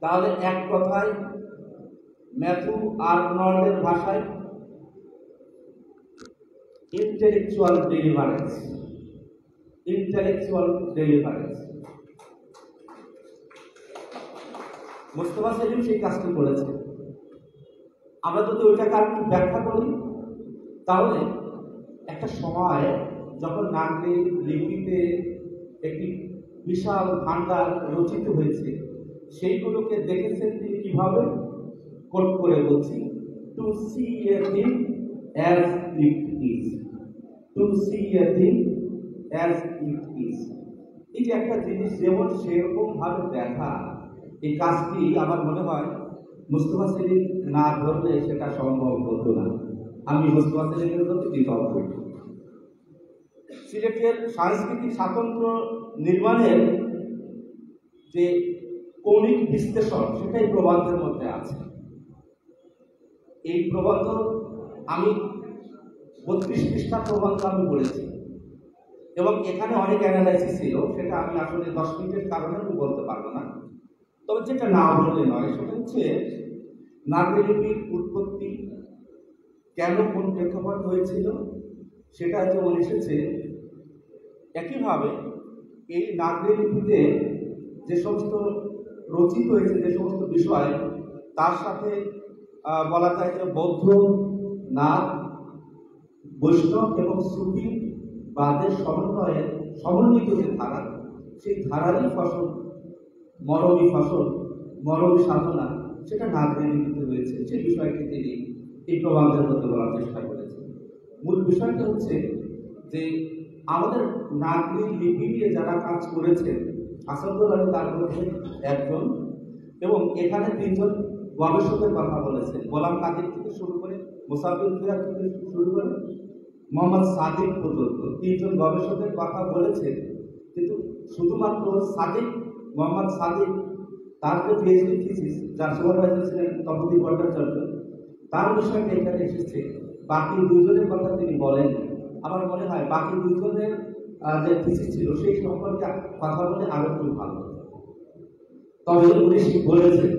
তাহলে এক কথায় ম্যাথু আর্নল্ডের ভাষায় intellectual deliverance. Intellectual deliverance Mostafa Selim সেই কাজটি করেছে। আমরা যদি ওইটাকে একটু ব্যাখ্যা করি, তাহলে একটা সময় যখন নাগরি লিপিতে একটি বিশাল ভান্ডার রচিত হয়েছে, সেইগুলোকে দেখেছেন তিনি কিভাবে, কোট করে বলছি, to see a thing as it is, to see a thing as it is. এই যে একটা জিনিস যেমন সেরকম ভাবে দেখা, এই কাজটি আমার মনে হয় মুস্তফা সেলিম না ধরলে সেটা সম্ভব হতো না। আমি মুস্তফা সেলিমের প্রতি কৃতজ্ঞ। সিলেটের সাংস্কৃতিক স্বাতন্ত্র্য নির্মাণের যে কৌণিক বিশ্লেষণ, সেটাই প্রবন্ধের মধ্যে আছে। এই প্রবন্ধ আমি 32 পৃষ্ঠা প্রবন্ধ আমি পড়েছি, এবং এখানে অনেক অ্যানালাইসিস ছিল, সেটা আমি আসলে 10 মিনিটের কারণে আমি বলতে পারবো না। তবে যেটা না বললে নয়, সেটা হচ্ছে নাগরি লিপির উৎপত্তি কেন, কোন প্রেক্ষাপট হয়েছিল, সেটা যেমন এসেছে। একইভাবে এই নাগরি লিপিতে যে সমস্ত রচিত হয়েছে, যে সমস্ত বিষয়, তার সাথে বলা যায় যে বৌদ্ধ, নাথ, বৈষ্ণব এবং সুফি বাদের সমন্বিত যে ধারা, সেই ধারারই ফসল, মরমী ফসল, মরমী সাধনা, সেটা নাগরি লিপিতে হয়েছে। সেই বিষয়টি তিনি এই প্রবন্ধের মধ্যে বলার চেষ্টা করেছেন। মূল বিষয়টা হচ্ছে যে আমাদের নাগরি লিপি নিয়ে যারা কাজ করেছেন, আসাদুল আলী তার মধ্যে একজন, এবং এখানে 3 জন গবেষকের কথা বলেছেন। গোলাম কাদের থেকে শুরু করে, মুসাফির ফিরাদ থেকে শুরু করে মোহাম্মদ সাদিক পর্যন্ত 3 জন গবেষকের কথা বলেছেন। কিন্তু শুধুমাত্র সাদিক, মোহাম্মদ সাদিক, তার যে পিএইচডি থিসিস, যার সুপারভাইজার ছিলেন তপতি ভট্টাচার্য, তার বিষয়টা এখানে এসেছে। বাকি 2 জনের কথা তিনি বলেন। আমার মনে হয় বাকি 2 জনের যে থিসিস ছিল, সেই সম্পর্কে কথা বলে আরো একটু ভালো। তবে উনি বলেছেন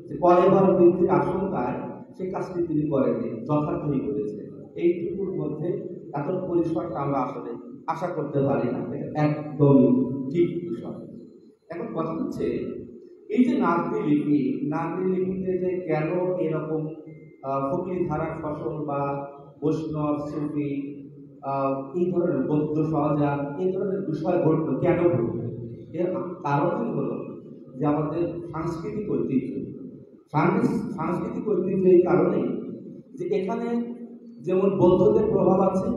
যে পরেবার বৃদ্ধির আশঙ্কায় সেই কাজটি তিনি করেননি, যথার্থই করেছেন। এইটুকুর মধ্যে এত পরিসরটা আমরা আসলে আশা করতে পারি না, একদমই ঠিক বিষয়। এখন কথা হচ্ছে, এই যে নাগরি লিপি, নাগরি লিপিতে যে কেন এরকম ফকির ধারার ফসল বা বৈষ্ণব, সুফি, এই ধরনের বৌদ্ধ সহজা, এই ধরনের বিষয় ঘটলো, কেন ঘটলো? এর কারণই হলো যে আমাদের সাংস্কৃতিক ঐতিহ্য। সাংস্কৃতিক ঐতিহ্য এই কারণেই যে এখানে যেমন বৌদ্ধদের প্রভাব আছে,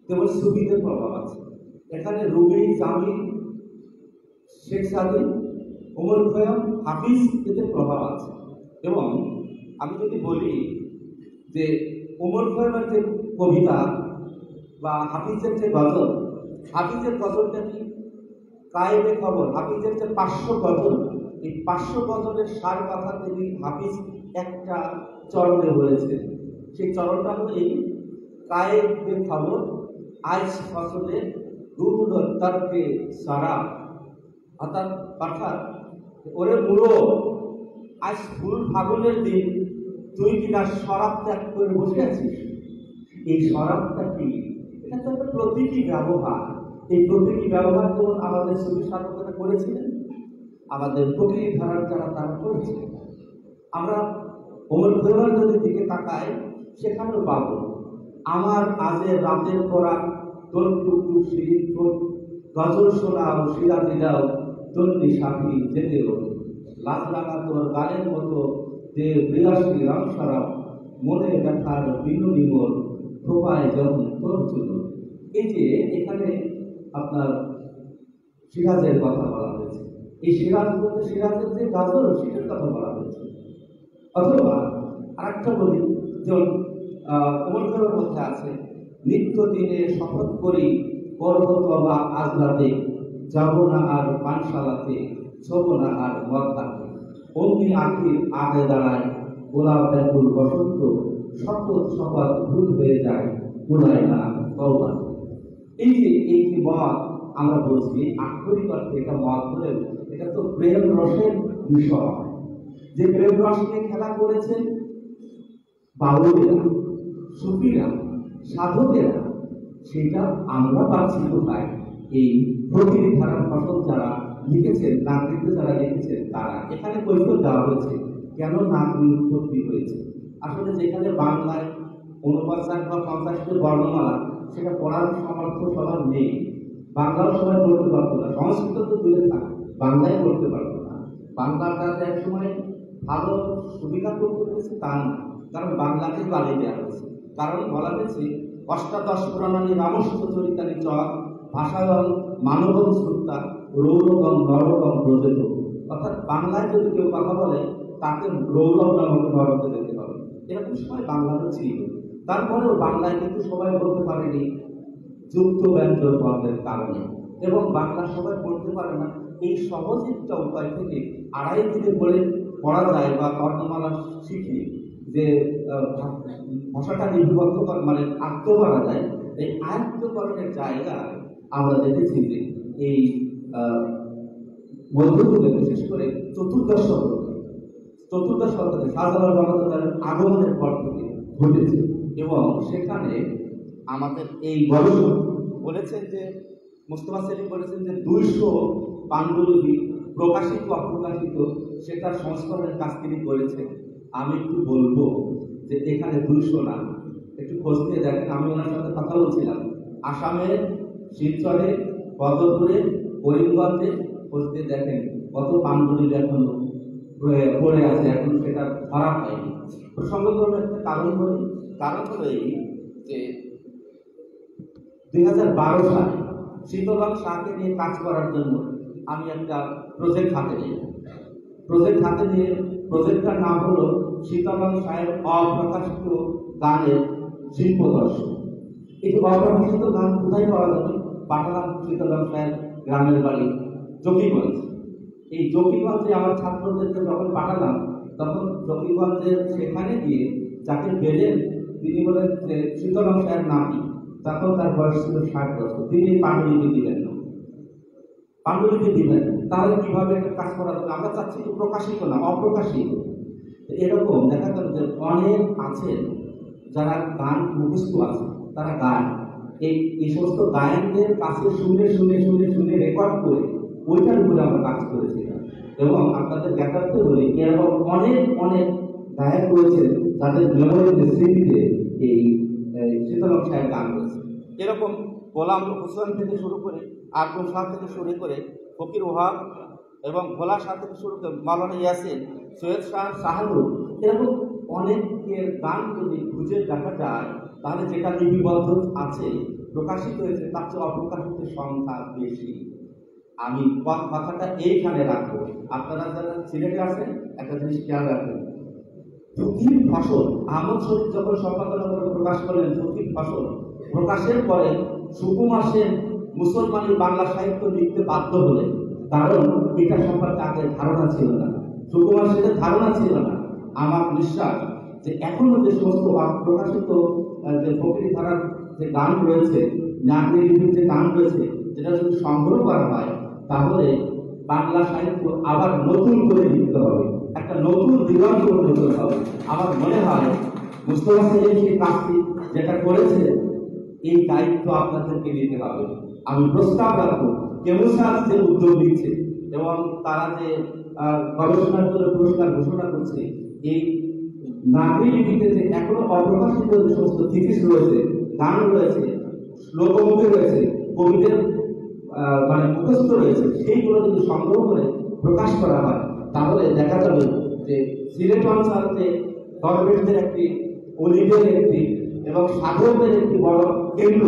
তেমন সুফিদের প্রভাব আছে। এখানে রুবি, জামি, শেখ সাদি, ওমর খৈয়াম, হাফিজ, এদের প্রভাব আছে। এবং আমি যদি বলি যে ওমর খৈয়ামের যে কবিতা বা হাফিজের যে গজল, হাফিজের গজলটা কি কায়েমে খবর, হাফিজের যে 500 গজল, এই 500 গজলের সার কথা তিনি হাফিজ একটা চরণে বলেছেন। সেই চরণটা হলো এই, কায়েমে খবর আজ ফসলে দুধ তর্কে সারা, অর্থাৎ ওরে মুড়ো, আজ ফুল ফাগুনের দিন তুই কিনা শরাব ত্যাগ করে বসে আছিস। এই শরাবটা কি? এটা তো একটা প্রতীকী ব্যবহার। এই প্রতীকী ব্যবহার তো আমাদের সুফি সাধকরা করেছিলেন, আমাদের ফকির ধারার যারা তারা করেছিলেন। আমরা ওমর খৈয়ামের যদি দিকে তাকাই, সেখানেও পাবো আমার আজের রাতের পরা তোর টুকটুক সিঁড়ির ঠোঁট, গজল শোনাও সিরাজি দাও তন্নি সাথী যেতে হতো, লাজ লাগা তোর গালের মতো যে বিলাসী রং সরাও, মনে ব্যথার বিনু নিমল খোপায় যখন তোর চুল। এই যে এখানে আপনার সিরাজের কথা বলা হয়েছে, এই সিরাজ বলতে সিরাজের যে গাজল, সেটার কথা বলা হয়েছে। অথবা আরেকটা বলি, যেমন ওমর খৈয়ামের মধ্যে আছে, নিত্য দিনে শপথ করি পর্বত বা আজলাতে, যাব না আর পানশালাতে, ছোব না আর মদ হাতে, অমনি আখির আগে দাঁড়ায় গোলাপ ব্যাকুল বসন্ত, শপথ শপথ ভুল হয়ে যায় পুরায় না তওবা। এই যে এই যে মদ আমরা বলছি, আক্ষরিক অর্থে এটা মদ হলেও এটা তো প্রেম রসের বিষয়। যে প্রেম রস নিয়ে খেলা করেছেন বাউলেরা, সুফিরা, সাধকেরা, সেটা আমরা পাচ্ছি কোথায়? এই প্রকৃতি ধারার ফসল যারা লিখেছেন, নাগরিকদের যারা লিখেছেন তারা। এখানে কৈফিয়ত দেওয়া হয়েছে কেন নাগরিক উৎপত্তি হয়েছে। আসলে যেখানে বাংলায় 49 বা 50টি বর্ণমালা, সেটা পড়ার সামর্থ্য সবার নেই। বাংলাও সবাই পড়তে পারতো না, সংস্কৃত তো দূরে থাক, বাংলায় পড়তে পারতো না। বাংলাটা এক সময় ভালো সুবিধা করতে পেরেছে তা না, কারণ বাংলাকে গালি দেওয়া হয়েছে। কারণ বলা হয়েছে অষ্টাদশ পুরাণানি রামস্ব চরিতানি চ ভাষাগম মানবম শ্রুতা রৌরগম নরগম ব্রজেত। অর্থাৎ বাংলায় যদি কেউ কথা বলে তাকে রৌরব নামক নরকে যেতে হবে। এরকম সময় বাংলারও ছিল। তারপরেও বাংলায় কিন্তু সবাই বলতে পারেনি যুক্ত ব্যঞ্জন বর্ণের কারণে, এবং বাংলা সবাই পড়তে পারে না। এই সহজ একটা উপায় থেকে 2.5 দিনে পড়া যায় বা বর্ণমালা শিখে যে ভাষাটা লিপিবদ্ধ মানে আয়ত্ত করা যায়, এই আয়ত্তকরণের জায়গা আমরা দেখেছি যে এই মধ্যযুগে, বিশেষ করে চতুর্দশ শতকে শাহজালাল রহমতুল্লাহের আগমনের পর থেকে ঘটেছে। এবং সেখানে আমাদের এই গবেষক বলেছেন যে, মোস্তফা সেলিম বলেছেন যে 200 পাণ্ডুলিপি প্রকাশিত অপ্রকাশিত সেটার সংস্করণের কাজ তিনি করেছেন। আমি একটু বলবো যে এখানে 200 না, একটু খোঁজ নিয়ে দেখেন। আমি ওনার সাথে কথা বলছিলাম, আসামের শিলচরে, বদরপুরে, করিমগঞ্জে খোঁজ দিয়ে দেখেন কত পাণ্ডুলিপি এখনো পড়ে আছে, এখন সেটা ধরা হয়নি। প্রসঙ্গত একটা কারণ বলি, কারণ হলো এই যে 2012 সালে শীতলাল শাহকে নিয়ে কাজ করার জন্য আমি একটা প্রজেক্ট হাতে নিই। প্রজেক্টটার নাম হলো শীতলাল শাহের অপ্রকাশিত গানের শিল্প দর্শন। এই অপ্রকাশিত গান কোথায় পাওয়া যাবে? পাঠালাম শীতলাল শাহের গ্রামের বাড়ি জকিগঞ্জ। এই জকিগঞ্জে আমার ছাত্রদেরকে যখন পাঠালাম, তখন জকিগঞ্জের সেখানে গিয়ে যাকে পেলেন তিনি বলেন যে শীতলাল শাহের নাতি, তখন তার বয়স ছিল 60 বছর। তিনি পাণ্ডুলিপি দিলেন না, পাণ্ডুলিপি দিলেন। তাহলে কিভাবে একটা কাজ করা যাবে? আমরা চাচ্ছি তো প্রকাশিত না, অপ্রকাশিত। এরকম দেখা গেল যে অনেক আছেন যারা গান মুখস্থ আছে, তারা গান এই সমস্ত গায়কদের কাছে শুনে রেকর্ড করে ওইটার উপরে আমরা কাজ করেছিলাম। এবং আপনাদের দেখাতে বলি এরকম অনেক গায়ক রয়েছেন তাদের মেমোরিতে, স্মৃতিতে এই শীতলাল শাহের গান রয়েছে। এরকম গোলাম হোসেন থেকে শুরু করে, আব্দুল শাহ থেকে শুরু করে, ফকির ওয়াহাব এবং ভোলা শাহ থেকে শুরু করে মাওলানা ইয়াসিন, সৈয়দ শাহ, শাহরুখ, এরকম অনেকের গান যদি খুঁজে দেখা যায় তাহলে যেটা লিপিবদ্ধ আছে, প্রকাশিত হয়েছে, তার চেয়ে অপ্রকাশিতের সংখ্যা বেশি। আমি কথাটা এইখানে রাখবো। আপনারা যারা সিলেটে আছেন একটা জিনিস খেয়াল রাখবেন, ফকির ফসল আহমদ শরীফ যখন সম্পাদনা করে প্রকাশ করলেন ফকির ফসল, প্রকাশের পরে সুকুমার সেন মুসলমানি বাংলা সাহিত্য লিখতে বাধ্য হলেন, কারণ এটা সম্পর্কে আগে ধারণা ছিল না, সুকুমার সেনের ধারণা ছিল না। আমার বিশ্বাস যে এখনো যে সমস্ত প্রকাশিত যে ফকির ধারার যে গান রয়েছে, নাগরিক লিপির যে গান রয়েছে, যেটা যদি সংগ্রহ করা হয় তাহলে বাংলা সাহিত্য আবার নতুন করে লিখতে হবে, একটা নতুন দিগন্ত করতে হবে। আমার মনে হয় মুস্তফা সেলিম সেই কাজটি যেটা করেছে, এই দায়িত্ব আপনাদেরকে নিতে হবে। আমি প্রস্তাব রাখবো, কেমুসার যে উদ্যোগ নিচ্ছে এবং তারা যে গবেষণার জন্য পুরস্কার ঘোষণা করছে, এই নাগরিক লিপিতে যে এখনো অপ্রকাশিত যে সমস্ত থিসিস রয়েছে, গান রয়েছে, লোকমুখে রয়েছে, কবিদের মানে মুখস্থ রয়েছে, সেইগুলো যদি সংগ্রহ করে প্রকাশ করা হয় তাহলে দেখা যাবে যে সিলেট অঞ্চলে গভর্নমেন্টের একটি, অলিভের একটি এবং সাধকদের একটি বড় কেন্দ্র,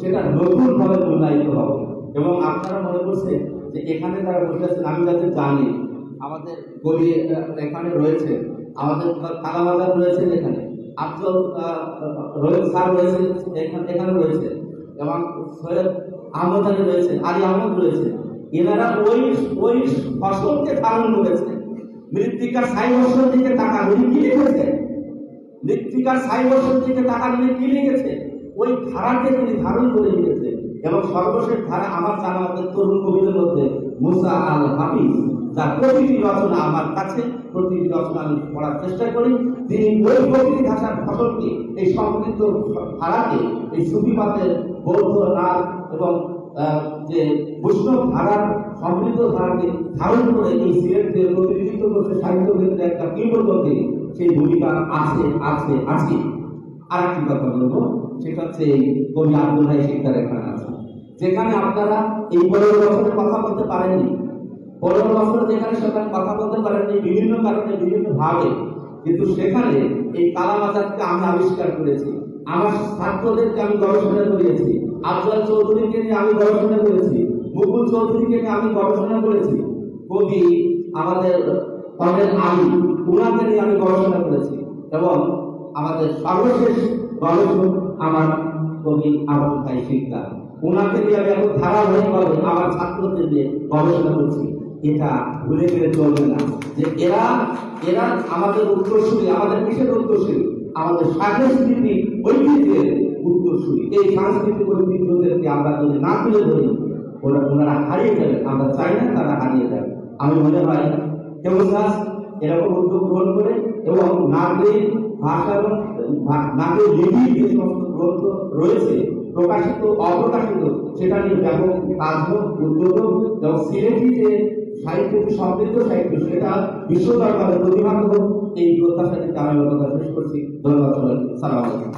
সেটা নতুনভাবে মূল্যায়িত হবে। এবং আপনারা মনে করছেন যে এখানে যারা বসে আছেন, আমি যাদের জানি আমাদের গলি এখানে রয়েছে, আমাদের কালাবাজার রয়েছে, এখানে আফজল রোহিত স্যার রয়েছে, এখানে রয়েছে, এবং সৈয়দ আহমদ আলী রয়েছে, আলী আহমদ রয়েছে। এনারা ওই ফসলকে ধারণ করেছে। মৃত্তিকার 60 বছর দিকে টাকা নিয়ে কি লিখেছে, মৃত্তিকার 60 বছর দিকে টাকা নিয়ে কি লিখেছে, ওই ধারাকে তিনি ধারণ করে লিখেছে। এবং সর্বশেষ ধারা আমার জানা তরুণ কবিদের মধ্যে মুসা আল হাফিজ, যার প্রতিটি রচনা আমার কাছে প্রতিটি রচনা আমি পড়ার চেষ্টা করি। তিনি ওই প্রকৃতি ভাষার ফসলকে, এই সমৃদ্ধ ধারাকে, এই সুফিবাদের বৌদ্ধ নাগ এবং যে বৈষ্ণব ধারার সমৃদ্ধ ধারাকে ধারণ করে এই সিলেটকে প্রতিনিধিত্ব করতে সাহিত্য ক্ষেত্রে একটা কিংবদন্তি সেই ভূমিকা আছে আছে আছে। আর একটি কথা বলবো, সেটা হচ্ছে এই কবি আব্দুল হাই শিকদার এখানে আছে, যেখানে আপনারা এই 15 বছরে কথা বলতে পারেননি, 15 বছরে যেখানে সেখানে কথা বলতে পারেননি বিভিন্ন কারণে বিভিন্ন ভাবে, কিন্তু সেখানে এই কালাম আজাদকে আমি আবিষ্কার করেছি, আমার ছাত্রদেরকে আমি গবেষণা করিয়েছি, আফজাল চৌধুরীকে নিয়ে আমি গবেষণা করেছি, মুকুল চৌধুরীকে নিয়ে আমি গবেষণা করেছি, কবি আমাদের কমরেড আলী উনাকে নিয়ে আমি গবেষণা করেছি, এবং আমাদের সর্বশেষ গবেষক আমার কবি আব্দুল হাই শিকদার, ওনাকে নিয়ে আমি এখন ধারাবাহিকভাবে আমার ছাত্রদের নিয়ে গবেষণা করছি। এটা ভুলে গেলে চলবে না যে এরা এরা আমাদের উত্তরসূরি, আমাদের কিসের উত্তরসূরি? আমাদের সাংস্কৃতিক ঐতিহ্যের উত্তরসূরি। এই সাংস্কৃতিক ঐতিহ্যদেরকে আমরা যদি না তুলে ধরি, ওনারা হারিয়ে যাবে। আমরা চাই না তারা হারিয়ে যাবে। আমি মনে হয় কেমসাস এরকম উদ্যোগ গ্রহণ করে এবং নাগরিক ভাষা এবং নাগরিক লিপির যে সমস্ত গ্রন্থ রয়েছে প্রকাশিত অপ্রকাশিত, সেটা নিয়ে ব্যাপক কাজ হোক, উদ্যোগ হোক, এবং সিলেটি যে সাহিত্য সমৃদ্ধ সাহিত্য সেটা বিশ্ব দরবারে প্রতিভাত হোক, এই প্রত্যাশা থেকে আমি আমার কথা শেষ করছি। ধন্যবাদ সবাই। সালাম আলাইকুম।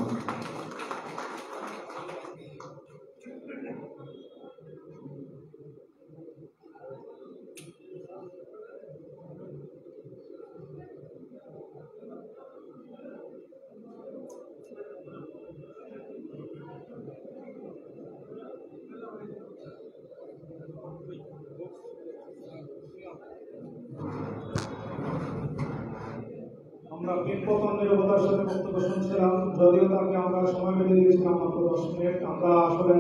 আমরা বিপক্ষণ নিরবতার সাথে বক্তব্য শুনছিলাম, যদিও তাকে আমরা সময় বেঁধে দিয়েছিলাম মাত্র 10 মিনিট। আমরা আসলে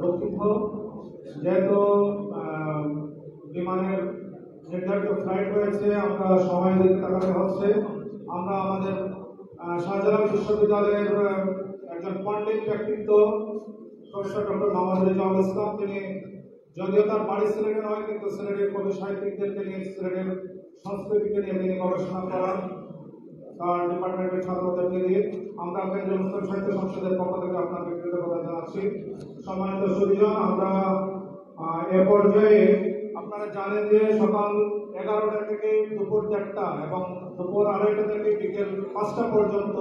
দুঃখিত, যেহেতু বিমানের নির্ধারিত ফ্লাইট রয়েছে, আমরা সময় দিতে তাকাতে হচ্ছে। আমরা আমাদের শাহজালাল বিশ্ববিদ্যালয়ের একজন পণ্ডিত ব্যক্তিত্ব প্রফেসর ডক্টর মোহাম্মদ রেজাউল ইসলাম, তিনি যদিও তার বাড়ি সিলেটে নয়, কিন্তু সিলেটের কবি সাহিত্যিকদেরকে নিয়ে, সিলেটের সংস্কৃতিকে নিয়ে তিনি গবেষণা করান তার ডিপার্টমেন্টের ছাত্রদেরকে দিয়ে। আমরা কেন্দ্রীয় মুসলিম সাহিত্য সংসদের পক্ষ থেকে আপনাকে কৃতজ্ঞতা জানাচ্ছি। সম্মানিত সুধীজন, আমরা এ পর্যায়ে আপনারা জানেন যে সকাল 11টা থেকে দুপুর 1টা এবং দুপুর 2:30 থেকে বিকেল 5টা পর্যন্ত,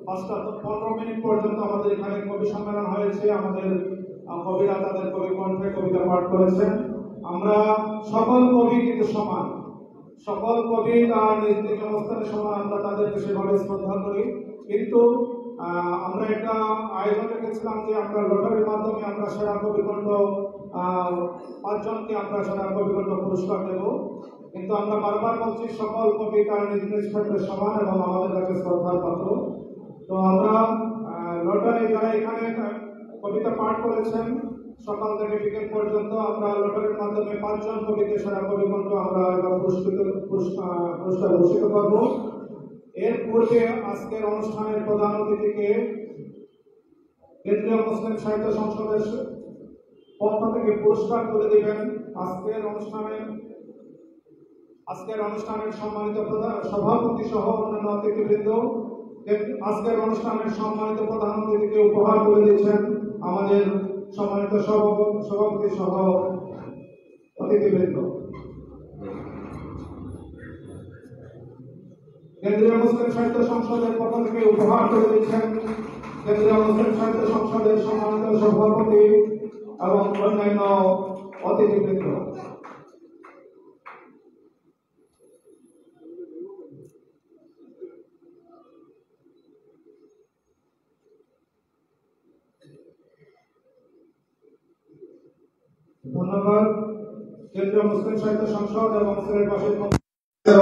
5:15 পর্যন্ত আমাদের এখানে কবি সম্মেলন হয়েছে। আমাদের কবিরা তাদের কবি কণ্ঠে কবিতা পাঠ করেছেন। আমরা সকল কবি কিন্তু সমান, সকল কবি তার নিজ নিজ অবস্থানে সমান, আমরা তাদেরকে সেভাবে শ্রদ্ধা করি। কিন্তু আমরা একটা আয়োজন রেখেছিলাম যে আমরা লটারির মাধ্যমে আমরা সেরা কবিকণ্ঠ 5 জনকে আমরা সেরা কবিকণ্ঠ পুরস্কার দেব। কিন্তু আমরা বারবার বলছি সকল কবি তার নিজ নিজ ক্ষেত্রে সমান এবং আমাদের কাছে শ্রদ্ধার পাত্র। তো আমরা লটারি যারা এখানে কবিতা পাঠ করেছেন সকাল থেকে বিকেল পর্যন্ত, আমরা লটারির মাধ্যমে 5 জন কবিকে সেরা কবিকণ্ঠ আমরা পুরস্কার ঘোষিত করব। এর পূর্বে আজকের অনুষ্ঠানের প্রধান অতিথিকে কেন্দ্রীয় মুসলিম সাহিত্য সংসদের পক্ষ থেকে পুরস্কার তুলে দিবেন। আজকের অনুষ্ঠানের সম্মানিত সভাপতি সহ অন্যান্য অতিথিবৃন্দ। আজকের অনুষ্ঠানের সম্মানিত প্রধান অতিথিকে উপহার তুলে দিচ্ছেন আমাদের সম্মানিত সভাপতি সহ অতিথিবৃন্দ। কেন্দ্রীয় মুসলিম সাহিত্য সংসদের পক্ষ থেকে উপহার তুলে দিচ্ছেন কেন্দ্রীয় মুসলিম সাহিত্য সংসদের সম্মানিত সভাপতি এবং অন্যান্য অতিথিবৃন্দ। ধন্যবাদ। কেন্দ্রীয় মুসলিম সাহিত্য সংসদ এবং সিলেটবাসীর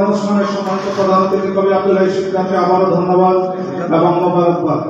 অনুষ্ঠানের সম্মানিত প্রধান অতিথি কবি আব্দুল হাই শিকদারকে আবারও ধন্যবাদ এবং মোবারকবাদ।